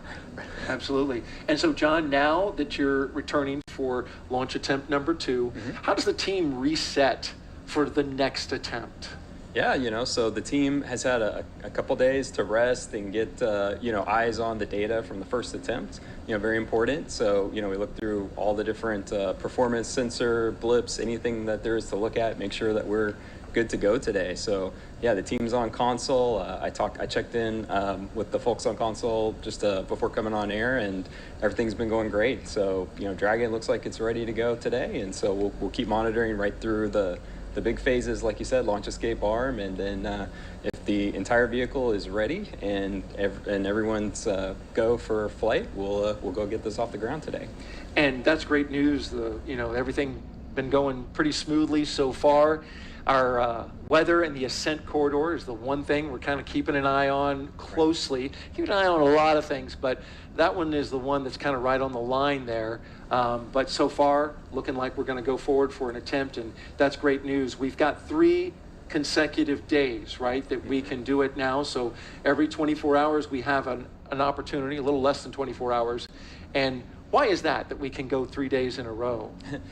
Absolutely. And so, John, now that you're returning for launch attempt number 2, how does the team reset for the next attempt? Yeah, so the team has had a couple days to rest and get, eyes on the data from the first attempt, very important. So, we look through all the different performance sensor blips, anything that there is to look at, make sure that we're good to go today. So, yeah, the team's on console. I checked in with the folks on console just before coming on air, and everything's been going great. So, Dragon looks like it's ready to go today, and so we'll keep monitoring right through the big phases, like you said, launch escape arm, and then if the entire vehicle is ready and everyone's go for flight, we'll go get this off the ground today. And that's great news. Everything been going pretty smoothly so far. Our weather and the ascent corridor is the one thing we're kind of keeping an eye on closely. Keeping an eye on a lot of things, but that one is the one that's kind of right on the line there. But so far, looking like we're going to go forward for an attempt, and that's great news. We've got 3 consecutive days, right, that we can do it now. So every 24 hours, we have an opportunity, a little less than 24 hours. And why is that we can go 3 days in a row?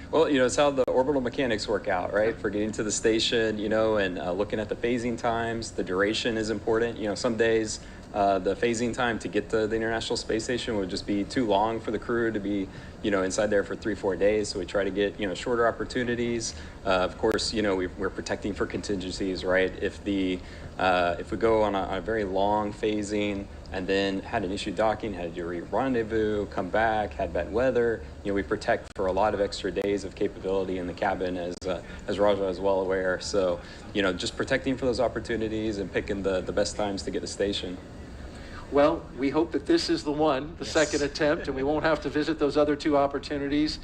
Well, it's how the orbital mechanics work out, right? For getting to the station, and looking at the phasing times, the duration is important. Some days the phasing time to get to the International Space Station would just be too long for the crew to be, inside there for 3-4 days. So we try to get, shorter opportunities. Of course, we're protecting for contingencies, right? If we go on a very long phasing and then had an issue docking, had to rendezvous, come back, had bad weather, we protect for a lot of extra days of capability in the cabin, as Raja is well aware. So, just protecting for those opportunities and picking the best times to get to station. Well, we hope that this is the one, the second attempt, and we won't have to visit those other 2 opportunities.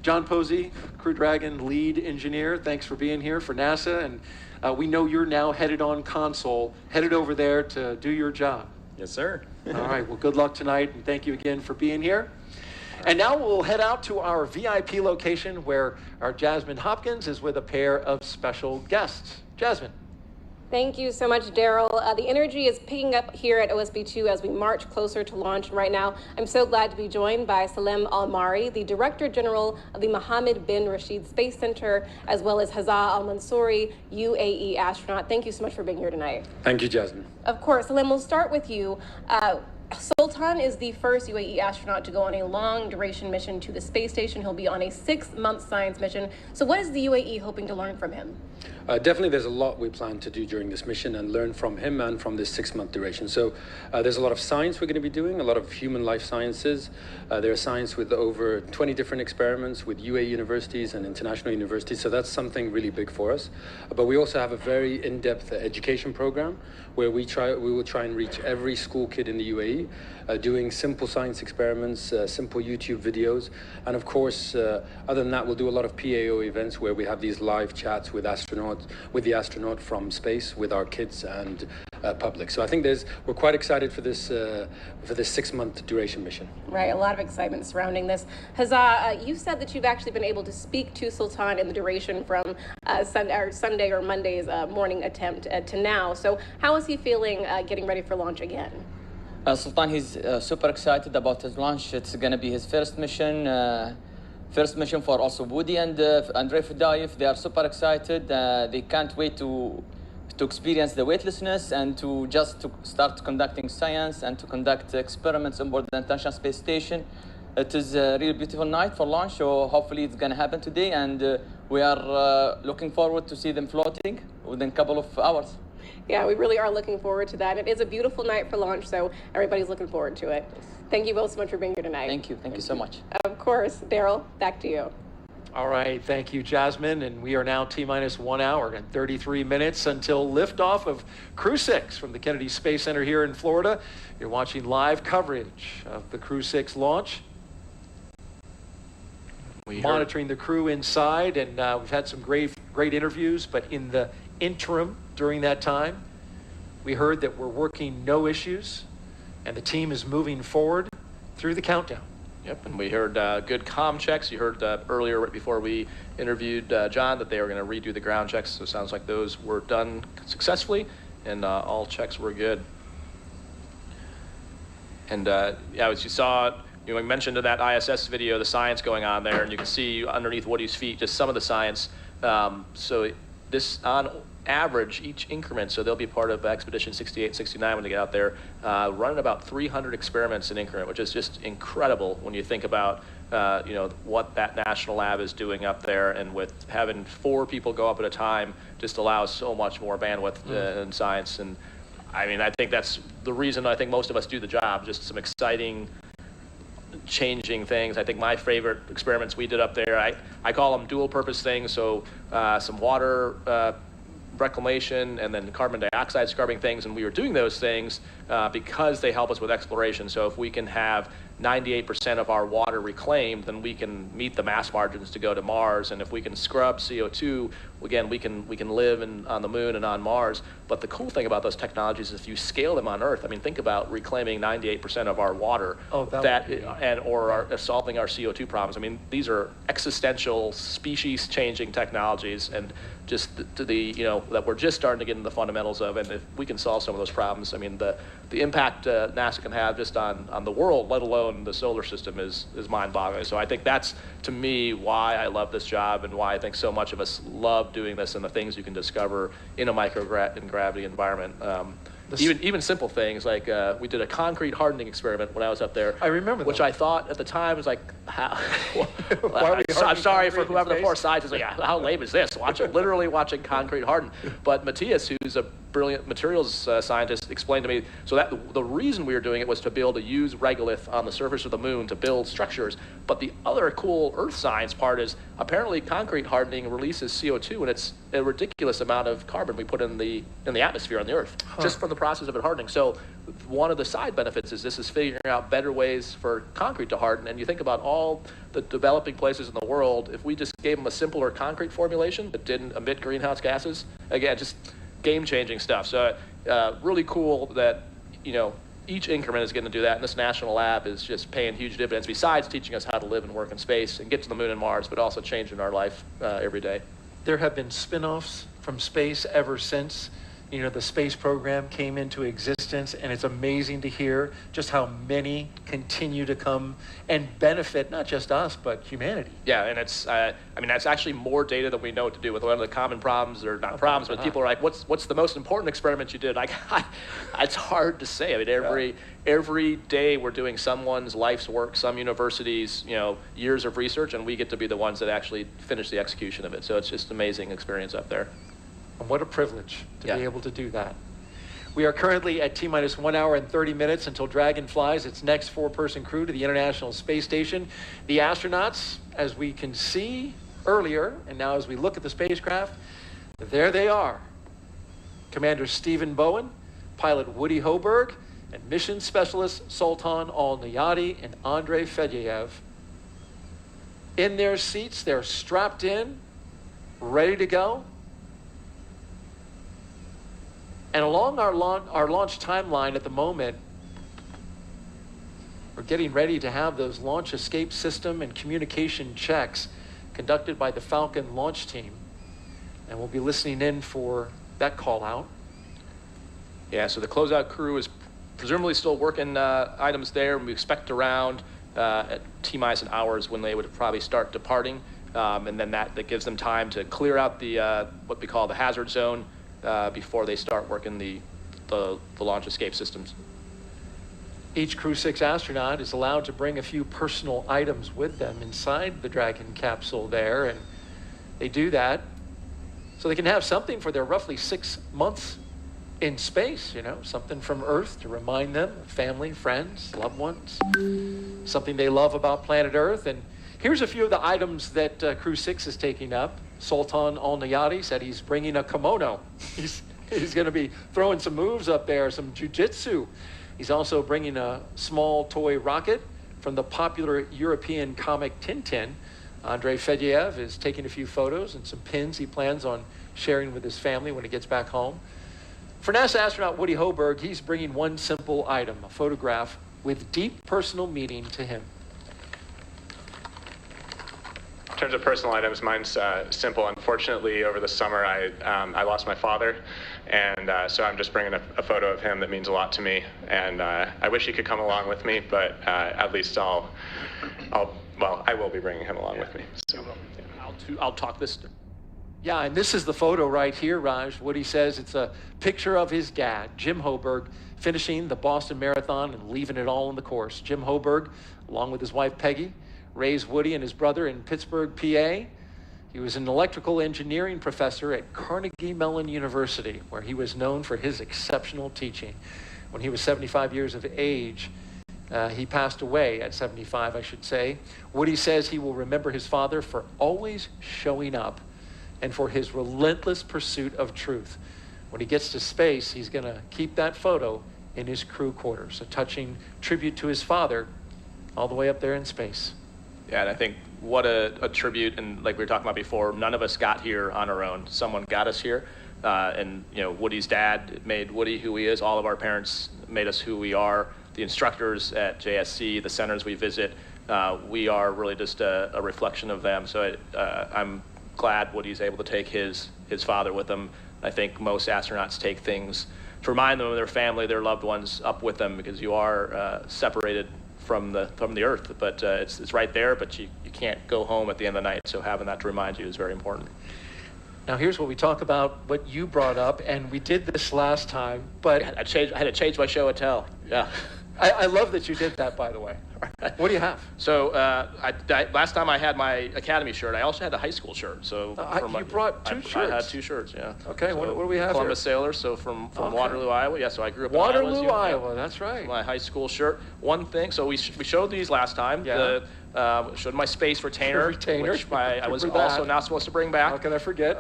John Posey, Crew Dragon lead engineer, thanks for being here for NASA. And we know you're now headed on console, headed over there to do your job. Yes, sir. All right, well, good luck tonight, and thank you again for being here. And now we'll head out to our VIP location where our Jasmine Hopkins is with a pair of special guests. Jasmine. Thank you so much, Daryl. The energy is picking up here at OSB2 as we march closer to launch. Right now, I'm so glad to be joined by Salem Al-Mari, the Director General of the Mohammed bin Rashid Space Center, as well as Hazza Al-Mansouri, UAE astronaut. Thank you so much for being here tonight. Thank you, Jasmine. Of course, Salem, we'll start with you. Sultan is the first UAE astronaut to go on a long-duration mission to the space station. He'll be on a 6-month science mission. So what is the UAE hoping to learn from him? Definitely there's a lot we plan to do during this mission and learn from him and from this 6-month duration. So there's a lot of science we're going to be doing, a lot of human life sciences. There's science with over 20 different experiments with UAE universities and international universities. So that's something really big for us. But we also have a very in-depth education program where we will try and reach every school kid in the UAE, doing simple science experiments, simple YouTube videos. And of course, other than that, we'll do a lot of PAO events where we have these live chats with the astronaut from space, with our kids and public. So I think we're quite excited for this 6-month duration mission. Right, a lot of excitement surrounding this. Hazza, you said that you've actually been able to speak to Sultan in the duration from Sunday or Monday's morning attempt to now. So how is he feeling getting ready for launch again? Sultan, he's super excited about his launch. It's going to be his first mission. first mission for also Woody and Andre Fedayev. They are super excited. They can't wait to experience the weightlessness and to start conducting science and to conduct experiments on board the International Space Station. It is a really beautiful night for launch, so hopefully it's going to happen today, and we are looking forward to see them floating within a couple of hours. Yeah, we really are looking forward to that. It is a beautiful night for launch, so everybody's looking forward to it. Thank you both so much for being here tonight. Thank you. Thank you so much. Of course. Daryl, back to you. All right, thank you, Jasmine. And we are now T-minus 1 hour and 33 minutes until liftoff of Crew 6 from the Kennedy Space Center here in Florida. You're watching live coverage of the Crew 6 launch. Monitoring the crew inside, and we've had some great interviews, but in the interim during that time, we heard that we're working no issues, and the team is moving forward through the countdown. Yep, and we heard good comm checks. You heard earlier, right before we interviewed John, that they were going to redo the ground checks, so it sounds like those were done successfully, and all checks were good. And yeah, as you saw, you know, we mentioned in that ISS video the science going on there, and you can see underneath Woody's feet just some of the science. So this, on average, each increment, so they'll be part of Expedition 68, 69 when they get out there, running about 300 experiments an increment, which is just incredible when you think about you know, what that national lab is doing up there, and with having 4 people go up at a time just allows so much more bandwidth in science. And I mean, I think that's the reason I think most of us do the job, just some exciting changing things. I think my favorite experiments we did up there, I call them dual purpose things. So some water reclamation and then carbon dioxide scrubbing things, and we were doing those things because they help us with exploration. So if we can have 98% of our water reclaimed, then we can meet the mass margins to go to Mars. And if we can scrub CO2, again, we can live on the moon and on Mars. But the cool thing about those technologies is if you scale them on Earth, I mean, think about reclaiming 98% of our water, or solving our CO2 problems. I mean, these are existential, species-changing technologies, and just you know, that we're just starting to get into the fundamentals of. And if we can solve some of those problems, I mean, the impact NASA can have just on the world, let alone the solar system, is mind-boggling. So I think that's, to me, why I love this job, and why I think so much of us love doing this, and the things you can discover in a microgravity environment. Even simple things like we did a concrete hardening experiment when I was up there. I remember that. Which I thought at the time was like, how? I'm sorry for whoever the poor scientist is like, how lame is this? Literally watching concrete harden. But Matthias, who's a brilliant materials scientist, explained to me, so that the reason we were doing it was to be able to use regolith on the surface of the moon to build structures. But the other cool earth science part is apparently concrete hardening releases CO2, and it's a ridiculous amount of carbon we put in the atmosphere on the Earth, just from the process of it hardening. So one of the side benefits is this is figuring out better ways for concrete to harden. And you think about all the developing places in the world, if we just gave them a simpler concrete formulation that didn't emit greenhouse gases, again, just game-changing stuff. So really cool that, you know, each increment is going to do that, and this national lab is just paying huge dividends, besides teaching us how to live and work in space and get to the moon and Mars, but also changing our life every day. There have been spin-offs from space ever since, you know, the space program came into existence, and it's amazing to hear just how many continue to come and benefit not just us, but humanity. Yeah, and it's, I mean, that's actually more data than we know what to do with. One of the common problems, or not problems, but people are like, what's the most important experiment you did? Like, it's hard to say. I mean, every day we're doing someone's life's work, some universities, you know, years of research, and we get to be the ones that actually finish the execution of it. So it's just an amazing experience up there. And what a privilege to be able to do that. We are currently at T-minus 1 hour and 30 minutes until Dragon flies its next 4-person crew to the International Space Station. The astronauts, as we can see earlier, and now as we look at the spacecraft, there they are. Commander Stephen Bowen, pilot Woody Hoberg, and mission specialist Sultan Al Neyadi and Andre Fedayev. In their seats, they're strapped in, ready to go. And along our launch timeline at the moment, we're getting ready to have those launch escape system and communication checks conducted by the Falcon launch team. And we'll be listening in for that call out. Yeah, so the closeout crew is presumably still working items there, and we expect around at T-minus an hour is when they would probably start departing. And then that gives them time to clear out the what we call the hazard zone before they start working the launch escape systems. Each Crew 6 astronaut is allowed to bring a few personal items with them inside the Dragon capsule there, and they do that so they can have something for their roughly 6 months in space, you know, something from Earth to remind them of family, friends, loved ones, something they love about planet Earth. And here's a few of the items that Crew 6 is taking up. Sultan Al Neyadi said he's bringing a kimono. He's going to be throwing some moves up there, some jiu-jitsu. He's also bringing a small toy rocket from the popular European comic Tintin. Andrei Fedyaev is taking a few photos and some pins he plans on sharing with his family when he gets back home. For NASA astronaut Woody Hoberg, he's bringing one simple item, a photograph with deep personal meaning to him. In terms of personal items, mine's simple. Unfortunately, over the summer, I lost my father, and so I'm just bringing a photo of him that means a lot to me. And I wish he could come along with me, but at least I will be bringing him along with me. So, yeah. I'll talk this. Yeah, and this is the photo right here, Raj. Woody says it's a picture of his dad, Jim Hoberg, finishing the Boston Marathon and leaving it all on the course. Jim Hoberg, along with his wife Peggy, raised Woody and his brother in Pittsburgh, PA. He was an electrical engineering professor at Carnegie Mellon University, where he was known for his exceptional teaching. When he was 75 years of age, he passed away at 75, I should say. Woody says he will remember his father for always showing up and for his relentless pursuit of truth. When he gets to space, he's going to keep that photo in his crew quarters, a touching tribute to his father all the way up there in space. Yeah, and I think what a tribute, and like we were talking about before, none of us got here on our own. Someone got us here, and you know, Woody's dad made Woody who he is. All of our parents made us who we are. The instructors at JSC, the centers we visit, we are really just a reflection of them. So I'm glad Woody's able to take his father with him. I think most astronauts take things to remind them of their family, their loved ones, up with them, because you are separated from the Earth, but it's right there, but you can't go home at the end of the night, so having that to remind you is very important. Now here's what we talk about, what you brought up, and we did this last time, but I had to change my show and tell. Yeah. I love that you did that, by the way. What do you have? So last time I had my Academy shirt. I also had a high school shirt. So you brought two shirts. I had two shirts. Yeah. Okay. So what do we have Columbus here? Sailor. So from Waterloo, Iowa. Yeah. So I grew up Waterloo, in Iowa. That's right. My high school shirt. One thing. So we showed these last time. Yeah. Showed my space retainer, which I was Remember also that. not supposed to bring back. How can I forget?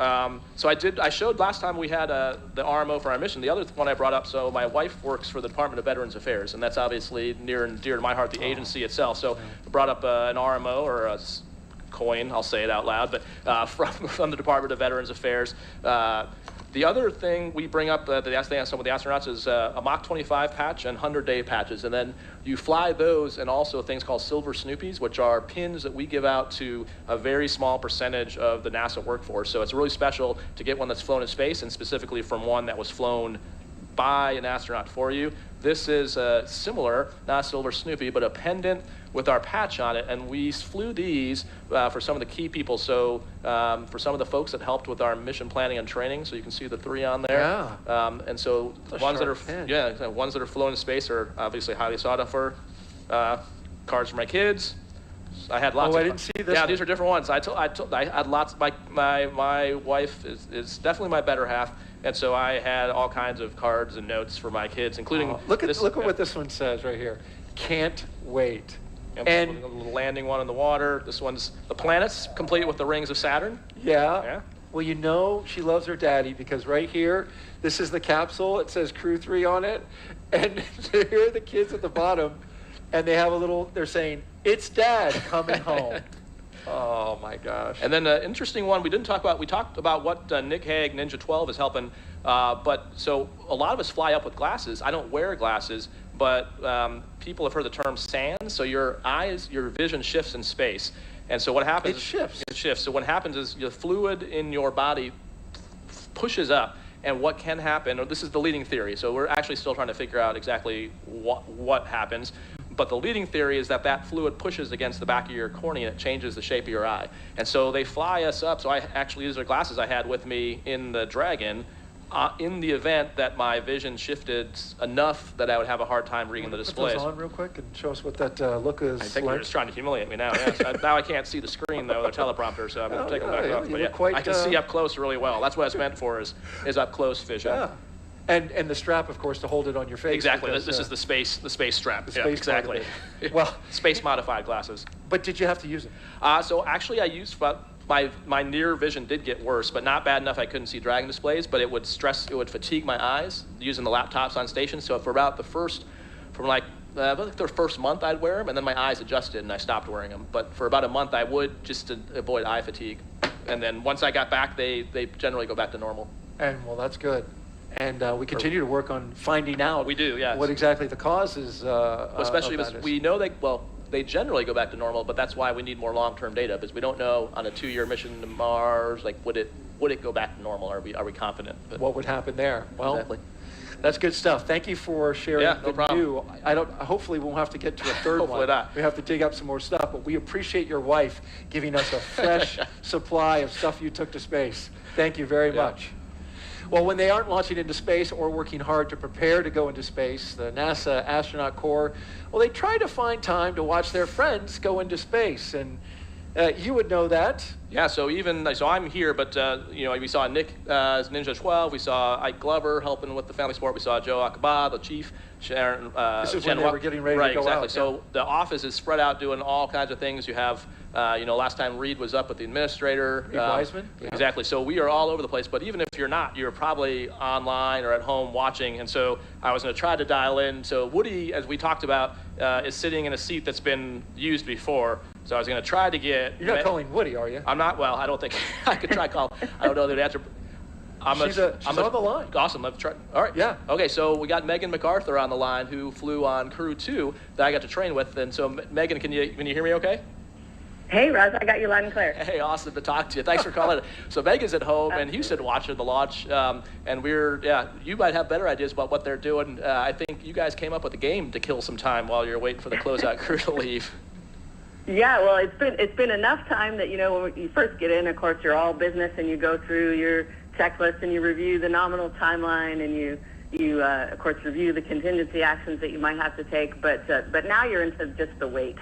So I showed last time we had the RMO for our mission. The other one I brought up, so my wife works for the Department of Veterans Affairs, and that's obviously near and dear to my heart, the agency itself. So I brought up an RMO, or a coin, I'll say it out loud, but from the Department of Veterans Affairs. The other thing we bring up that some of the astronauts is a Mach 25 patch and 100-day patches. And then you fly those, and also things called Silver Snoopies, which are pins that we give out to a very small percentage of the NASA workforce. So it's really special to get one that's flown in space, and specifically from one that was flown by an astronaut for you. This is similar, not a Silver Snoopy, but a pendant with our patch on it, and we flew these for some of the key people. So for some of the folks that helped with our mission planning and training, so you can see the 3 on there. Yeah. And so ones that are ones that are flown in space are obviously highly sought after. Cards for my kids. I had lots. I didn't see this. Yeah, one. These are different ones. I had lots. My wife is definitely my better half. And so I had all kinds of cards and notes for my kids, including look at what this one says right here. Can't wait. And a little landing one in the water. This one's the planets, complete with the rings of Saturn. Yeah. Well, you know she loves her daddy, because right here, this is the capsule. It says Crew 3 on it, and here are the kids at the bottom, and they have they're saying, "It's Dad coming home." Oh my gosh. And then an interesting one we didn't talk about. We talked about what Nick Hague Ninja 12 is helping, but so a lot of us fly up with glasses. I don't wear glasses, but people have heard the term SANS. So your vision shifts in space. And so what happens? It shifts. It shifts. So what happens is the fluid in your body pushes up. And what can happen, this is the leading theory, so we're actually still trying to figure out exactly what happens, But the leading theory is that that fluid pushes against the back of your cornea and it changes the shape of your eye. And so they fly us up. So I actually use the glasses I had with me in the Dragon. In the event that my vision shifted enough that I would have a hard time reading the displays. Put those on real quick and show us what that look is. I think like. you're just trying to humiliate me now. Yes. Now I can't see the screen though, the teleprompter, so I'm going to take them back off. But yeah, I can see up close really well. That's what it's meant for, is up close vision. Yeah. And the strap, of course, to hold it on your face. Exactly. Because, this is the space strap. The Yeah, space exactly. Well, space modified glasses. But did you have to use it? So actually, I used my near vision did get worse, but not bad enough I couldn't see Dragon displays. But it would fatigue my eyes using the laptops on station. So for about the first month I'd wear them, and then my eyes adjusted and I stopped wearing them. But for about a month I would, just to avoid eye fatigue. And then once I got back, they generally go back to normal. And well, that's good. And we continue to work on finding out. We do, yes. What exactly the cause is. Especially because we know they generally go back to normal, but that's why we need more long-term data, because we don't know on a 2-year mission to Mars, like would it go back to normal? Are we confident? But what would happen there? Well, exactly. That's good stuff. Thank you for sharing no problem. new. Hopefully we won't have to get to a third one. Hopefully not. We have to dig up some more stuff, but we appreciate your wife giving us a fresh supply of stuff you took to space. Thank you very much. Well, when they aren't launching into space or working hard to prepare to go into space, the NASA Astronaut Corps, well, they try to find time to watch their friends go into space. And you would know that. Yeah, so I'm here, but we saw Nick as Ninja 12. We saw Ike Glover helping with the family sport. We saw Joe Akaba, the chief. Sharon. This is when they were getting ready to go exactly. out. So the office is spread out doing all kinds of things. You have, last time Reed was up with the administrator. Reed Wiseman. Yeah. Exactly. So we are all over the place. But even if you're not, you're probably online or at home watching. And so I was going to try to dial in. So Woody, as we talked about, is sitting in a seat that's been used before. So I was going to try to get. You're not calling Woody, are you? I'm not. Well, I don't think I could try call. I don't know the answer. She's on the line. Awesome. Let's try. All right. Yeah. Okay, so we got Megan MacArthur on the line, who flew on Crew 2 that I got to train with. And so, Megan, can you hear me okay? Hey, Roz, I got you loud and clear. Hey, awesome to talk to you. Thanks for calling. So Megan's at home in Houston watching the launch, and you might have better ideas about what they're doing. I think you guys came up with a game to kill some time while you're waiting for the closeout crew to leave. Yeah, well, it's been enough time that, when you first get in, of course, you're all business and you go through your checklist and you review the nominal timeline and you of course review the contingency actions that you might have to take, but now you're into just the wait.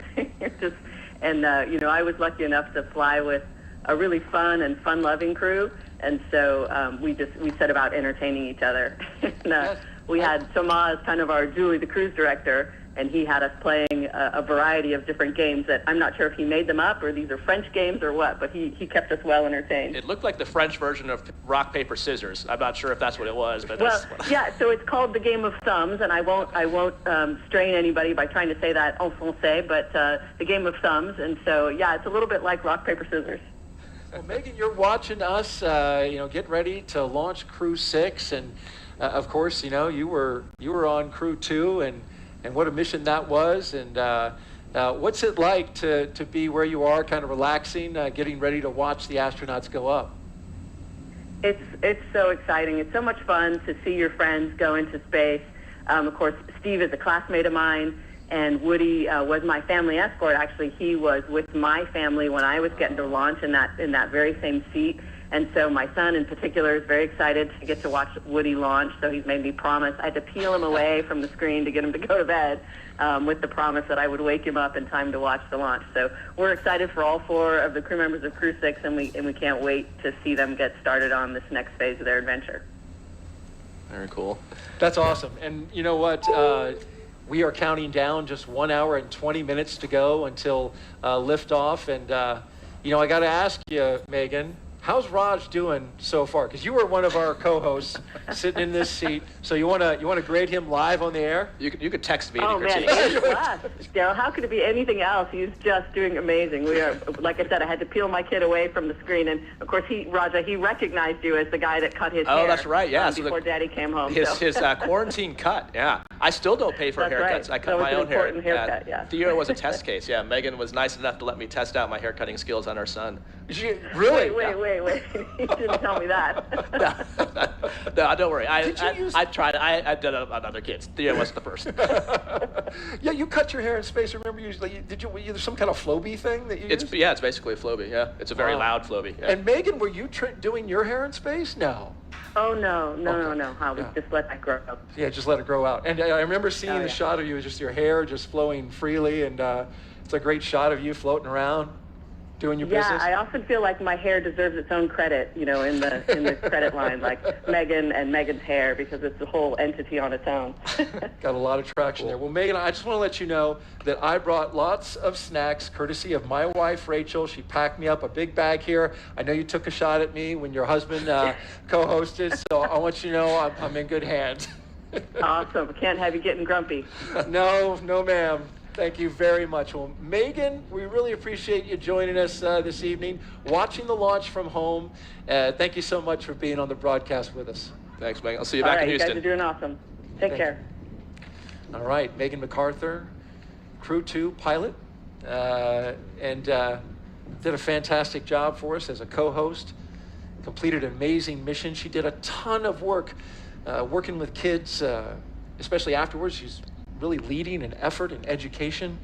I was lucky enough to fly with a really fun and fun-loving crew, and so we set about entertaining each other. And, we had Thomas, kind of our Julie, the cruise director, and he had us playing a variety of different games that I'm not sure if he made them up or these are French games or what, but he kept us well entertained. It looked like the French version of rock, paper, scissors. I'm not sure if that's what it was, but so it's called the game of thumbs, and I won't strain anybody by trying to say that en français, but the game of thumbs, and so it's a little bit like rock, paper, scissors. Well, Megan, you're watching us, get ready to launch Crew 6, and of course, you were on Crew 2, and what a mission that was, and what's it like to be where you are, kind of relaxing, getting ready to watch the astronauts go up? It's so exciting. It's so much fun to see your friends go into space. Of course, Steve is a classmate of mine, and Woody was my family escort. Actually, he was with my family when I was getting to launch in that very same seat. And so my son in particular is very excited to get to watch Woody launch, so he's made me promise. I had to peel him away from the screen to get him to go to bed with the promise that I would wake him up in time to watch the launch. So we're excited for all 4 of the crew members of Crew 6, and we can't wait to see them get started on this next phase of their adventure. Very cool. That's awesome. And you know what? We are counting down just 1 hour and 20 minutes to go until liftoff. And, I got to ask you, Megan, how's Raj doing so far? Because you were one of our co-hosts sitting in this seat. So you want to grade him live on the air? You could text me. Oh man, A class. Daryl, how could it be anything else? He's just doing amazing. We are, like I said, I had to peel my kid away from the screen, and of course Raja, he recognized you as the guy that cut his hair. Oh, that's right. Yeah. Before Daddy came home. His quarantine cut. Yeah. I still don't pay for that's haircuts. Right. I cut my own hair. Haircut, yeah. Theo was a test case. Yeah. Megan was nice enough to let me test out my hair cutting skills on our son. Really? Wait. wait. You didn't tell me that. No, don't worry. I tried it. I've done it on other kids. Thea wasn't the first. Yeah, you cut your hair in space. Remember, there's some kind of Flowbee thing that you used? Yeah, it's basically a Flowbee. Yeah, it's a very loud Flowbee. Yeah. And Megan, were you doing your hair in space? No. Oh, no. I would just let that grow up. Yeah, just let it grow out. And I remember seeing the shot of you with just your hair just flowing freely, and it's a great shot of you floating around, doing your business. Yeah, I often feel like my hair deserves its own credit, in the credit line, like Megan and Megan's hair, because it's a whole entity on its own. Got a lot of traction there. Well, Megan, I just want to let you know that I brought lots of snacks, courtesy of my wife, Rachel. She packed me up a big bag here. I know you took a shot at me when your husband co-hosted, so I want you to know I'm in good hands. Awesome. Can't have you getting grumpy. No, ma'am. Thank you very much. Well, Megan, we really appreciate you joining us this evening, watching the launch from home. Thank you so much for being on the broadcast with us. Thanks, Megan. I'll see you back in Houston. You guys are doing awesome. Take care. All right, Megan MacArthur, Crew 2 pilot, and did a fantastic job for us as a co-host, completed an amazing mission. She did a ton of work working with kids, especially afterwards. She's really leading an effort in education.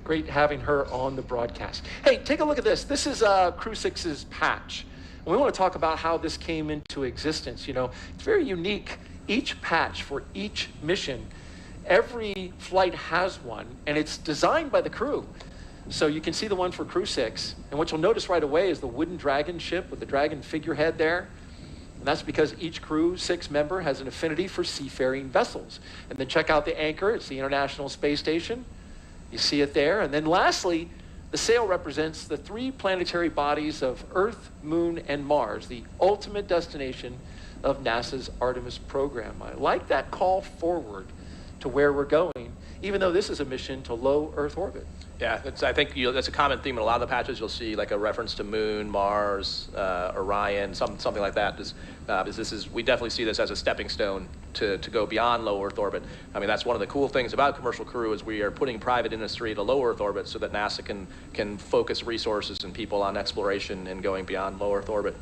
Great having her on the broadcast. Hey, take a look at this. This is Crew 6's patch. And we want to talk about how this came into existence. It's very unique. Each patch for each mission, every flight has one, and it's designed by the crew. So you can see the one for Crew 6. And what you'll notice right away is the wooden dragon ship with the dragon figurehead there. And that's because each Crew 6 member has an affinity for seafaring vessels. And then check out the anchor. It's the International Space Station. You see it there. And then lastly, the sail represents the 3 planetary bodies of Earth, Moon, and Mars, the ultimate destination of NASA's Artemis program. I like that call forward to where we're going, even though this is a mission to low Earth orbit. Yeah, I think that's a common theme in a lot of the patches. You'll see like a reference to Moon, Mars, Orion, something like that. We definitely see this as a stepping stone to go beyond low Earth orbit. I mean, that's one of the cool things about Commercial Crew is we are putting private industry to low Earth orbit so that NASA can focus resources and people on exploration and going beyond low Earth orbit.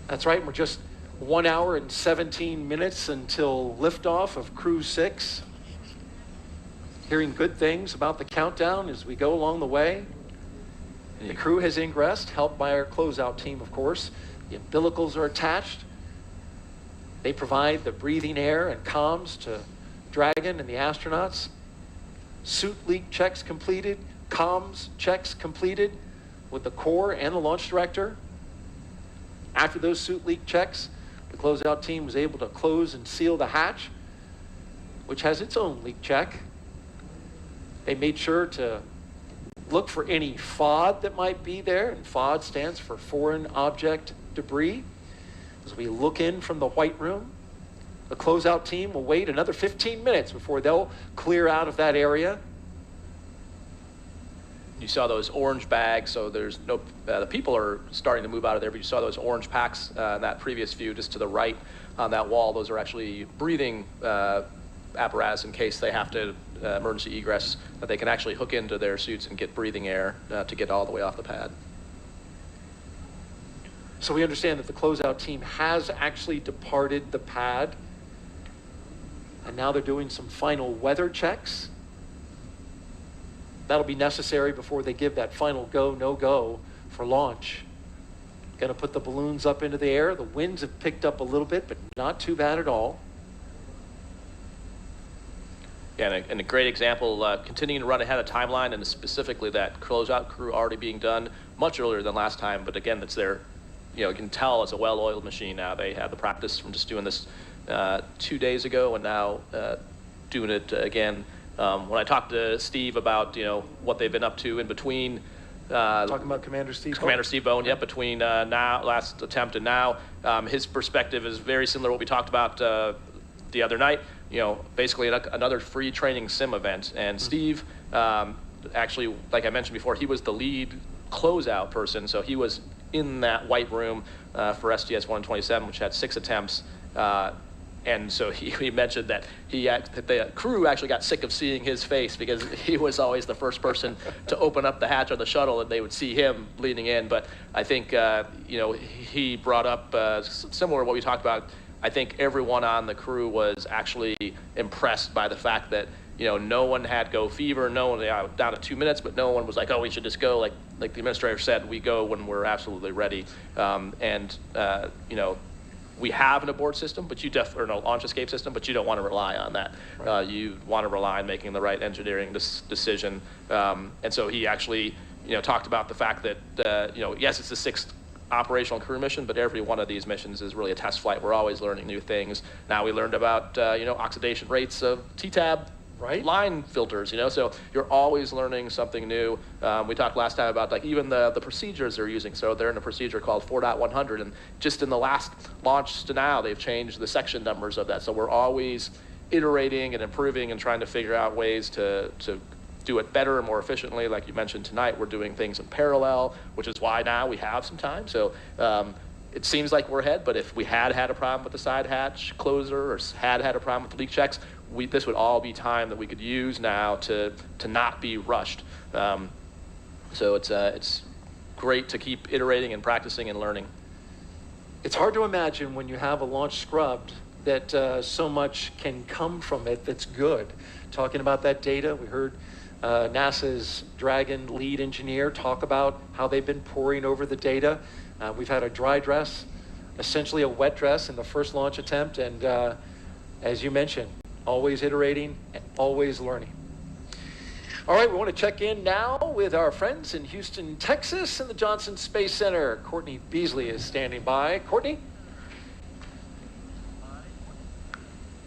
That's right. We're just 1 hour and 17 minutes until liftoff of Crew 6. Hearing good things about the countdown as we go along the way. The crew has ingressed, helped by our closeout team, of course. The umbilicals are attached. They provide the breathing air and comms to Dragon and the astronauts. Suit leak checks completed, comms checks completed with the core and the launch director. After those suit leak checks, the closeout team was able to close and seal the hatch, which has its own leak check. They made sure to look for any FOD that might be there, and FOD stands for Foreign Object Debris. As we look in from the White Room, the closeout team will wait another 15 minutes before they'll clear out of that area. You saw those orange bags, so there's no, the people are starting to move out of there, but you saw those orange packs in that previous view just to the right on that wall. Those are actually breathing apparatus in case they have to emergency egress, that they can actually hook into their suits and get breathing air to get all the way off the pad. So we understand that the closeout team has actually departed the pad, and now they're doing some final weather checks. That'll be necessary before they give that final go, no-go for launch. Going to put the balloons up into the air. The winds have picked up a little bit, but not too bad at all. Yeah, and a great example, continuing to run ahead of timeline, and specifically that closeout crew already being done much earlier than last time. But again, it's their, you can tell it's a well-oiled machine now. They had the practice from just doing this 2 days ago, and now doing it again. When I talked to Steve about what they've been up to in between. Talking about Commander Steve Bone? Commander Steve Bone, yep, between last attempt and now. His perspective is very similar to what we talked about the other night. Basically another free training sim event. And Steve, actually, like I mentioned before, he was the lead closeout person. So he was in that White Room for STS-127, which had 6 attempts. And so he mentioned that that the crew actually got sick of seeing his face because he was always the first person to open up the hatch of the shuttle, and they would see him leaning in. But I think, he brought up similar to what we talked about. I think everyone on the crew was actually impressed by the fact that, no one had go fever, no one down to 2 minutes, but no one was like, oh, we should just go. Like the administrator said, we go when we're absolutely ready. We have an abort system, but or no launch escape system, but you don't want to rely on that. Right. You want to rely on making the right engineering decision. And so he actually, talked about the fact that, yes, it's the 6th operational crew mission, but every one of these missions is really a test flight. We're always learning new things. Now we learned about, oxidation rates of TTAB line filters, so you're always learning something new. We talked last time about even the procedures they're using. So they're in a procedure called 4.100, and just in the last launch to now, they've changed the section numbers of that. So we're always iterating and improving and trying to figure out ways to do it better and more efficiently. Like you mentioned tonight, we're doing things in parallel, which is why now we have some time. So it seems like we're ahead, but if we had a problem with the side hatch closer or had a problem with the leak checks, this would all be time that we could use now to not be rushed. So it's great to keep iterating and practicing and learning. It's hard to imagine when you have a launch scrubbed that so much can come from it that's good. Talking about that data, we heard NASA's Dragon lead engineer talk about how they've been poring over the data. We've had a dry dress, essentially a wet dress in the first launch attempt, and as you mentioned, always iterating and always learning. All right, we want to check in now with our friends in Houston, Texas, and the Johnson Space Center. Courtney Beasley is standing by. Courtney?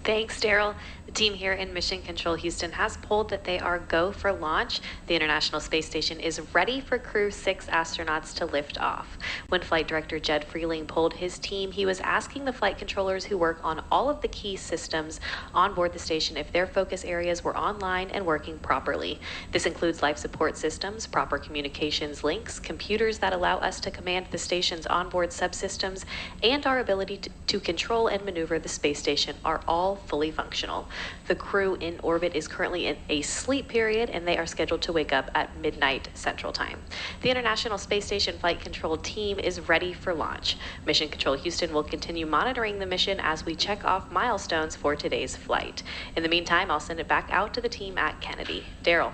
Thanks, Daryl. The team here in Mission Control Houston has polled that they are go for launch. The International Space Station is ready for Crew 6 astronauts to lift off. When Flight Director Jed Freeling polled his team, he was asking the flight controllers who work on all of the key systems on board the station if their focus areas were online and working properly. This includes life support systems, proper communications links, computers that allow us to command the station's onboard subsystems, and our ability to control and maneuver the space station are all fully functional. The crew in orbit is currently in a sleep period, and they are scheduled to wake up at midnight Central Time. The International Space Station Flight Control team is ready for launch. Mission Control Houston will continue monitoring the mission as we check off milestones for today's flight. In the meantime, I'll send it back out to the team at Kennedy. Daryl.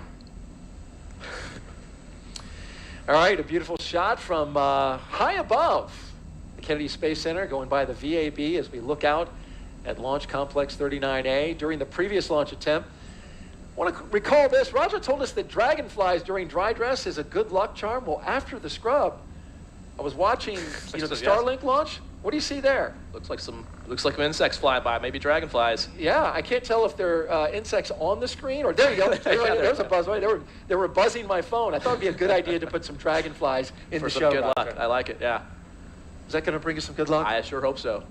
All right, a beautiful shot from high above the Kennedy Space Center, going by the VAB as we look out at Launch Complex 39A. During the previous launch attempt, I want to recall this. Roger told us that dragonflies during dry dress is a good luck charm. Well, after the scrub, I was watching the Starlink launch. What do you see there? Looks like some insects flying by, maybe dragonflies. Yeah, I can't tell if they're insects on the screen or there you go. There's a buzz. They were buzzing my phone. I thought it'd be a good idea to put some dragonflies in the show. For some good luck. I like it. Yeah. Is that going to bring us some good luck? I sure hope so.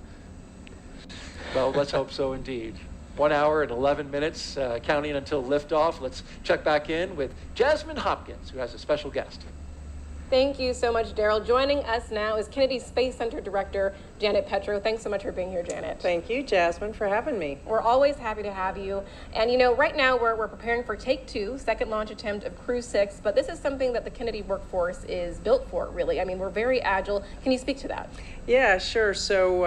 Well, let's hope so indeed. 1 hour and 11 minutes, counting until liftoff. Let's check back in with Jasmine Hopkins, who has a special guest. Thank you so much, Daryl. Joining us now is Kennedy Space Center Director Janet Petro. Thanks so much for being here, Janet. Thank you, Jasmine, for having me. We're always happy to have you. And right now we're preparing for Take 2, second launch attempt of Crew 6, but this is something that the Kennedy workforce is built for, really. I mean, we're very agile. Can you speak to that? Yeah, sure. So,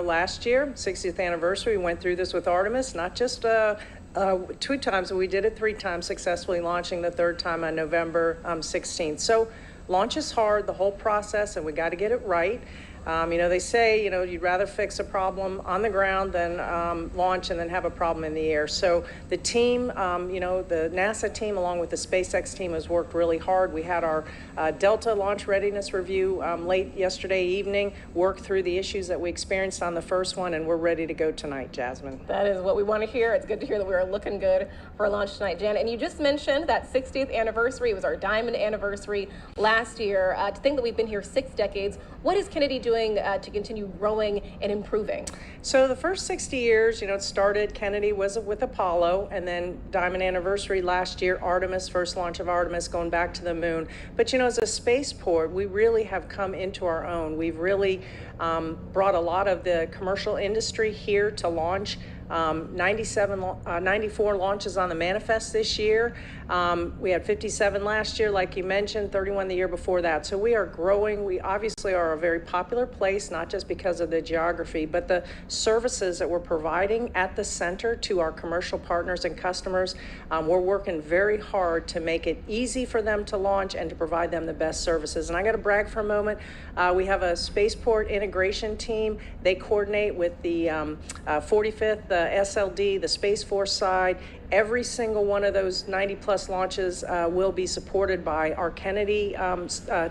last year, 60th anniversary, we went through this with Artemis, not just 2 times, but we did it 3 times successfully, launching the 3rd time on November 16th. So launch is hard, the whole process, and we got to get it right. They say, you'd rather fix a problem on the ground than launch and then have a problem in the air. So the team, the NASA team along with the SpaceX team has worked really hard. We had our Delta launch readiness review late yesterday evening, worked through the issues that we experienced on the first one, and we're ready to go tonight, Jasmine. That is what we want to hear. It's good to hear that we are looking good for launch tonight, Janet. And you just mentioned that 60th anniversary. It was our diamond anniversary last year. To think that we've been here 6 decades, what is Kennedy doing doing to continue growing and improving? So the first 60 years, you know, it started, Kennedy was with Apollo, and then Diamond Anniversary last year, Artemis, first launch of Artemis, going back to the moon. But, you know, as a spaceport, we really have come into our own. We've really brought a lot of the commercial industry here to launch. 94 launches on the manifest this year. We had 57 last year, like you mentioned, 31 the year before that. So we are growing. We obviously are a very popular place, not just because of the geography, but the services that we're providing at the center to our commercial partners and customers. We're working very hard to make it easy for them to launch and to provide them the best services. And I got to brag for a moment. We have a spaceport integration team. They coordinate with the 45th SLD, the Space Force side. Every single one of those 90-plus launches will be supported by our Kennedy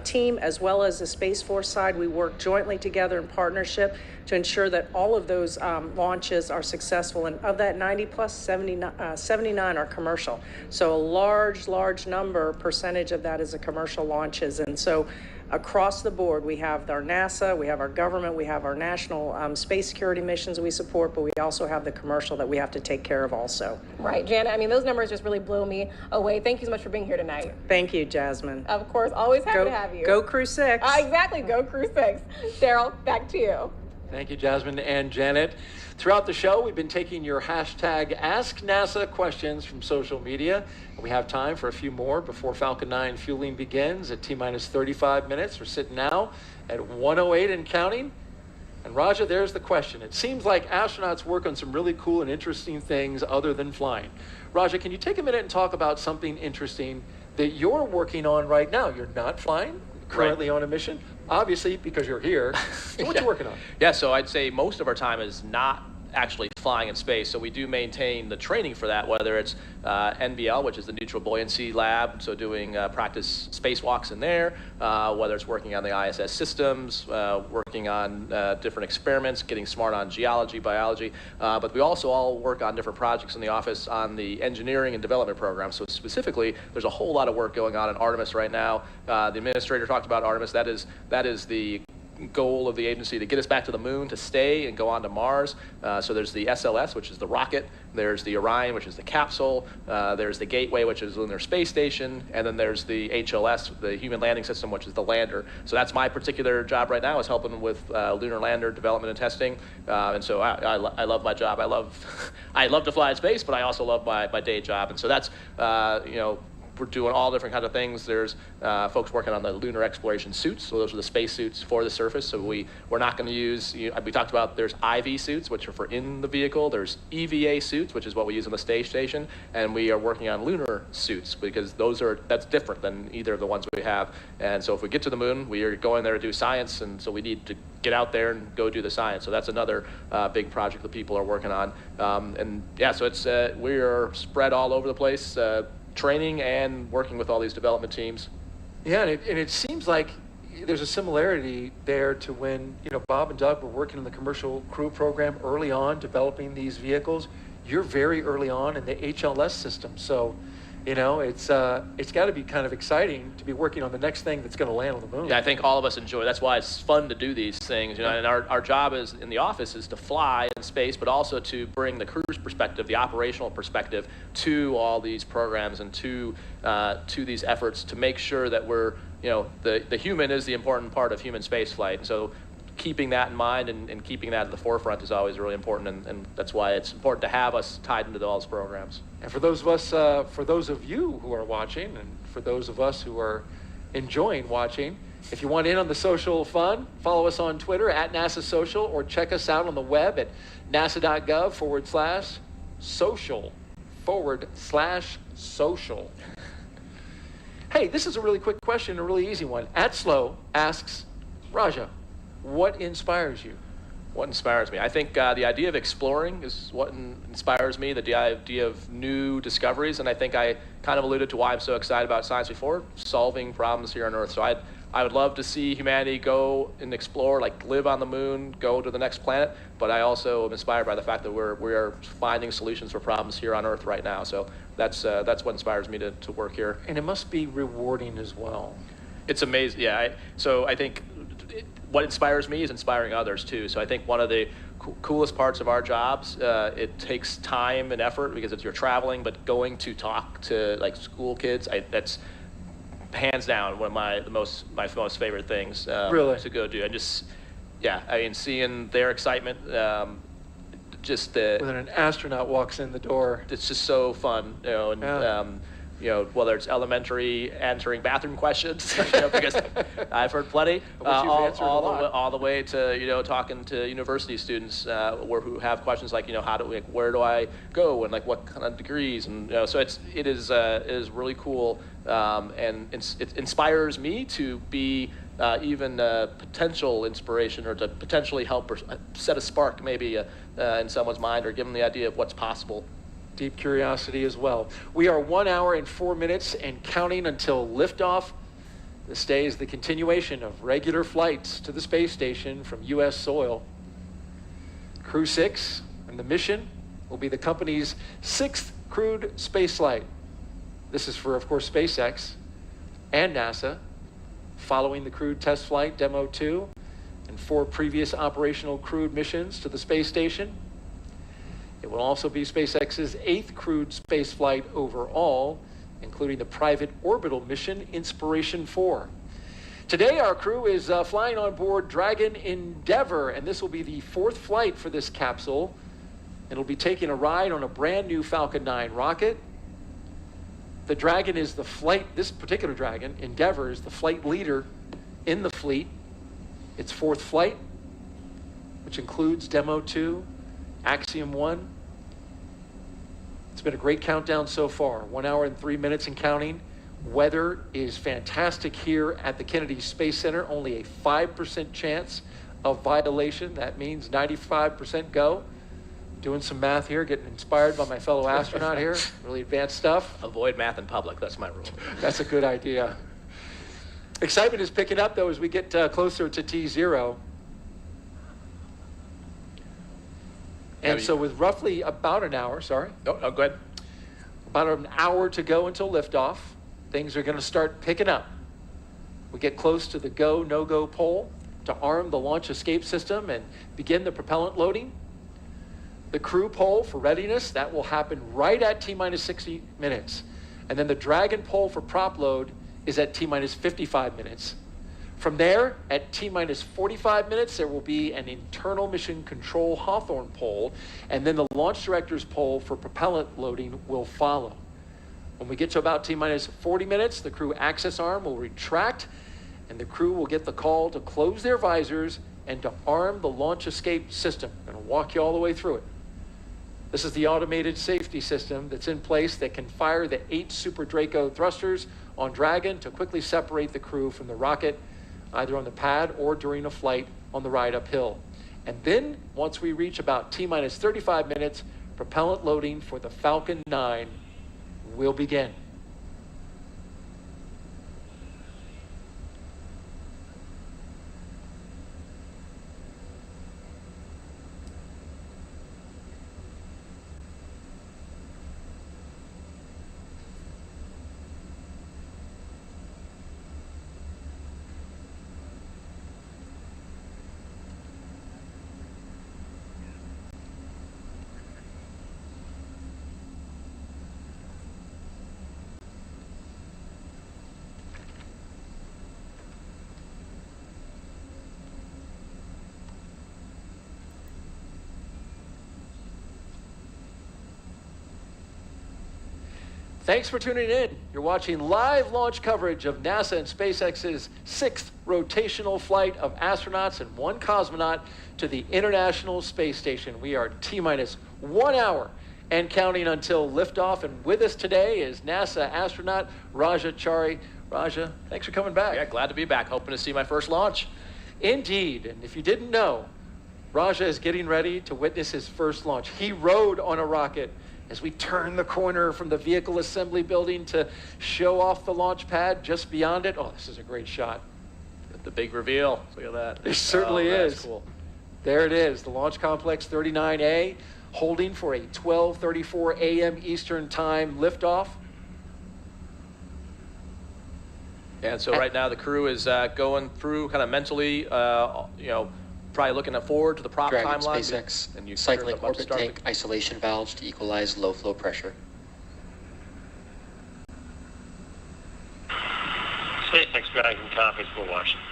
team, as well as the Space Force side. We work jointly together in partnership to ensure that all of those launches are successful. And of that 90-plus, 79 are commercial. So a large percentage of that is the commercial launches. And so across the board, we have our NASA, we have our government, we have our national space security missions we support, but we also have the commercial that we have to take care of also. Right, Janet, I mean, those numbers just really blew me away. Thank you so much for being here tonight. Thank you, Jasmine. Of course, always happy to have you. Go Crew 6. Exactly, go Crew 6. Daryl, back to you. Thank you, Jasmine and Janet. Throughout the show, we've been taking your hashtag Ask NASA questions from social media. We have time for a few more before Falcon 9 fueling begins at T-minus 35 minutes. We're sitting now at 1:08 and counting. And Raja, there's the question. It seems like astronauts work on some really cool and interesting things other than flying. Raja, can you take a minute and talk about something interesting that you're working on right now? You're not flying, currently on a mission, obviously because you're here. So what you working on? Yeah, so I'd say most of our time is not actually flying in space. So we do maintain the training for that, whether it's NBL, which is the Neutral Buoyancy Lab, so doing practice spacewalks in there, whether it's working on the ISS systems, working on different experiments, getting smart on geology, biology, but we also all work on different projects in the office on the engineering and development program. So specifically, there's a whole lot of work going on in Artemis right now. The administrator talked about Artemis. That is the goal of the agency to get us back to the moon, to stay and go on to Mars. So there's the SLS, which is the rocket. There's the Orion, which is the capsule. There's the Gateway, which is the Lunar Space Station. And then there's the HLS, the Human Landing System, which is the lander. So that's my particular job right now, is helping with lunar lander development and testing. And so I love my job. I love to fly in space, but I also love my day job. And so that's, we're doing all different kinds of things. There's folks working on the lunar exploration suits. So those are the space suits for the surface. So we're not going to use, we talked about there's IV suits, which are for in the vehicle. There's EVA suits, which is what we use on the space station. And we are working on lunar suits because that's different than either of the ones we have. And so if we get to the moon, we are going there to do science. And so we need to get out there and go do the science. So that's another big project that people are working on. And yeah, so it's we are spread all over the place. Training and working with all these development teams. Yeah, and it seems like there's a similarity there to when Bob and Doug were working in the commercial crew program early on, developing these vehicles. You're very early on in the HLS system, so it's got to be kind of exciting to be working on the next thing that's going to land on the moon. Yeah, I think all of us enjoy. That's why it's fun to do these things. And our job is in the office is to fly in space, but also to bring the crew's perspective, the operational perspective, to all these programs and to these efforts to make sure that we're the human is the important part of human space flight. And so keeping that in mind and keeping that at the forefront is always really important, and that's why it's important to have us tied into all those programs. And for those of you who are watching, and for those of us who are enjoying watching, if you want in on the social fun, follow us on Twitter at NASA Social, or check us out on the web at nasa.gov/social/social. Hey, this is a really quick question, a really easy one. @Slow asks, Raja, what inspires you? What inspires me? I think the idea of exploring is what inspires me, the idea of new discoveries, and I think I kind of alluded to why I'm so excited about science before, solving problems here on Earth. So I would love to see humanity go and explore, like live on the moon, go to the next planet, but I also am inspired by the fact that we are finding solutions for problems here on Earth right now. So that's what inspires me to work here. And it must be rewarding as well. It's amazing, yeah. So I think what inspires me is inspiring others too. So I think one of the coolest parts of our jobs, it takes time and effort because you're traveling, but going to talk to like school kids, that's hands down one of my most favorite things Really? to go do. And just, yeah, I mean, seeing their excitement, just when an astronaut walks in the door, it's just so fun, you know, and you know, whether it's elementary answering bathroom questions, you know, because I've heard plenty, all the way to, you know, talking to university students who have questions like, you know, where do I go, and like what kind of degrees, and you know, so it is really cool, and it inspires me to be even a potential inspiration, or to potentially help or set a spark maybe in someone's mind, or give them the idea of what's possible. Deep curiosity as well. We are 1 hour and 4 minutes and counting until liftoff. This day is the continuation of regular flights to the space station from U.S. soil. Crew 6 and the mission will be the company's 6th crewed space flight. This is for, of course, SpaceX and NASA, following the crewed test flight Demo 2 and 4 previous operational crewed missions to the space station. It will also be SpaceX's 8th crewed space flight overall, including the private orbital mission Inspiration 4. Today, our crew is flying on board Dragon Endeavour, and this will be the 4th flight for this capsule. It'll be taking a ride on a brand new Falcon 9 rocket. The Dragon is this particular Dragon, Endeavour, is the flight leader in the fleet. Its 4th flight, which includes Demo 2, Axiom 1. It's been a great countdown so far, 1 hour and 3 minutes and counting. Weather is fantastic here at the Kennedy Space Center, only a 5% chance of violation. That means 95% go. Doing some math here, getting inspired by my fellow astronaut here, really advanced stuff. Avoid math in public, that's my rule. That's a good idea. Excitement is picking up though as we get closer to T0. And so with roughly about an hour, No, go ahead. About an hour to go until liftoff, things are going to start picking up. We get close to the go, no-go pole to arm the launch escape system and begin the propellant loading. The crew poll for readiness, that will happen right at T-minus 60 minutes. And then the Dragon poll for prop load is at T-minus 55 minutes. From there, at T-minus 45 minutes, there will be an internal mission control Hawthorne poll, and then the launch director's poll for propellant loading will follow. When we get to about T-minus 40 minutes, the crew access arm will retract, and the crew will get the call to close their visors and to arm the launch escape system. I'm going to walk you all the way through it. This is the automated safety system that's in place that can fire the 8 Super Draco thrusters on Dragon to quickly separate the crew from the rocket, either on the pad or during a flight on the ride uphill. And then, once we reach about T-minus 35 minutes, propellant loading for the Falcon 9 will begin. Thanks for tuning in. You're watching live launch coverage of NASA and SpaceX's 6th rotational flight of astronauts and 1 cosmonaut to the International Space Station. We are T-minus 1 hour and counting until liftoff. And with us today is NASA astronaut Raja Chari. Raja, thanks for coming back. Yeah, glad to be back. Hoping to see my first launch. Indeed. And if you didn't know, Raja is getting ready to witness his first launch. He rode on a rocket as we turn the corner from the vehicle assembly building to show off the launch pad just beyond it. Oh, this is a great shot. The big reveal. Look at that. It certainly is. Cool. There it is, the Launch Complex 39A, holding for a 12:34 a.m. Eastern Time liftoff. And so right now the crew is going through kind of mentally, probably looking forward to the prop Dragon timeline. SpaceX, And you cycling about to orbit start tank isolation valves to equalize low flow pressure. SpaceX Dragon copies for Washington.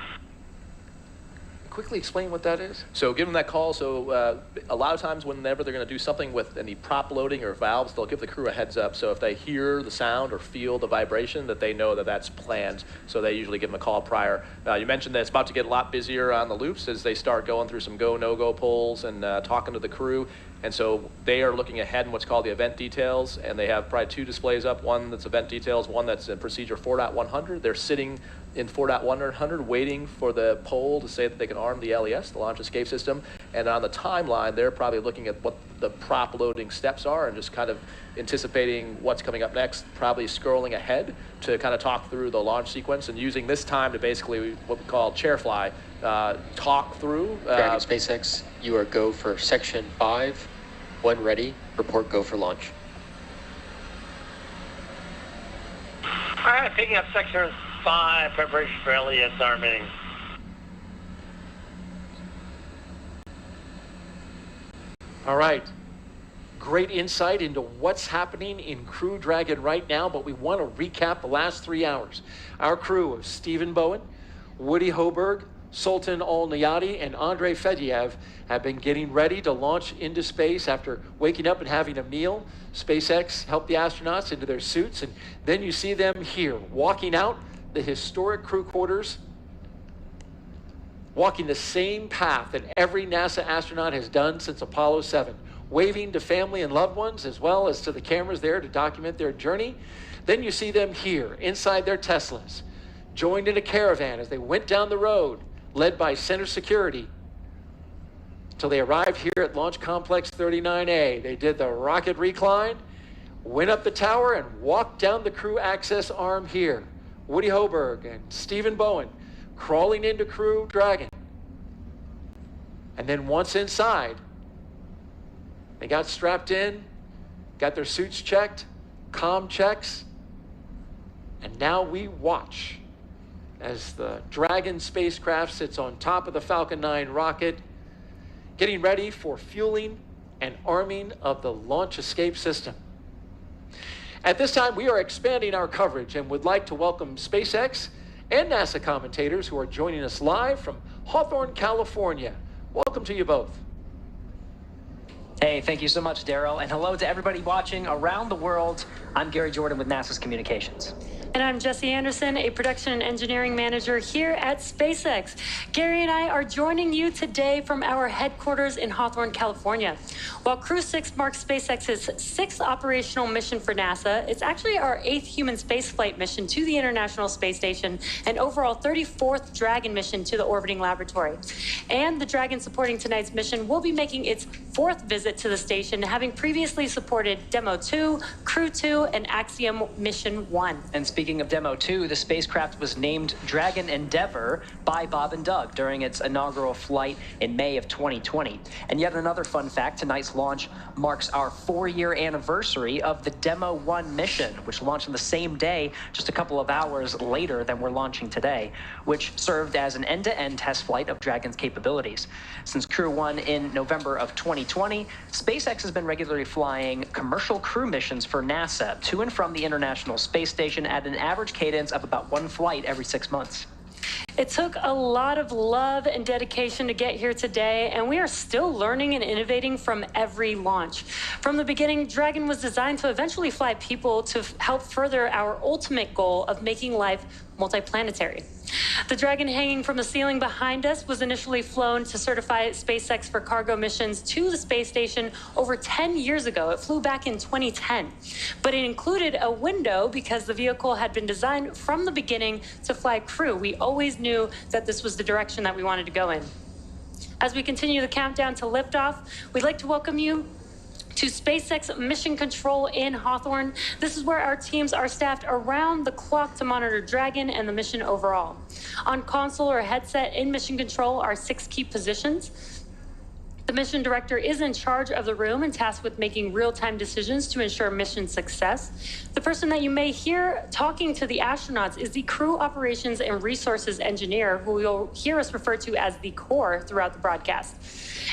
Quickly explain what that is. So give them that call. So a lot of times whenever they're going to do something with any prop loading or valves, they'll give the crew a heads up. So if they hear the sound or feel the vibration, that they know that that's planned. So they usually give them a call prior. You mentioned that it's about to get a lot busier on the loops as they start going through some go, no-go polls and talking to the crew. And so they are looking ahead in what's called the event details, and they have probably 2 displays up, one that's event details, one that's in procedure 4.100. They're sitting in 4.100 waiting for the poll to say that they can arm the LES, the launch escape system. And on the timeline, they're probably looking at what the prop loading steps are and just kind of anticipating what's coming up next, probably scrolling ahead to kind of talk through the launch sequence and using this time to basically what we call chair fly, talk through. Dragon SpaceX, you are go for section 5. When ready, report go for launch. All right, picking up section 5, preparation for LES arming. All right. Great insight into what's happening in Crew Dragon right now, but we want to recap the last 3 hours. Our crew of Stephen Bowen, Woody Hoberg, Sultan Al Neyadi, and Andrei Fedyaev have been getting ready to launch into space after waking up and having a meal. SpaceX helped the astronauts into their suits, and then you see them here, walking out the historic crew quarters, walking the same path that every NASA astronaut has done since Apollo 7, waving to family and loved ones as well as to the cameras there to document their journey. Then you see them here, inside their Teslas, joined in a caravan as they went down the road, led by Center Security, till they arrived here at Launch Complex 39A. They did the rocket recline, went up the tower, and walked down the crew access arm here. Woody Hoberg and Stephen Bowen crawling into Crew Dragon. And then once inside, they got strapped in, got their suits checked, comm checks, and now we watch as the Dragon spacecraft sits on top of the Falcon 9 rocket, getting ready for fueling and arming of the launch escape system. At this time, we are expanding our coverage and would like to welcome SpaceX and NASA commentators who are joining us live from Hawthorne, California. Welcome to you both. Hey, thank you so much, Daryl. And hello to everybody watching around the world. I'm Gary Jordan with NASA's Communications. And I'm Jesse Anderson, a production and engineering manager here at SpaceX. Gary and I are joining you today from our headquarters in Hawthorne, California. While Crew 6 marks SpaceX's 6th operational mission for NASA, it's actually our 8th human spaceflight mission to the International Space Station and overall 34th Dragon mission to the orbiting laboratory. And the Dragon supporting tonight's mission will be making its 4th visit to the station, having previously supported Demo 2, Crew 2, and Axiom Mission 1. And speaking of Demo 2, the spacecraft was named Dragon Endeavour by Bob and Doug during its inaugural flight in May of 2020. And yet another fun fact, tonight's launch marks our 4-year anniversary of the Demo 1 mission, which launched on the same day, just a couple of hours later than we're launching today, which served as an end-to-end test flight of Dragon's capabilities. Since Crew 1 in November of 2020, SpaceX has been regularly flying commercial crew missions for NASA to and from the International Space Station at an average cadence of about 1 flight every 6 months. It took a lot of love and dedication to get here today, and we are still learning and innovating from every launch. From the beginning, Dragon was designed to eventually fly people to help further our ultimate goal of making life multiplanetary. The Dragon hanging from the ceiling behind us was initially flown to certify SpaceX for cargo missions to the space station over 10 years ago. It flew back in 2010, but it included a window because the vehicle had been designed from the beginning to fly crew. We always knew that this was the direction that we wanted to go in. As we continue the countdown to liftoff, we'd like to welcome you to SpaceX Mission Control in Hawthorne. This is where our teams are staffed around the clock to monitor Dragon and the mission overall. On console or headset in Mission Control are 6 key positions. The mission director is in charge of the room and tasked with making real-time decisions to ensure mission success. The person that you may hear talking to the astronauts is the Crew Operations and Resources Engineer, who you'll hear us refer to as the core throughout the broadcast.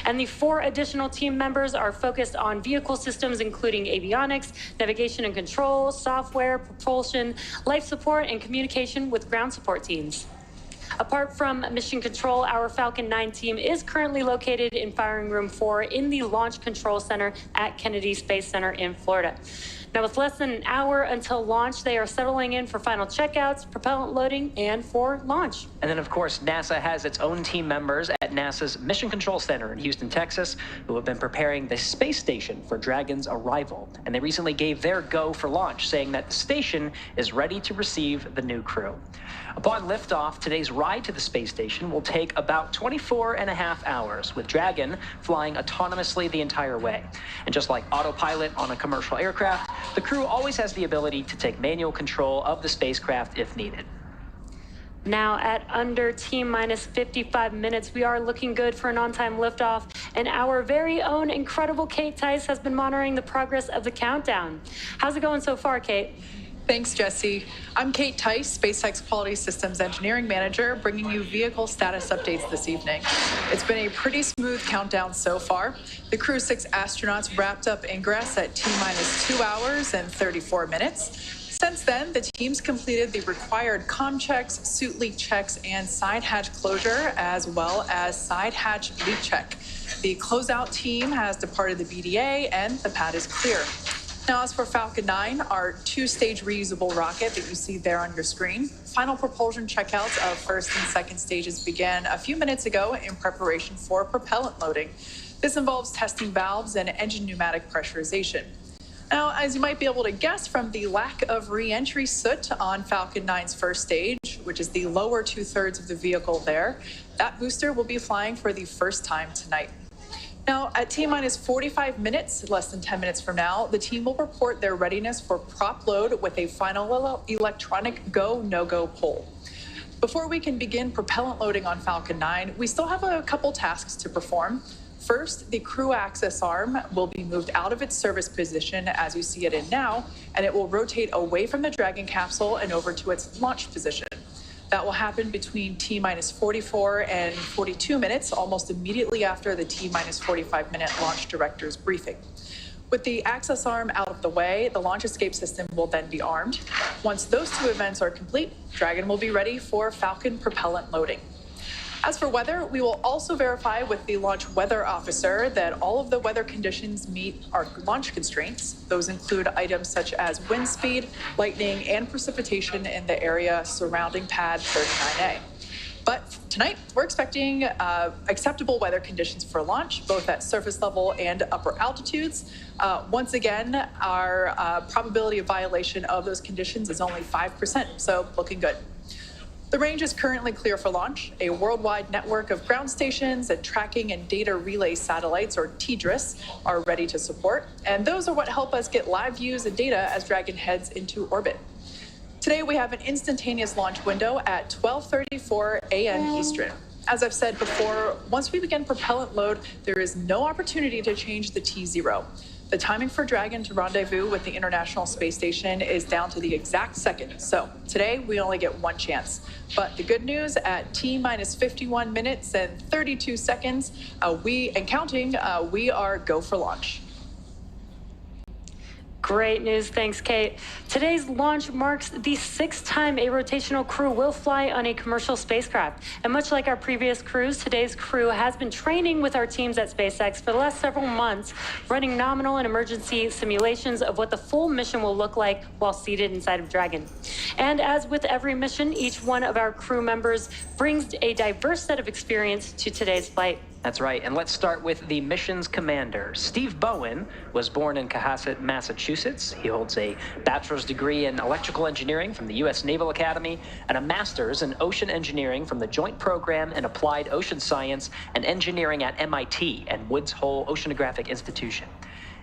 And the 4 additional team members are focused on vehicle systems, including avionics, navigation and control, software, propulsion, life support, and communication with ground support teams. Apart from Mission Control, our Falcon 9 team is currently located in Firing Room 4 in the Launch Control Center at Kennedy Space Center in Florida. Now, with less than an hour until launch, they are settling in for final checkouts, propellant loading, and for launch. And then, of course, NASA has its own team members at NASA's Mission Control Center in Houston, Texas, who have been preparing the space station for Dragon's arrival. And they recently gave their go for launch, saying that the station is ready to receive the new crew. Upon liftoff, today's ride to the space station will take about 24.5 hours, with Dragon flying autonomously the entire way. And just like autopilot on a commercial aircraft, the crew always has the ability to take manual control of the spacecraft if needed. Now at under T-minus 55 minutes, we are looking good for an on-time liftoff, and our very own incredible Kate Tice has been monitoring the progress of the countdown. How's it going so far, Kate? Thanks, Jesse. I'm Kate Tice, SpaceX Quality Systems Engineering Manager, bringing you vehicle status updates this evening. It's been a pretty smooth countdown so far. The Crew 6 astronauts wrapped up ingress at T-minus 2 hours and 34 minutes. Since then, the teams completed the required comm checks, suit leak checks, and side hatch closure, as well as side hatch leak check. The closeout team has departed the BDA, and the pad is clear. Now, as for Falcon 9, our 2-stage reusable rocket that you see there on your screen, final propulsion checkouts of first and second stages began a few minutes ago in preparation for propellant loading. This involves testing valves and engine pneumatic pressurization. Now, as you might be able to guess from the lack of re-entry soot on Falcon 9's first stage, which is the lower 2/3 of the vehicle there, that booster will be flying for the first time tonight. Now, at T-minus 45 minutes, less than 10 minutes from now, the team will report their readiness for prop load with a final electronic go, no-go poll. Before we can begin propellant loading on Falcon 9, we still have a couple tasks to perform. First, the crew access arm will be moved out of its service position as you see it in now, and it will rotate away from the Dragon capsule and over to its launch position. That will happen between T-minus 44 and 42 minutes, almost immediately after the T-minus 45-minute launch director's briefing. With the access arm out of the way, the launch escape system will then be armed. Once those 2 events are complete, Dragon will be ready for Falcon propellant loading. As for weather, we will also verify with the launch weather officer that all of the weather conditions meet our launch constraints. Those include items such as wind speed, lightning, and precipitation in the area surrounding pad 39A. But tonight, we're expecting acceptable weather conditions for launch, both at surface level and upper altitudes. Once again, our probability of violation of those conditions is only 5%, so looking good. The range is currently clear for launch. A worldwide network of ground stations and tracking and data relay satellites, or TDRS, are ready to support, and those are what help us get live views and data as Dragon heads into orbit. Today, we have an instantaneous launch window at 12:34 a.m. Eastern. As I've said before, once we begin propellant load, there is no opportunity to change the T0. The timing for Dragon to rendezvous with the International Space Station is down to the exact second. So today we only get one chance. But the good news, at T-minus 51 minutes and 32 seconds, we are go for launch. Great news. Thanks, Kate. Today's launch marks the 6th time a rotational crew will fly on a commercial spacecraft. And much like our previous crews, today's crew has been training with our teams at SpaceX for the last several months, running nominal and emergency simulations of what the full mission will look like while seated inside of Dragon. And as with every mission, each one of our crew members brings a diverse set of experience to today's flight. That's right, and let's start with the mission's commander. Steve Bowen was born in Cohasset, Massachusetts. He holds a bachelor's degree in electrical engineering from the U.S. Naval Academy and a master's in ocean engineering from the Joint Program in Applied Ocean Science and Engineering at MIT and Woods Hole Oceanographic Institution.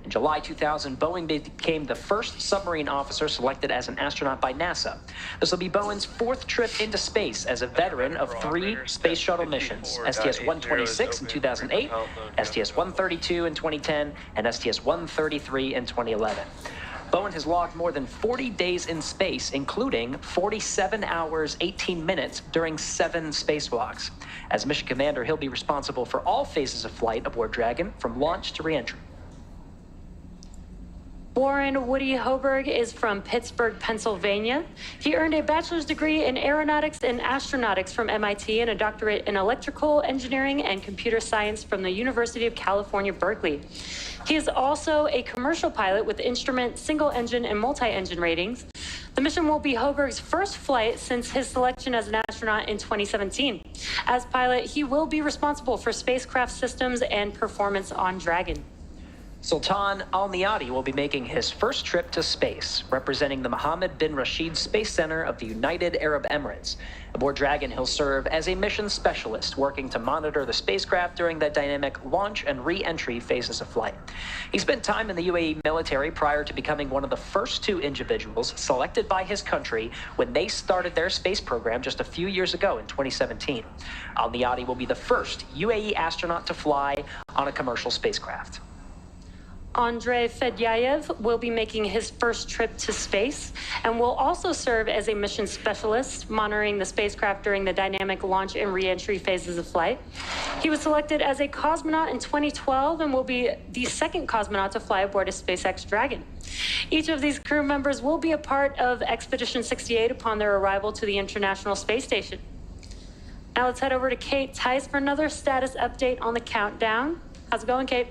In July 2000, Bowen became the first submarine officer selected as an astronaut by NASA. This will be Bowen's 4th trip into space as a veteran of 3 space shuttle missions, STS-126 in 2008, STS-132 in 2010, and STS-133 in 2011. Bowen has logged more than 40 days in space, including 47 hours, 18 minutes during 7 spacewalks. As mission commander, he'll be responsible for all phases of flight aboard Dragon, from launch to re-entry. Warren Woody Hoberg is from Pittsburgh, Pennsylvania. He earned a bachelor's degree in aeronautics and astronautics from MIT and a doctorate in electrical engineering and computer science from the University of California, Berkeley. He is also a commercial pilot with instrument, single engine, and multi-engine ratings. The mission will be Hoberg's first flight since his selection as an astronaut in 2017. As pilot, he will be responsible for spacecraft systems and performance on Dragon. Sultan Al Neyadi will be making his first trip to space, representing the Mohammed bin Rashid Space Center of the United Arab Emirates. Aboard Dragon, he'll serve as a mission specialist, working to monitor the spacecraft during the dynamic launch and re-entry phases of flight. He spent time in the UAE military prior to becoming one of the first 2 individuals selected by his country when they started their space program just a few years ago in 2017. Al Neyadi will be the first UAE astronaut to fly on a commercial spacecraft. Andrei Fedyayev will be making his first trip to space and will also serve as a mission specialist, monitoring the spacecraft during the dynamic launch and re-entry phases of flight. He was selected as a cosmonaut in 2012 and will be the 2nd cosmonaut to fly aboard a SpaceX Dragon. Each of these crew members will be a part of Expedition 68 upon their arrival to the International Space Station. Now let's head over to Kate Tice for another status update on the countdown. How's it going, Kate?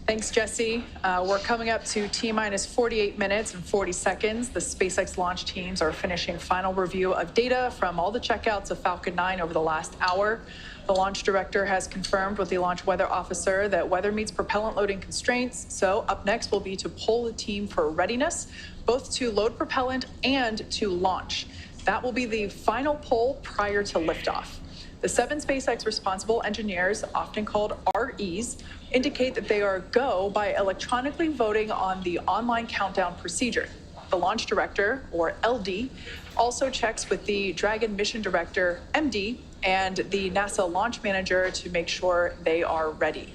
Thanks, Jesse. We're coming up to T-minus 48 minutes and 40 seconds. The SpaceX launch teams are finishing final review of data from all the checkouts of Falcon 9 over the last hour. The launch director has confirmed with the launch weather officer that weather meets propellant loading constraints. So up next will be to poll the team for readiness, both to load propellant and to launch. That will be the final poll prior to liftoff. The 7 SpaceX responsible engineers, often called REs, indicate that they are go by electronically voting on the online countdown procedure. The launch director, or LD, also checks with the Dragon mission director, MD, and the NASA launch manager to make sure they are ready.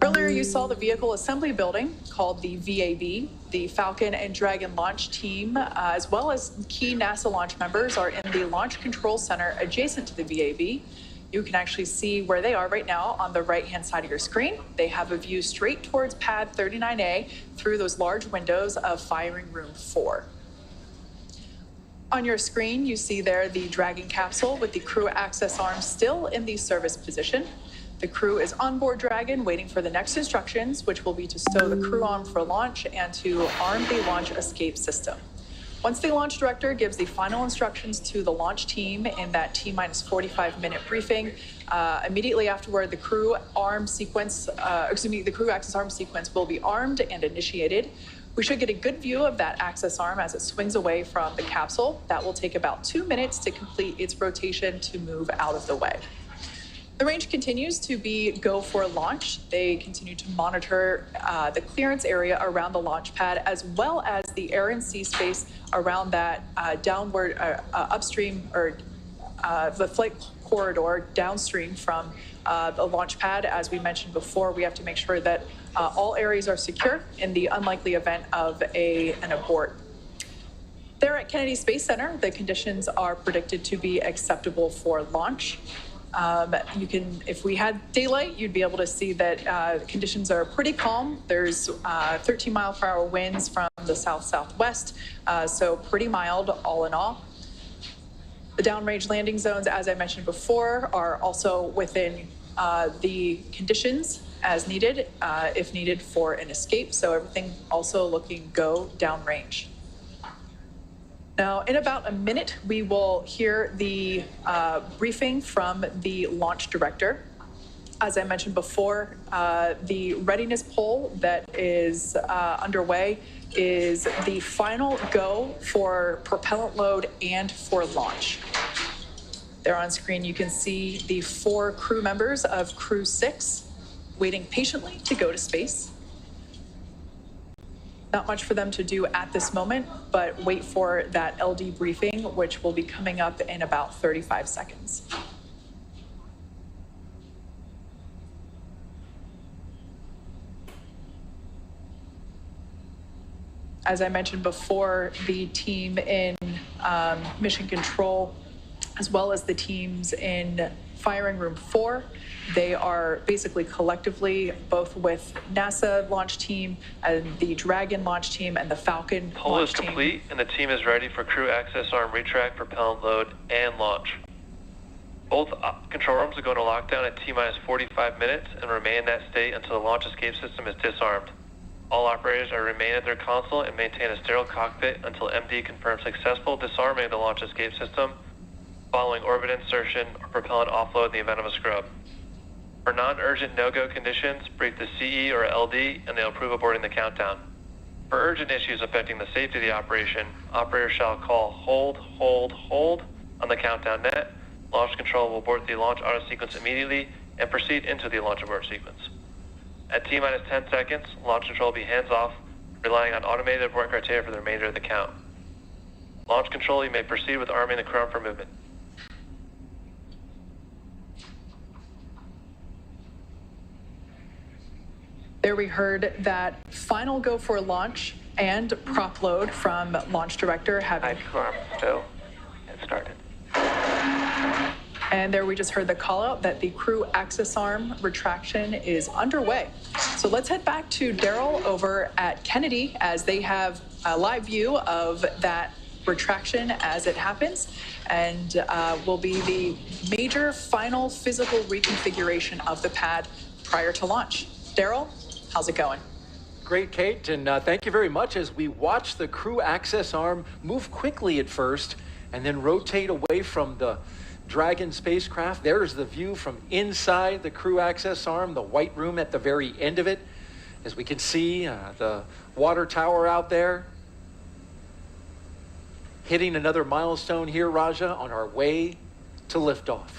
Earlier, you saw the vehicle assembly building called the VAB. The Falcon and Dragon launch team, as well as key NASA launch members, are in the Launch Control Center adjacent to the VAB. You can actually see where they are right now on the right-hand side of your screen. They have a view straight towards pad 39A through those large windows of firing room 4. On your screen, you see there the Dragon capsule with the crew access arm still in the service position. The crew is on board Dragon waiting for the next instructions, which will be to stow the crew arm for launch and to arm the launch escape system. Once the launch director gives the final instructions to the launch team in that T-minus 45-minute briefing, immediately afterward, the crew access arm sequence will be armed and initiated. We should get a good view of that access arm as it swings away from the capsule. That will take about 2 minutes to complete its rotation to move out of the way. The range continues to be go for launch. They continue to monitor the clearance area around the launch pad, as well as the air and sea space around that downward upstream or the flight corridor downstream from the launch pad. As we mentioned before, we have to make sure that all areas are secure in the unlikely event of an abort. There at Kennedy Space Center, the conditions are predicted to be acceptable for launch. If we had daylight, you'd be able to see that conditions are pretty calm. There's 13-mile-per-hour winds from the south-southwest, so pretty mild all in all. The downrange landing zones, as I mentioned before, are also within the conditions as needed, if needed for an escape, so everything also looking go downrange. Now, in about a minute, we will hear the briefing from the launch director. As I mentioned before, the readiness poll that is underway is the final go for propellant load and for launch. There on screen, you can see the 4 crew members of Crew 6 waiting patiently to go to space. Not much for them to do at this moment, but wait for that LD briefing, which will be coming up in about 35 seconds. As I mentioned before, the team in Mission Control, as well as the teams in Firing Room 4, they are basically collectively, both with NASA launch team and the Dragon launch team and the Falcon Hull launch is team. complete, and the team is ready for crew access arm retract, propellant load, and launch. Both control rooms are going to lockdown at T-minus 45 minutes and remain in that state until the launch escape system is disarmed. All operators are remain at their console and maintain a sterile cockpit until MD confirms successful disarming of the launch escape system, following orbit insertion or propellant offload in the event of a scrub. For non-urgent no-go conditions, brief the CE or LD and they'll approve aborting the countdown. For urgent issues affecting the safety of the operation, operators shall call hold on the countdown net. Launch control will abort the launch auto sequence immediately and proceed into the launch abort sequence. At T-minus 10 seconds, launch control will be hands-off, relying on automated abort criteria for the remainder of the count. Launch control, you may proceed with arming the crew arm for movement. There we heard that final go for launch and prop load from launch director having... Crew arm stow and started. And there we just heard the call out that the crew access arm retraction is underway. So let's head back to Daryl over at Kennedy as they have a live view of that retraction as it happens, and will be the major final physical reconfiguration of the pad prior to launch. Daryl, how's it going? Great, Kate, and thank you very much as we watch the crew access arm move quickly at first and then rotate away from the Dragon spacecraft. There's the view from inside the crew access arm, the white room at the very end of it. As we can see, the water tower out there. Hitting another milestone here, Raja, on our way to liftoff.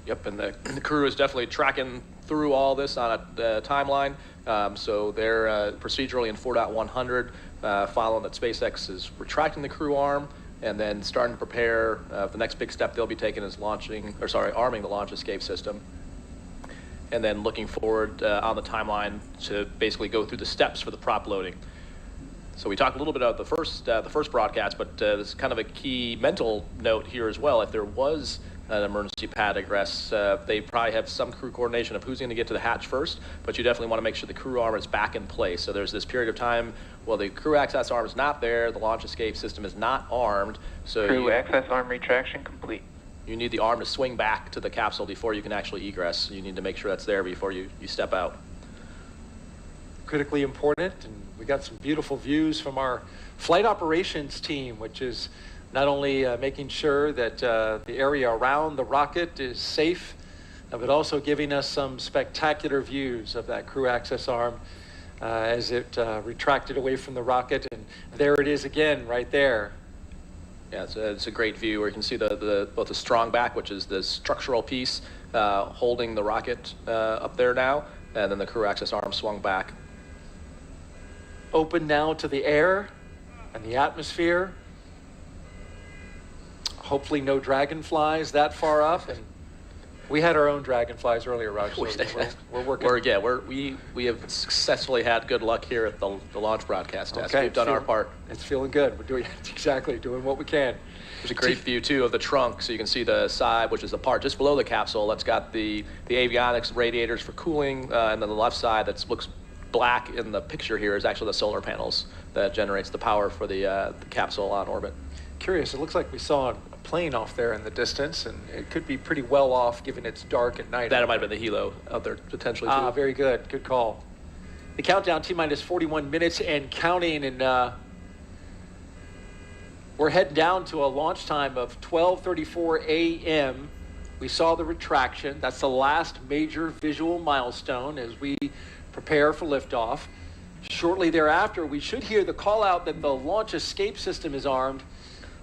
Yep, and the crew is definitely tracking through all this on a timeline. So they're procedurally in 4.100, following that SpaceX is retracting the crew arm, and then starting to prepare. The next big step they'll be taking is arming the launch escape system, and then looking forward on the timeline to basically go through the steps for the prop loading. So we talked a little bit about the first broadcast, but this is kind of a key mental note here as well. If there was an emergency pad egress, they probably have some crew coordination of who's going to get to the hatch first, but you definitely want to make sure the crew arm is back in place. So there's this period of time, well, the crew access arm is not there, the launch escape system is not armed. So Crew access arm retraction complete. You need the arm to swing back to the capsule before you can actually egress. You need to make sure that's there before you step out. Critically important, and we got some beautiful views from our flight operations team, which is not only making sure that the area around the rocket is safe, but also giving us some spectacular views of that crew access arm as it retracted away from the rocket. And there it is again, right there. Yeah, it's a great view where you can see both the strong back, which is the structural piece holding the rocket up there now, and then the crew access arm swung back. Open now to the air and the atmosphere. Hopefully no dragonflies that far up, and we had our own dragonflies earlier, Raj. So we're working. We have successfully had good luck here at the launch broadcast test. Okay, We've done our part. It's feeling good. We're doing what we can. There's a great view too of the trunk, so you can see the side, which is the part just below the capsule. That's got the avionics radiators for cooling, and then the left side that looks black in the picture here is actually the solar panels that generates the power for the capsule on orbit. Curious, it looks like we saw a plane off there in the distance, and it could be pretty well off given it's dark at night. That might have been the helo out there potentially too. Very good. Good call. The countdown, T-minus 41 minutes and counting, and we're heading down to a launch time of 12:34 a.m. We saw the retraction. That's the last major visual milestone as we prepare for liftoff. Shortly thereafter, we should hear the call out that the launch escape system is armed.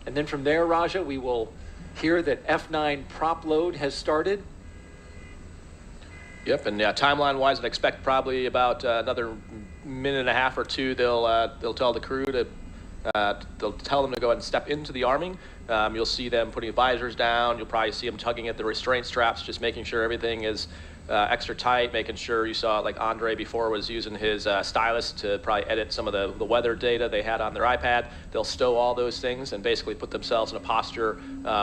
And then from there, Raja, we will hear that F9 prop load has started. Yep, and timeline-wise, I'd expect probably about another minute and a half or two, they'll tell the crew to they'll tell them to go ahead and step into the arming. You'll see them putting visors down. You'll probably see them tugging at the restraint straps, just making sure everything is extra tight, making sure you saw, like Andre before was using his stylus to probably edit some of the weather data they had on their iPad. They'll stow all those things and basically put themselves in a posture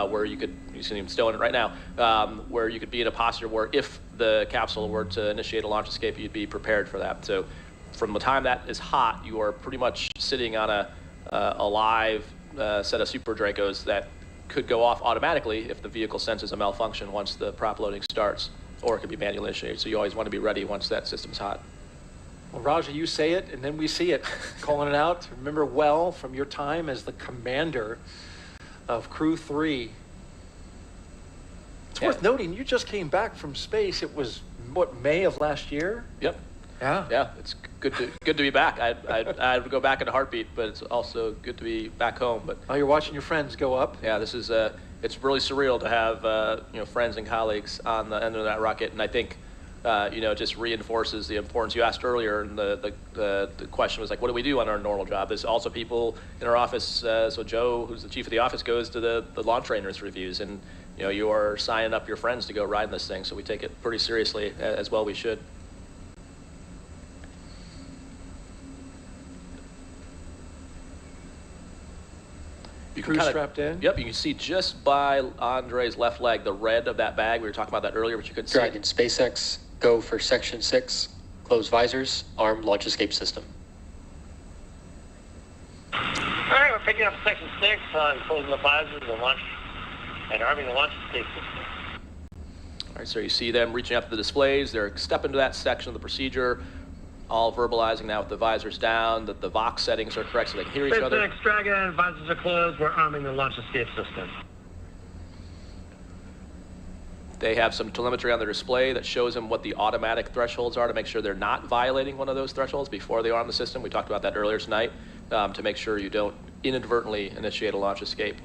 where you see them stowing it right now, where you could be in a posture where if the capsule were to initiate a launch escape, you'd be prepared for that. So from the time that is hot, you are pretty much sitting on a live set of Super Dracos that could go off automatically if the vehicle senses a malfunction once the prop loading starts, or it could be manually initiated. So you always want to be ready once that system's hot. Well, Raja, you say it, and then we see it. Calling it out. Remember well from your time as the commander of Crew 3. It's worth noting, you just came back from space. It was, what, May of last year? Yep. Yeah. Yeah, it's good to be back. I would go back in a heartbeat, but it's also good to be back home. But you're watching your friends go up. Yeah, this is it's really surreal to have friends and colleagues on the end of that rocket, and I think just reinforces the importance you asked earlier. And the question was like, what do we do on our normal job? There's also people in our office. So Joe, who's the chief of the office, goes to the launch trainers reviews, and you are signing up your friends to go ride in this thing. So we take it pretty seriously, as well we should. You Crew strapped in? Yep, you can see just by Andre's left leg, the red of that bag. We were talking about that earlier, but you couldn't see Dragon SpaceX, go for Section 6, close visors, arm launch escape system. All right, we're picking up Section 6 on closing the visors and arming the launch escape system. All right, so you see them reaching out to the displays. They're stepping to that section of the procedure, all verbalizing now with the visors down, that the Vox settings are correct so they can hear each other. SpaceX Dragon, visors are closed. We're arming the launch escape system. They have some telemetry on their display that shows them what the automatic thresholds are to make sure they're not violating one of those thresholds before they arm the system. We talked about that earlier tonight, to make sure you don't inadvertently initiate a launch escape.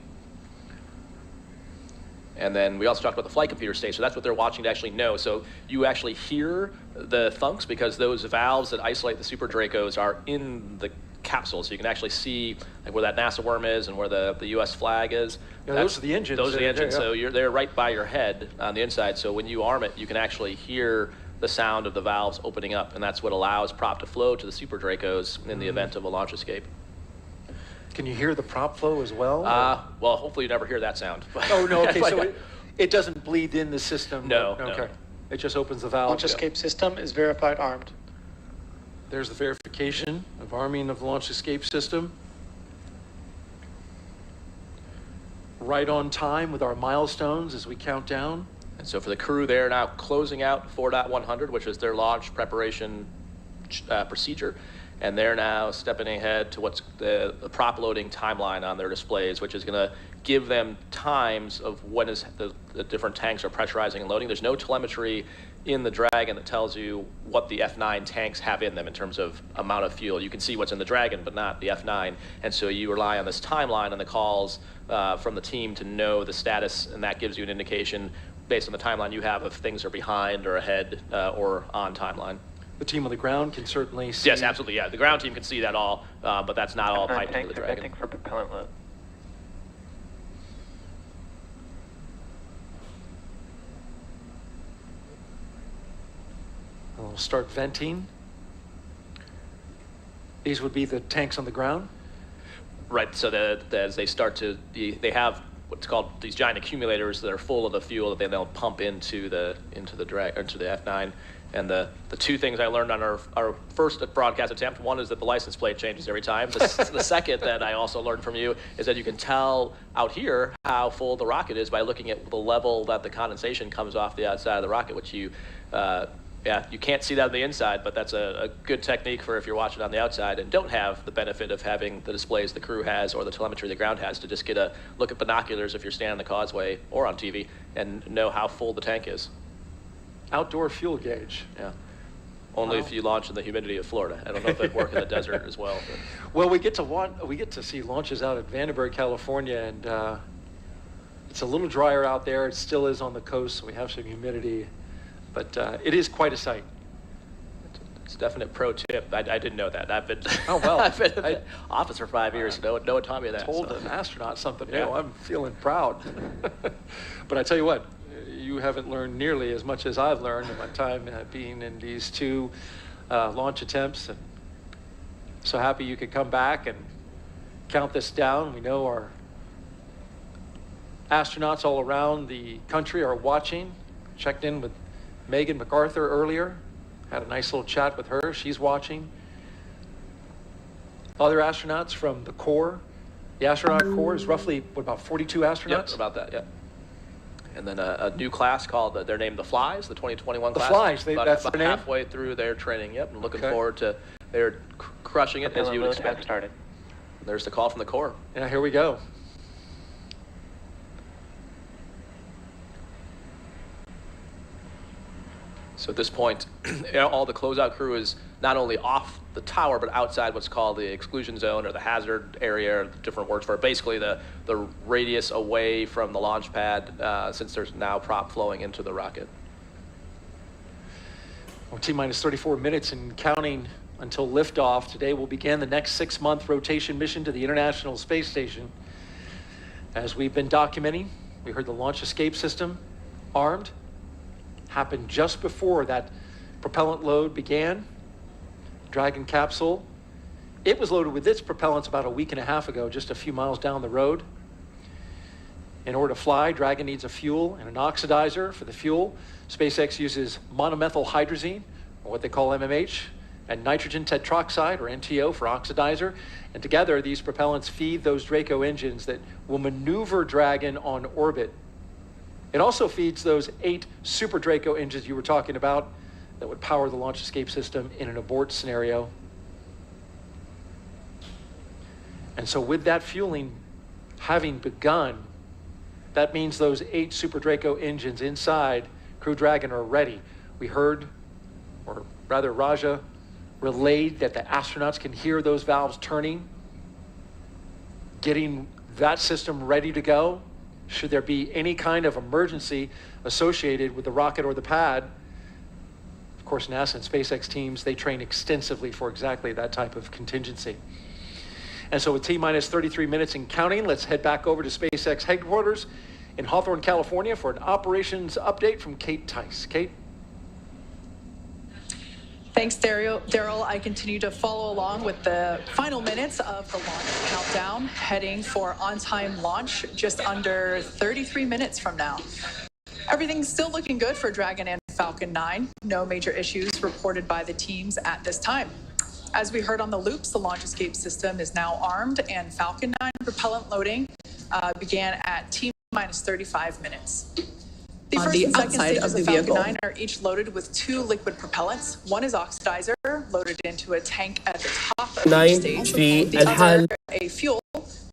And then we also talked about the flight computer stage, so that's what they're watching to actually know. So you actually hear the thunks because those valves that isolate the Super Dracos are in the capsule, so you can actually see like where that NASA worm is and where the U.S. flag is. Yeah, those are the engines. Those are the engines, Yeah. so they're right by your head on the inside. So when you arm it, you can actually hear the sound of the valves opening up, and that's what allows prop to flow to the Super Dracos in the event of a launch escape. Can you hear the prop flow as well? Well, hopefully you never hear that sound. Oh, no, okay, so it doesn't bleed in the system? No, Okay. no. It just opens the valve? Launch escape system is verified armed. There's the verification of arming of the launch escape system. Right on time with our milestones as we count down. And so for the crew, they're now closing out 4.100, which is their launch preparation procedure. And they're now stepping ahead to what's the prop loading timeline on their displays, which is going to give them times of when is the different tanks are pressurizing and loading. There's no telemetry in the Dragon that tells you what the F9 tanks have in them in terms of amount of fuel. You can see what's in the Dragon, but not the F9. And so you rely on this timeline and the calls from the team to know the status, and that gives you an indication based on the timeline you have if things are behind or ahead or on timeline. The team on the ground can certainly see. Yes, absolutely. Yeah, the ground team can see that all, but that's not all piped into the Dragon. Venting for propellant load. We'll start venting. These would be the tanks on the ground? Right. So as they start to, they have what's called these giant accumulators that are full of the fuel that they'll pump into the F9. And the two things I learned on our first broadcast attempt, one is that the license plate changes every time. The second that I also learned from you is that you can tell out here how full the rocket is by looking at the level that the condensation comes off the outside of the rocket, which you can't see that on the inside, but that's a good technique for if you're watching on the outside and don't have the benefit of having the displays the crew has or the telemetry the ground has to just get a look at binoculars if you're standing on the causeway or on TV and know how full the tank is. Outdoor fuel gauge. Yeah. Only if you launch in the humidity of Florida. I don't know if it'd work in the desert as well. But. Well, we get to see launches out at Vandenberg, California, and it's a little drier out there. It still is on the coast, so we have some humidity, but it is quite a sight. It's a definite pro tip. I didn't know that. I've been I've been in the office for 5 years. No one taught me that. Told so. an astronaut something Yeah. new. I'm feeling proud. But I tell you what, you haven't learned nearly as much as I've learned in my time being in these 2 launch attempts. And so happy you could come back and count this down. We know our astronauts all around the country are watching. Checked in with Megan MacArthur earlier. Had a nice little chat with her. She's watching. Other astronauts from the Corps. The astronaut Corps is roughly, what, about 42 astronauts? Yep, about that, yeah. And then a new class called, they're named the Flies, the 2021 class. The Flies, that's about their name? halfway through their training, yep, and looking forward to, they're crushing it as you would expect. Started. There's the call from the Corps. Yeah, here we go. So at this point, all the closeout crew is not only off the tower, but outside what's called the exclusion zone or the hazard area, or different words for it. Basically the radius away from the launch pad, since there's now prop flowing into the rocket. Well, T-minus 34 minutes and counting until liftoff. Today will begin the next 6-month rotation mission to the International Space Station. As we've been documenting, we heard the launch escape system armed. Happened just before that propellant load began. Dragon capsule, it was loaded with its propellants about a week and a half ago, just a few miles down the road. In order to fly, Dragon needs a fuel and an oxidizer for the fuel. SpaceX uses monomethyl hydrazine, or what they call MMH, and nitrogen tetroxide, or NTO, for oxidizer. And together, these propellants feed those Draco engines that will maneuver Dragon on orbit. It also feeds those 8 Super Draco engines you were talking about that would power the launch escape system in an abort scenario. And so with that fueling having begun, that means those 8 Super Draco engines inside Crew Dragon are ready. We heard, or rather Raja relayed, that the astronauts can hear those valves turning, getting that system ready to go. Should there be any kind of emergency associated with the rocket or the pad. Of course, NASA and SpaceX teams, they train extensively for exactly that type of contingency. And so with T-minus 33 minutes and counting, let's head back over to SpaceX headquarters in Hawthorne, California for an operations update from Kate Tice. Kate? Thanks, Daryl. I continue to follow along with the final minutes of the launch countdown, heading for on-time launch just under 33 minutes from now. Everything's still looking good for Dragon and Falcon 9. No major issues reported by the teams at this time. As we heard on the loops, the launch escape system is now armed, and Falcon 9 propellant loading began at T-minus 35 minutes. The first and second stages of the Falcon 9 are each loaded with 2 liquid propellants. One is oxidizer, loaded into a tank at the top of each stage. The other, a fuel,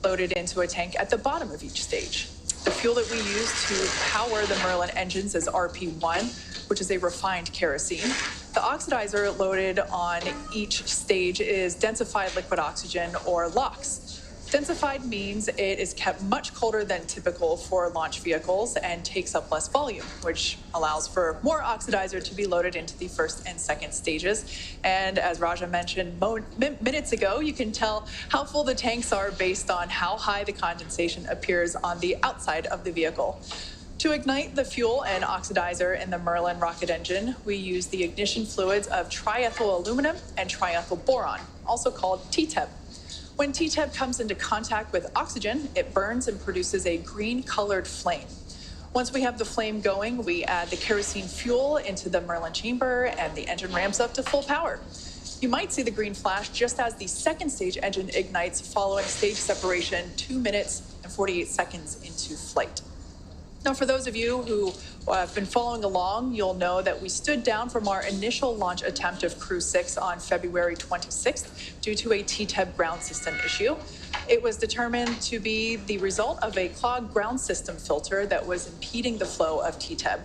loaded into a tank at the bottom of each stage. The fuel that we use to power the Merlin engines is RP1, which is a refined kerosene. The oxidizer loaded on each stage is densified liquid oxygen, or LOX. Densified means it is kept much colder than typical for launch vehicles and takes up less volume, which allows for more oxidizer to be loaded into the first and second stages. And as Raja mentioned minutes ago, you can tell how full the tanks are based on how high the condensation appears on the outside of the vehicle. To ignite the fuel and oxidizer in the Merlin rocket engine, we use the ignition fluids of triethyl aluminum and triethyl boron, also called TTEB. When TTEB comes into contact with oxygen, it burns and produces a green-colored flame. Once we have the flame going, we add the kerosene fuel into the Merlin chamber, and the engine ramps up to full power. You might see the green flash just as the second stage engine ignites following stage separation 2 minutes and 48 seconds into flight. Now, for those of you who have been following along, you'll know that we stood down from our initial launch attempt of Crew 6 on February 26th due to a TTEB ground system issue. It was determined to be the result of a clogged ground system filter that was impeding the flow of TTEB.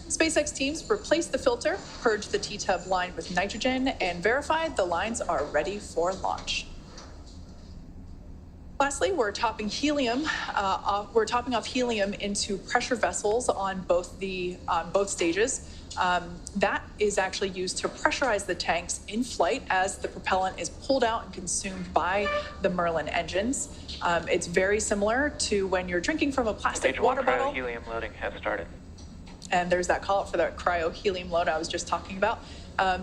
SpaceX teams replaced the filter, purged the TTEB line with nitrogen, and verified the lines are ready for launch. Lastly, we're topping off helium into pressure vessels on both stages. That is actually used to pressurize the tanks in flight as the propellant is pulled out and consumed by the Merlin engines. It's very similar to when you're drinking from a plastic water bottle. Helium loading has started. And there's that call out for that cryo-helium load I was just talking about.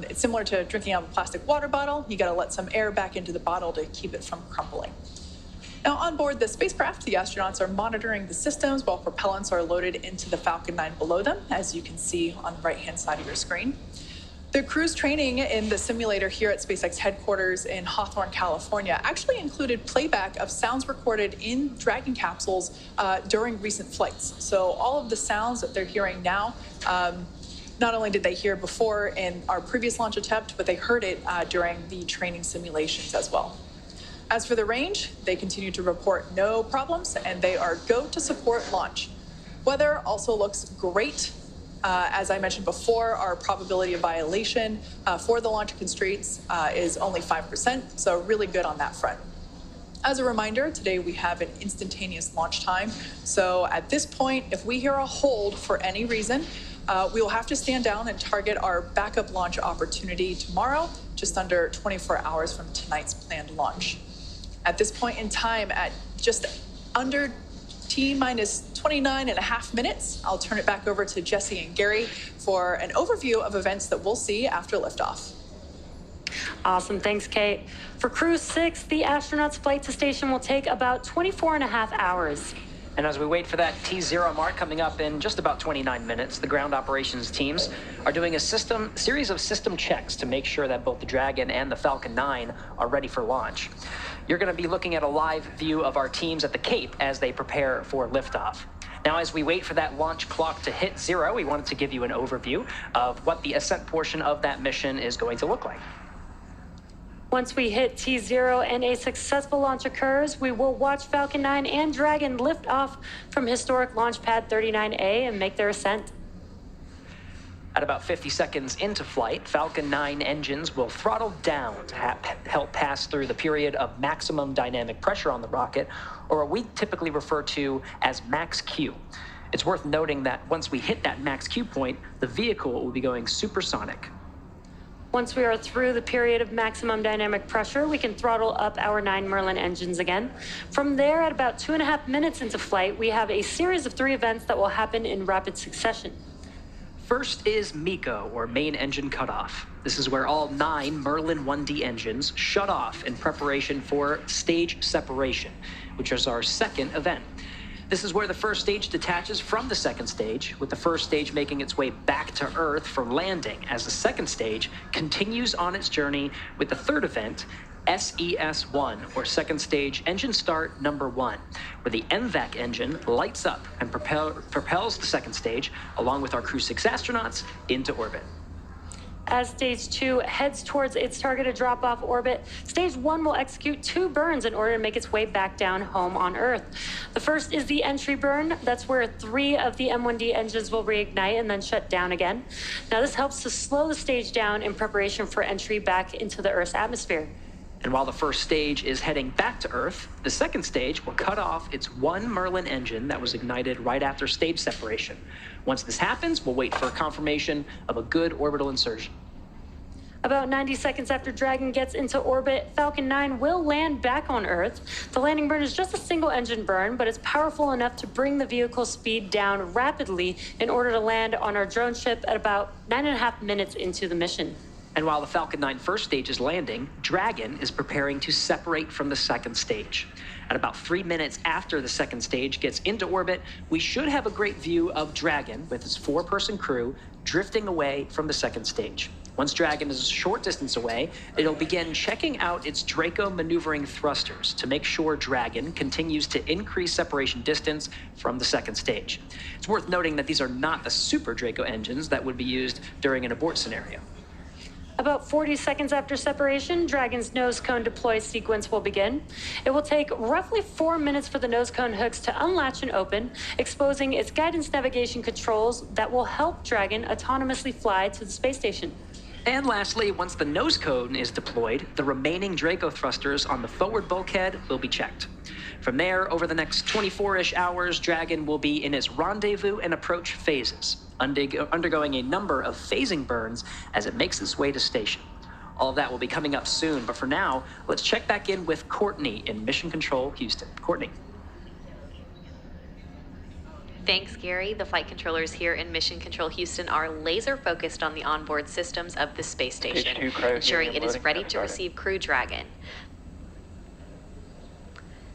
It's similar to drinking out of a plastic water bottle. You got to let some air back into the bottle to keep it from crumpling. Now, on board the spacecraft, the astronauts are monitoring the systems while propellants are loaded into the Falcon 9 below them, as you can see on the right-hand side of your screen. The crew's training in the simulator here at SpaceX headquarters in Hawthorne, California, actually included playback of sounds recorded in Dragon capsules during recent flights. So all of the sounds that they're hearing now, not only did they hear before in our previous launch attempt, but they heard it during the training simulations as well. As for the range, they continue to report no problems, and they are go to support launch. Weather also looks great. As I mentioned before, our probability of violation for the launch constraints is only 5%, so really good on that front. As a reminder, today we have an instantaneous launch time. So at this point, if we hear a hold for any reason, we will have to stand down and target our backup launch opportunity tomorrow, just under 24 hours from tonight's planned launch. At this point in time, at just under T-minus 29 and a half minutes, I'll turn it back over to Jesse and Gary for an overview of events that we'll see after liftoff. Awesome. Thanks, Kate. For Crew 6, the astronauts' flight to station will take about 24 and a half hours. And as we wait for that T0 mark coming up in just about 29 minutes, the ground operations teams are doing a series of system checks to make sure that both the Dragon and the Falcon 9 are ready for launch. You're going to be looking at a live view of our teams at the Cape as they prepare for liftoff. Now, as we wait for that launch clock to hit 0, we wanted to give you an overview of what the ascent portion of that mission is going to look like. Once we hit T0 and a successful launch occurs, we will watch Falcon 9 and Dragon lift off from historic launch pad 39A and make their ascent. At about 50 seconds into flight, Falcon 9 engines will throttle down to help pass through the period of maximum dynamic pressure on the rocket, or what we typically refer to as max Q. It's worth noting that once we hit that max Q point, the vehicle will be going supersonic. Once we are through the period of maximum dynamic pressure, we can throttle up our 9 Merlin engines again. From there, at about 2.5 minutes into flight, we have a series of 3 events that will happen in rapid succession. First is MECO, or main engine cutoff. This is where all 9 Merlin 1D engines shut off in preparation for stage separation, which is our second event. This is where the first stage detaches from the second stage, with the first stage making its way back to Earth for landing, as the second stage continues on its journey with the third event, SES-1, or second stage engine start number 1, where the MVAC engine lights up and propels the second stage, along with our Crew 6 astronauts, into orbit. As Stage 2 heads towards its targeted drop-off orbit, Stage 1 will execute 2 burns in order to make its way back down home on Earth. The first is the entry burn. That's where 3 of the M1D engines will reignite and then shut down again. Now, this helps to slow the stage down in preparation for entry back into the Earth's atmosphere. And while the first stage is heading back to Earth, the second stage will cut off its 1 Merlin engine that was ignited right after stage separation. Once this happens, we'll wait for confirmation of a good orbital insertion. About 90 seconds after Dragon gets into orbit, Falcon 9 will land back on Earth. The landing burn is just a single engine burn, but it's powerful enough to bring the vehicle's speed down rapidly in order to land on our drone ship at about 9.5 minutes into the mission. And while the Falcon 9 first stage is landing, Dragon is preparing to separate from the second stage. At about 3 minutes after the second stage gets into orbit, we should have a great view of Dragon with its 4-person crew drifting away from the second stage. Once Dragon is a short distance away, it'll begin checking out its Draco maneuvering thrusters to make sure Dragon continues to increase separation distance from the second stage. It's worth noting that these are not the Super Draco engines that would be used during an abort scenario. About 40 seconds after separation, Dragon's nose cone deploy sequence will begin. It will take roughly 4 minutes for the nose cone hooks to unlatch and open, exposing its guidance navigation controls that will help Dragon autonomously fly to the space station. And lastly, once the nose cone is deployed, the remaining Draco thrusters on the forward bulkhead will be checked. From there, over the next 24-ish hours, Dragon will be in its rendezvous and approach phases, undergoing a number of phasing burns as it makes its way to station. All of that will be coming up soon, but for now, let's check back in with Courtney in Mission Control Houston. Courtney. Thanks, Gary. The flight controllers here in Mission Control Houston are laser focused on the onboard systems of the space station, ensuring it is ready to receive Crew Dragon.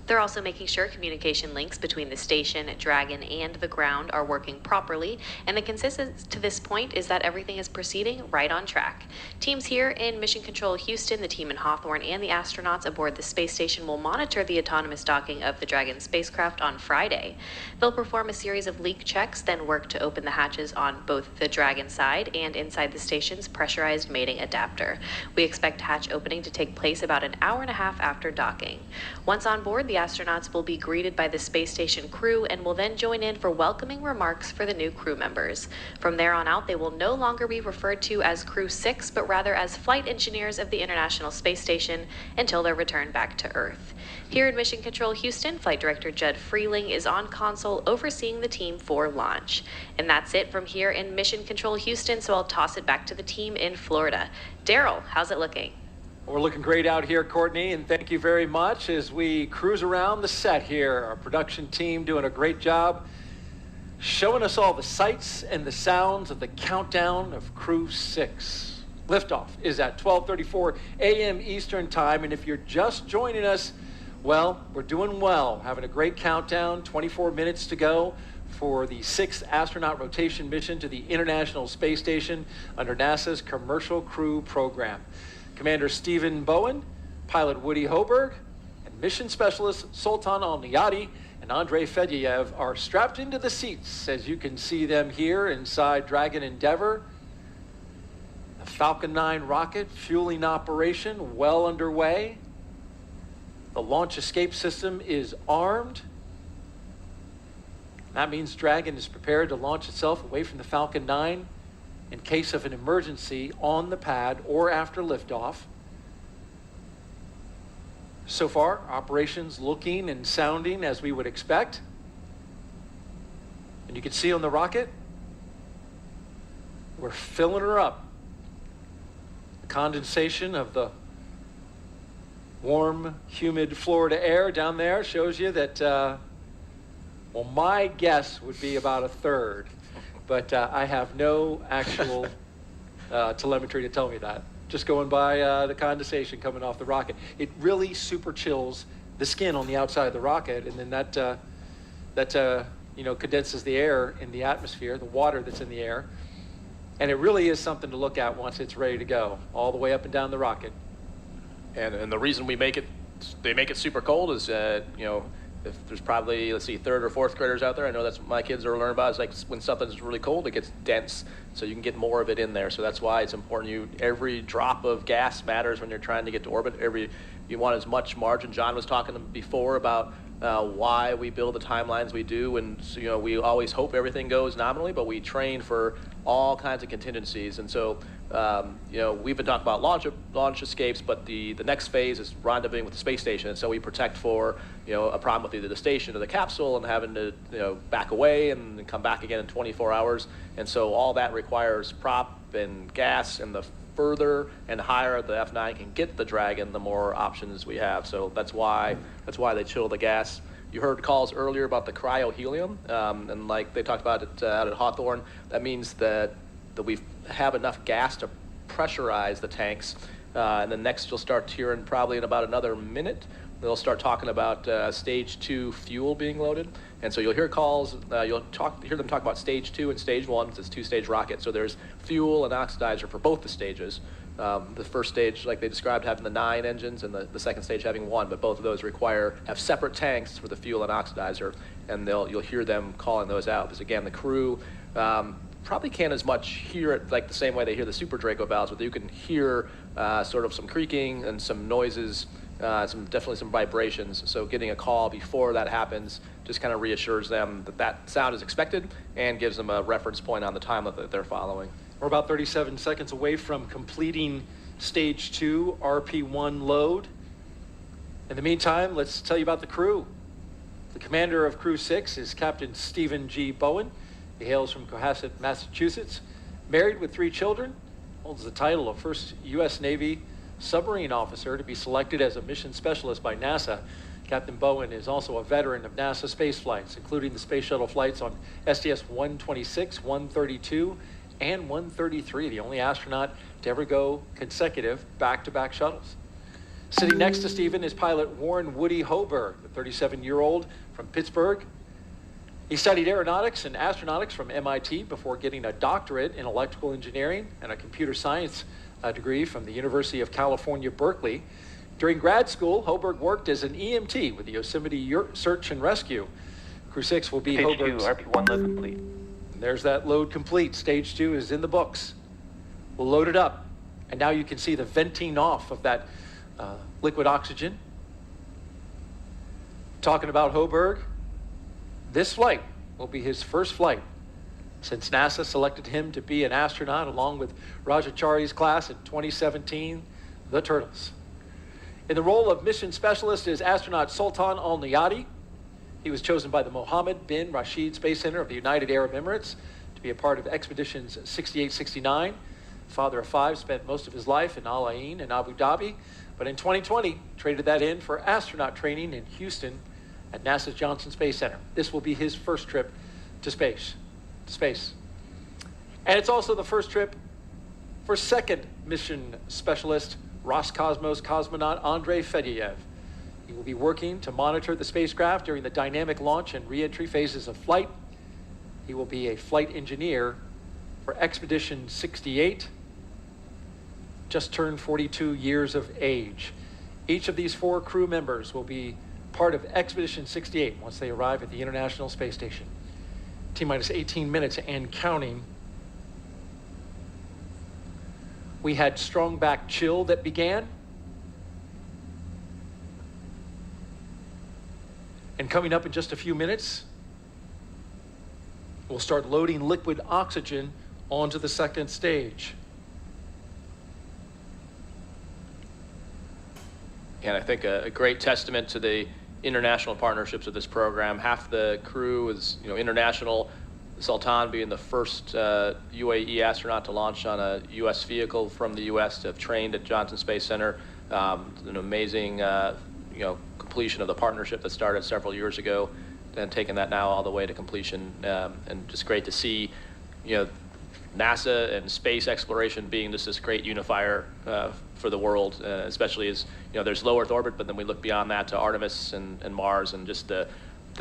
They're also making sure communication links between the station, Dragon, and the ground are working properly, and the consensus to this point is that everything is proceeding right on track. Teams here in Mission Control Houston, the team in Hawthorne, and the astronauts aboard the space station will monitor the autonomous docking of the Dragon spacecraft on Friday. They'll perform a series of leak checks, then work to open the hatches on both the Dragon side and inside the station's pressurized mating adapter. We expect hatch opening to take place about an hour and a half after docking. Once on board, the astronauts will be greeted by the space station crew and will then join in for welcoming remarks for the new crew members. From there on out, they will no longer be referred to as Crew 6, but rather as flight engineers of the International Space Station until their return back to Earth. Here in Mission Control Houston, Flight Director Judd Freeling is on console overseeing the team for launch. And that's it from here in Mission Control Houston, so I'll toss it back to the team in Florida. Daryl, how's it looking? We're looking great out here, Courtney, and thank you very much as we cruise around the set here. Our production team doing a great job showing us all the sights and the sounds of the countdown of Crew 6. Liftoff is at 12:34 a.m. Eastern Time, and if you're just joining us, well, we're doing well, having a great countdown, 24 minutes to go for the 6th astronaut rotation mission to the International Space Station under NASA's Commercial Crew Program. Commander Stephen Bowen, pilot Woody Hoberg, and mission specialist Sultan Al Neyadi and Andrei Fedyaev are strapped into the seats, as you can see them here inside Dragon Endeavour. The Falcon 9 rocket fueling operation well underway. The launch escape system is armed. That means Dragon is prepared to launch itself away from the Falcon 9 in case of an emergency on the pad or after liftoff. So far, operations looking and sounding as we would expect. And you can see on the rocket, we're filling her up. The condensation of the warm, humid Florida air down there shows you that, well, my guess would be about a third. But I have no actual telemetry to tell me that. Just going by the condensation coming off the rocket. It really super chills the skin on the outside of the rocket, and then that condenses the air in the atmosphere, the water that's in the air. And it really is something to look at once it's ready to go, all the way up and down the rocket. And the reason they make it super cold is, if there's probably, let's see, 3rd or 4th graders out there, I know that's what my kids are learning about. It's like when something's really cold, it gets dense, so you can get more of it in there. So that's why it's important. Every drop of gas matters when you're trying to get to orbit. You want as much margin. John was talking before about why we build the timelines we do, and so, we always hope everything goes nominally, but we train for all kinds of contingencies. And so we've been talking about launch escapes, but the next phase is rendezvousing with the space station. And so we protect for a problem with either the station or the capsule and having to back away and come back again in 24 hours. And so all that requires prop and gas, and the further and higher the F9 can get the Dragon, the more options we have. So that's why they chill the gas. You heard calls earlier about the cryohelium, and like they talked about it out at Hawthorne. That means that we have enough gas to pressurize the tanks, and then next you'll start hearing, probably in about another minute, they'll start talking about stage 2 fuel being loaded. And so you'll hear calls, hear them talk about stage 2 and stage 1. It's a 2-stage rocket, so there's fuel and oxidizer for both the stages. The first stage, like they described, having the 9 engines, and the second stage having 1, but both of those have separate tanks for the fuel and oxidizer, and you'll hear them calling those out. Because again, the crew probably can't as much hear it like the same way they hear the Super Draco valves, but you can hear sort of some creaking and some noises, definitely some vibrations. So getting a call before that happens just kind of reassures them that sound is expected and gives them a reference point on the time that they're following. We're about 37 seconds away from completing stage 2 RP1 load. In the meantime, let's tell you about the crew. The commander of Crew 6 is Captain Stephen G. Bowen. He hails from Cohasset, Massachusetts. Married with 3 children, holds the title of first U.S. Navy submarine officer to be selected as a mission specialist by NASA. Captain Bowen is also a veteran of NASA space flights, including the space shuttle flights on STS-126, 132, and 133, the only astronaut to ever go consecutive back-to-back shuttles. Sitting next to Stephen is pilot Warren Woody Hoberg, the 37-year-old from Pittsburgh. He studied aeronautics and astronautics from MIT before getting a doctorate in electrical engineering and a computer science degree from the University of California, Berkeley. During grad school, Hoberg worked as an EMT with the Yosemite Search and Rescue. Crew 6 will be Hoberg's... Stage 2, RP1 load complete. And there's that load complete. Stage 2 is in the books. We'll load it up. And now you can see the venting off of that liquid oxygen. Talking about Hoberg, this flight will be his first flight since NASA selected him to be an astronaut along with Rajachari's class in 2017, the Turtles. In the role of mission specialist is astronaut Sultan Al Neyadi. He was chosen by the Mohammed bin Rashid Space Center of the United Arab Emirates to be a part of expeditions 68-69. Father of 5, spent most of his life in Al Ain and Abu Dhabi, but in 2020 traded that in for astronaut training in Houston at NASA's Johnson Space Center. This will be his first trip to space. And it's also the first trip for second mission specialist Roscosmos cosmonaut Andrei Fedyaev. He will be working to monitor the spacecraft during the dynamic launch and re-entry phases of flight. He will be a flight engineer for Expedition 68, just turned 42 years of age. Each of these 4 crew members will be part of Expedition 68 once they arrive at the International Space Station. T-minus 18 minutes and counting. We had strong back chill that began. And coming up in just a few minutes, we'll start loading liquid oxygen onto the second stage. And I think a great testament to the international partnerships of this program. Half the crew is, international. Sultan being the first UAE astronaut to launch on a U.S. vehicle from the U.S. to have trained at Johnson Space Center. An amazing, completion of the partnership that started several years ago, and taking that now all the way to completion. And just great to see, NASA and space exploration being just this great unifier for the world, especially as, there's low Earth orbit, but then we look beyond that to Artemis and Mars, and just the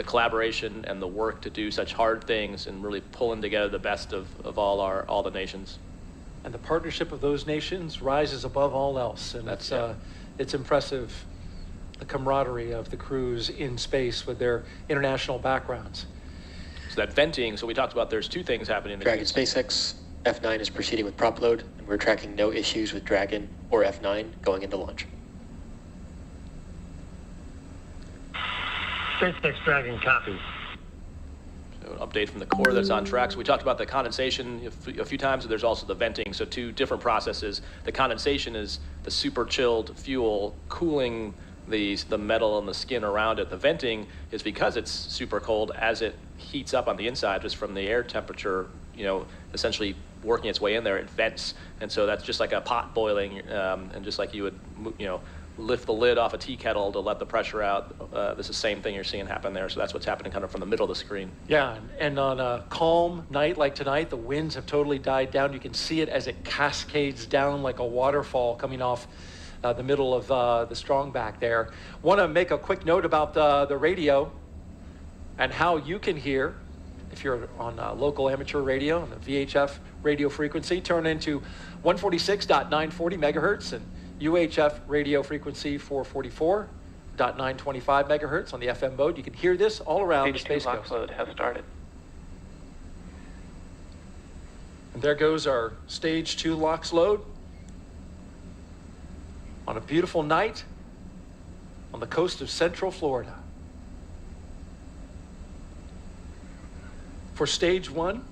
collaboration and the work to do such hard things and really pulling together the best of all the nations. And the partnership of those nations rises above all else. And it's impressive, the camaraderie of the crews in space with their international backgrounds. So that venting, so we talked about there's 2 things happening. Dragon SpaceX, F9 is proceeding with prop load, and we're tracking no issues with Dragon or F9 going into launch. SpaceX Dragon copy. So an update from the core that's on track. So we talked about the condensation a few times, and there's also the venting. So 2 different processes. The condensation is the super chilled fuel cooling the metal and the skin around it. The venting is because it's super cold, as it heats up on the inside just from the air temperature, essentially working its way in there, it vents. And so that's just like a pot boiling, and just like you would, lift the lid off a tea kettle to let the pressure out. This is the same thing you're seeing happen there. So that's what's happening kind of from the middle of the screen. Yeah, and on a calm night like tonight, the winds have totally died down. You can see it as it cascades down like a waterfall coming off the middle of the strong back there. Want to make a quick note about the radio and how you can hear. If you're on local amateur radio on the VHF radio frequency, turn into 146.940 megahertz and UHF radio frequency 444.925 megahertz on the FM mode. You can hear this all around the Space Coast. Load has started. And there goes our stage 2 LOX load on a beautiful night on the coast of Central Florida. For stage 1,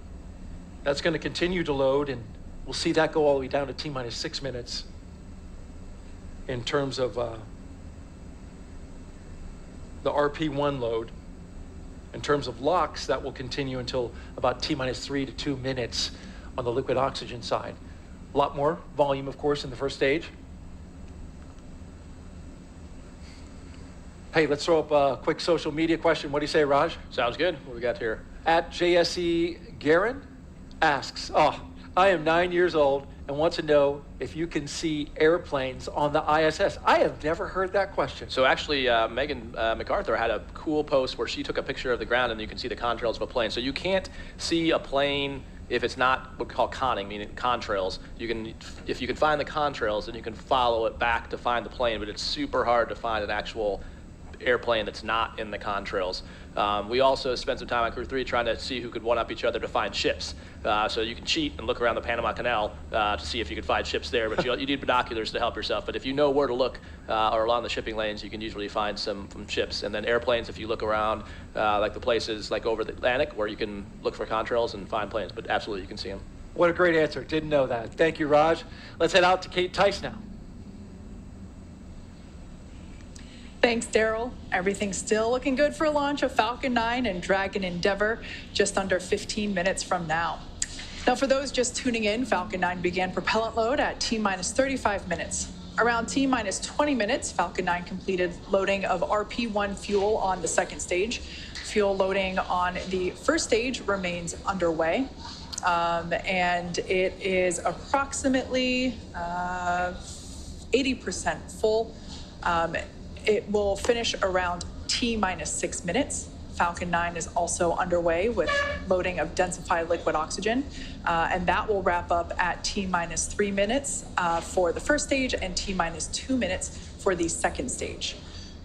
that's going to continue to load in We'll see that go all the way down to T-minus 6 minutes in terms of the RP1 load. In terms of locks, that will continue until about T-minus 3 to 2 minutes on the liquid oxygen side. A lot more volume, of course, in the first stage. Hey, let's throw up a quick social media question. What do you say, Raj? Sounds good. What we got here? At JSE Garin asks, I am 9 years old and want to know if you can see airplanes on the ISS. I have never heard that question. So actually, Megan MacArthur had a cool post where she took a picture of the ground and you can see the contrails of a plane. So you can't see a plane if it's not what we call conning, meaning contrails. You can, if you can find the contrails, then you can follow it back to find the plane, but it's super hard to find an actual airplane that's not in the contrails. We also spent some time on Crew 3 trying to see who could one-up each other to find ships. So you can cheat and look around the Panama Canal to see if you could find ships there, but you need binoculars to help yourself. But if you know where to look or along the shipping lanes, you can usually find some ships. And then airplanes, if you look around, like the places like over the Atlantic where you can look for contrails and find planes, but absolutely you can see them. What a great answer. Didn't know that. Thank you, Raj. Let's head out to Kate Tice now. Thanks, Daryl. Everything's still looking good for launch of Falcon 9 and Dragon Endeavour just under 15 minutes from now. Now, for those just tuning in, Falcon 9 began propellant load at T-minus 35 minutes. Around T-minus 20 minutes, Falcon 9 completed loading of RP1 fuel on the second stage. Fuel loading on the first stage remains underway, and it is approximately 80% full. It will finish around T-minus 6 minutes. Falcon 9 is also underway with loading of densified liquid oxygen, and that will wrap up at T-minus 3 minutes for the first stage and T-minus 2 minutes for the second stage.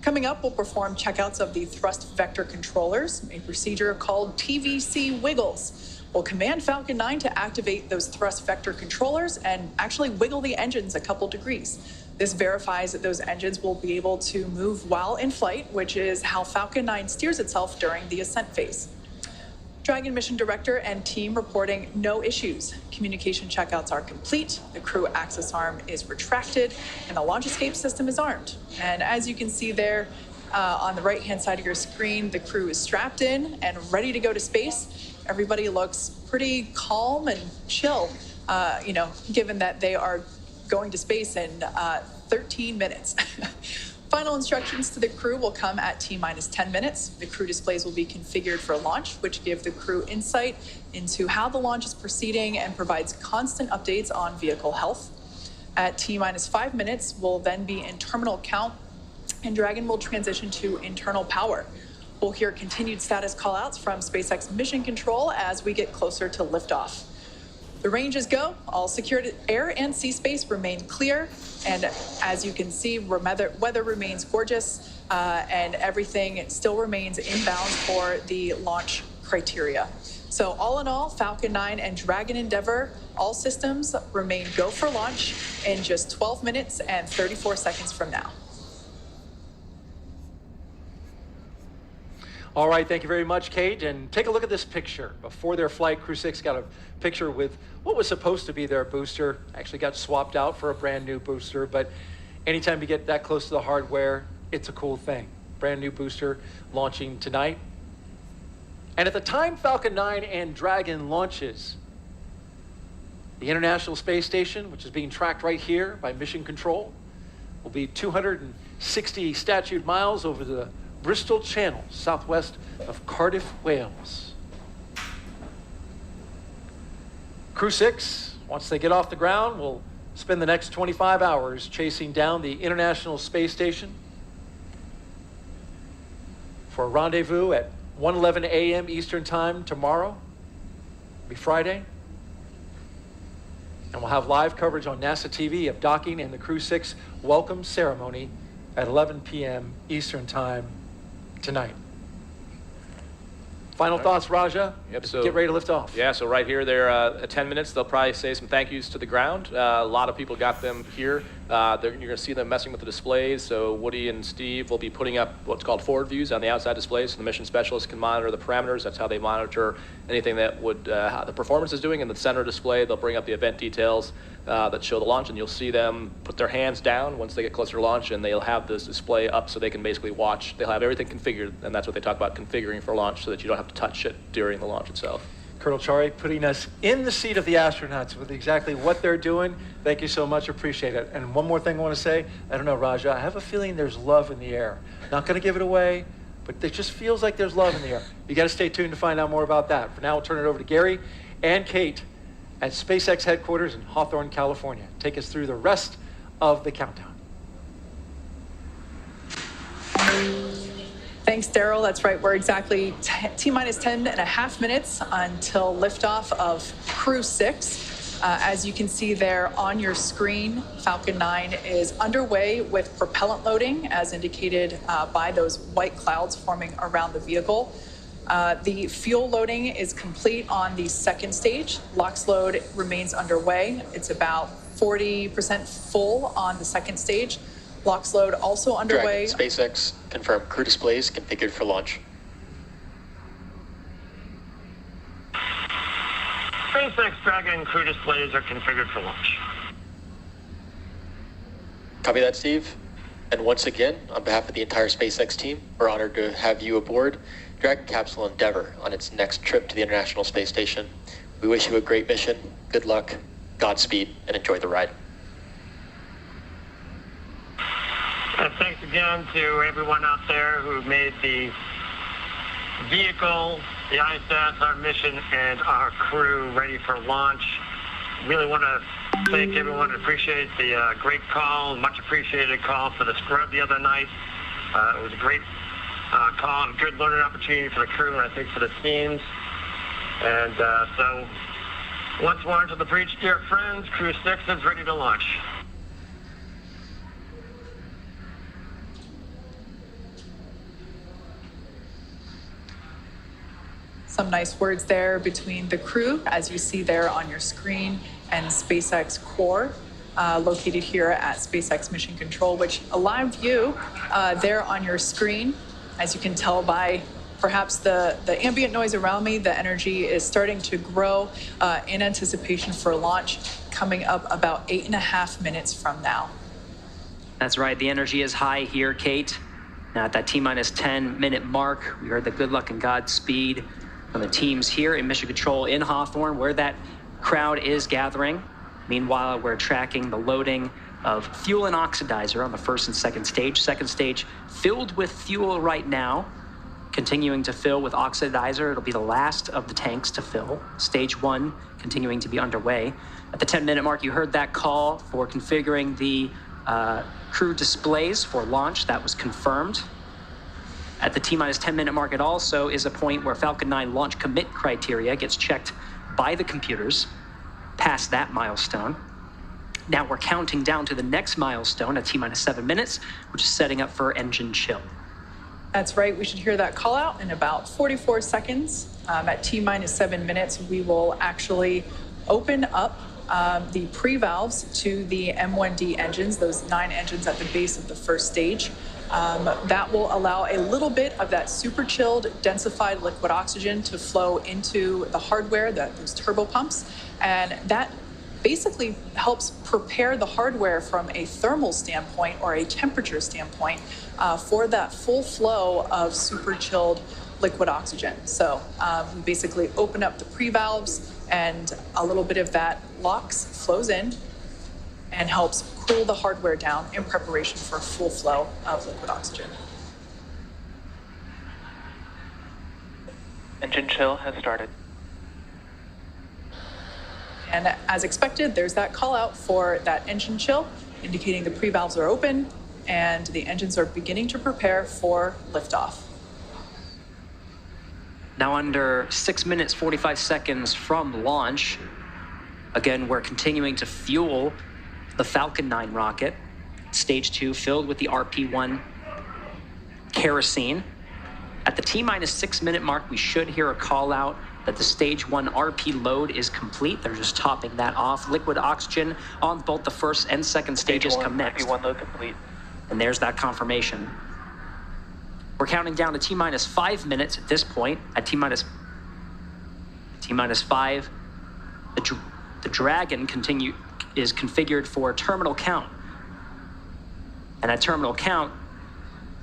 Coming up, we'll perform checkouts of the thrust vector controllers, a procedure called TVC wiggles. We'll command Falcon 9 to activate those thrust vector controllers and actually wiggle the engines a couple degrees. This verifies that those engines will be able to move while in flight, which is how Falcon 9 steers itself during the ascent phase. Dragon mission director and team reporting no issues. Communication checkouts are complete, the crew access arm is retracted, and the launch escape system is armed. And as you can see there on the right-hand side of your screen, the crew is strapped in and ready to go to space. Everybody looks pretty calm and chill, given that they are going to space in 13 minutes. Final instructions to the crew will come at T-minus 10 minutes. The crew displays will be configured for launch, which give the crew insight into how the launch is proceeding and provides constant updates on vehicle health. At T-minus 5 minutes, we'll then be in terminal count, and Dragon will transition to internal power. We'll hear continued status callouts from SpaceX Mission Control as we get closer to liftoff. The ranges go, all secured air and sea space remain clear, and as you can see, weather remains gorgeous, and everything still remains in bounds for the launch criteria. So all in all, Falcon 9 and Dragon Endeavour, all systems remain go for launch in just 12 minutes and 34 seconds from now. All right, thank you very much, Kate. And take a look at this picture. Before their flight, Crew 6 got a picture with what was supposed to be their booster. Actually got swapped out for a brand new booster, but anytime you get that close to the hardware, it's a cool thing. Brand new booster launching tonight. And at the time Falcon 9 and Dragon launches, the International Space Station, which is being tracked right here by Mission Control, will be 260 statute miles over the Bristol Channel, southwest of Cardiff, Wales. Crew 6, once they get off the ground, will spend the next 25 hours chasing down the International Space Station for a rendezvous at 1:11 a.m. Eastern Time tomorrow. It'll be Friday. And we'll have live coverage on NASA TV of docking and the Crew 6 welcome ceremony at 11 p.m. Eastern Time tonight. Final thoughts, Raja? Yep, so get ready to lift off. Yeah, so right here, there at 10 minutes, they'll probably say some thank yous to the ground. A lot of people got them here You're going to see them messing with the displays. So Woody and Steve will be putting up what's called forward views on the outside displays, so the mission specialists can monitor the parameters. That's how they monitor anything that would how the performance is doing. In the center display, they'll bring up the event details that show the launch, and you'll see them put their hands down once they get closer to launch, and they'll have this display up so they can basically watch. They'll have everything configured, and that's what they talk about, configuring for launch, so that you don't have to touch it during the launch itself. Colonel Chari, putting us in the seat of the astronauts with exactly what they're doing. Thank you so much, appreciate it. And one more thing I want to say, I don't know, Raja, I have a feeling there's love in the air. Not going to give it away, but it just feels like there's love in the air. You got to stay tuned to find out more about that. For now, we'll turn it over to Gary and Kate at SpaceX headquarters in Hawthorne, California. Take us through the rest of the countdown. Thanks, Daryl. That's right. We're exactly T-minus 10.5 minutes until liftoff of Crew 6. As you can see there on your screen, Falcon 9 is underway with propellant loading, as indicated by those white clouds forming around the vehicle. The fuel loading is complete on the second stage. LOX load remains underway. It's about 40% full on the second stage. LOX load also underway. Dragon, SpaceX, confirm crew displays configured for launch. SpaceX Dragon crew displays are configured for launch. Copy that, Steve. And once again, on behalf of the entire SpaceX team, we're honored to have you aboard Dragon Capsule Endeavour on its next trip to the International Space Station. We wish you a great mission, good luck, Godspeed, and enjoy the ride. And thanks again to everyone out there who made the vehicle, the ISS, our mission, and our crew ready for launch. Really want to thank everyone and appreciate the great call, much appreciated call for the scrub the other night. It was a great call and good learning opportunity for the crew and I think for the teams. And so once more into the breach, dear friends, Crew 6 is ready to launch. Some nice words there between the crew, as you see there on your screen, and SpaceX core, located here at SpaceX Mission Control, which a live view there on your screen, as you can tell by perhaps the ambient noise around me, the energy is starting to grow in anticipation for launch coming up about 8.5 minutes from now. That's right, the energy is high here, Kate. Now at that T-minus 10 minute mark, we heard the good luck and Godspeed from the teams here in Mission Control in Hawthorne, where that crowd is gathering. Meanwhile, we're tracking the loading of fuel and oxidizer on the first and second stage. Second stage filled with fuel right now, continuing to fill with oxidizer. It'll be the last of the tanks to fill. Stage 1 continuing to be underway. At the 10-minute mark, you heard that call for configuring the crew displays for launch. That was confirmed. At the T-minus 10-minute mark, it also is a point where Falcon 9 launch commit criteria gets checked by the computers past that milestone. Now we're counting down to the next milestone at T-minus 7 minutes, which is setting up for engine chill. That's right. We should hear that call out in about 44 seconds. At T-minus 7 minutes, we will actually open up the pre-valves to the M1D engines, those 9 engines at the base of the first stage. That will allow a little bit of that super chilled, densified liquid oxygen to flow into the hardware, those turbo pumps. And that basically helps prepare the hardware from a thermal standpoint or a temperature standpoint for that full flow of super chilled liquid oxygen. So we basically open up the pre-valves and a little bit of that LOX flows in and helps cool the hardware down in preparation for a full flow of liquid oxygen. Engine chill has started. And as expected, there's that call out for that engine chill, indicating the pre-valves are open and the engines are beginning to prepare for liftoff. Now under 6 minutes, 45 seconds from launch, again, we're continuing to fuel the Falcon 9 rocket, stage 2 filled with the RP-1 kerosene. At the T-minus 6 minute mark, we should hear a call out that the stage 1 RP load is complete. They're just topping that off. Liquid oxygen on both the first and second stages come next. RP1 load complete. And there's that confirmation. We're counting down to T-minus 5 minutes at this point. At T-minus 5, the Dragon is configured for terminal count. And at terminal count,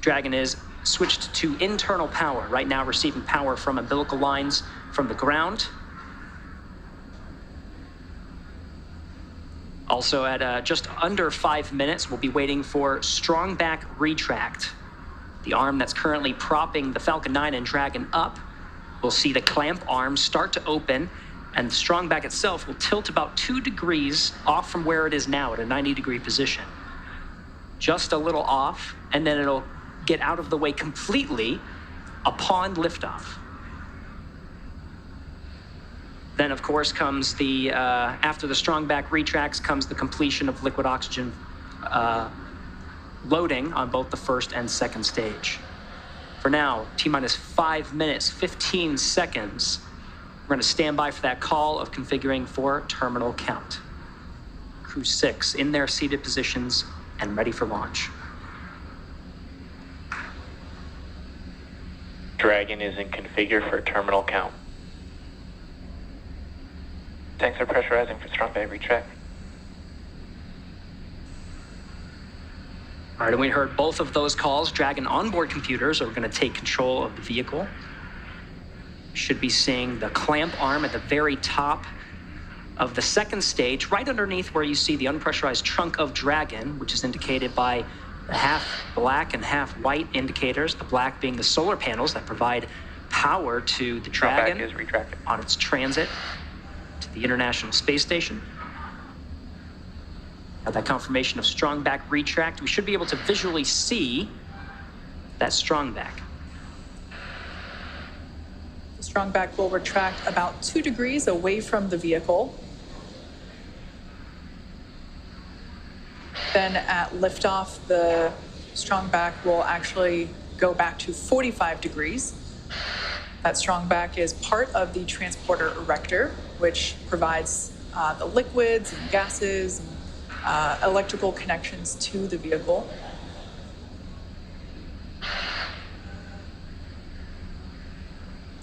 Dragon is switched to internal power, right now receiving power from umbilical lines from the ground. Also at just under 5 minutes, we'll be waiting for strong back retract. The arm that's currently propping the Falcon 9 and Dragon up. We'll see the clamp arm start to open, and the strong back itself will tilt about 2 degrees off from where it is now at a 90-degree position. Just a little off, and then it'll get out of the way completely upon liftoff. Then, of course, comes the, after the strong back retracts, comes the completion of liquid oxygen loading on both the first and second stage. For now, T-minus 5 minutes, 15 seconds. We're going to stand by for that call of configuring for terminal count. Crew 6 in their seated positions and ready for launch. Dragon is in configure for terminal count. Tanks are pressurizing for strong back retract. All right, and we heard both of those calls. Dragon onboard computers are going to take control of the vehicle. Should be seeing the clamp arm at the very top of the second stage, right underneath where you see the unpressurized trunk of Dragon, which is indicated by the half black and half white indicators, the black being the solar panels that provide power to the Dragon on its transit to the International Space Station. Now that confirmation of strong back retract, we should be able to visually see that strong back. The strong back will retract about 2 degrees away from the vehicle. Then at liftoff, the strong back will actually go back to 45 degrees. That strong back is part of the transporter erector, which provides the liquids and gases and electrical connections to the vehicle.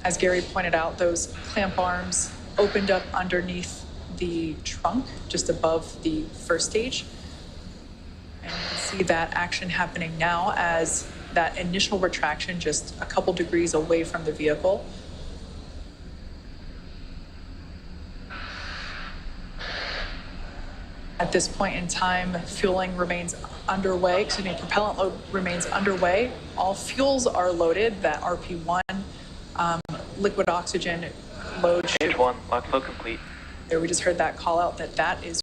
As Gary pointed out, those clamp arms opened up underneath the trunk, just above the first stage. And you can see that action happening now as that initial retraction just a couple degrees away from the vehicle. At this point in time, fueling remains underway, propellant load remains underway. All fuels are loaded, that RP1 liquid oxygen load. Stage 1, lock flow complete. There, we just heard that call out that is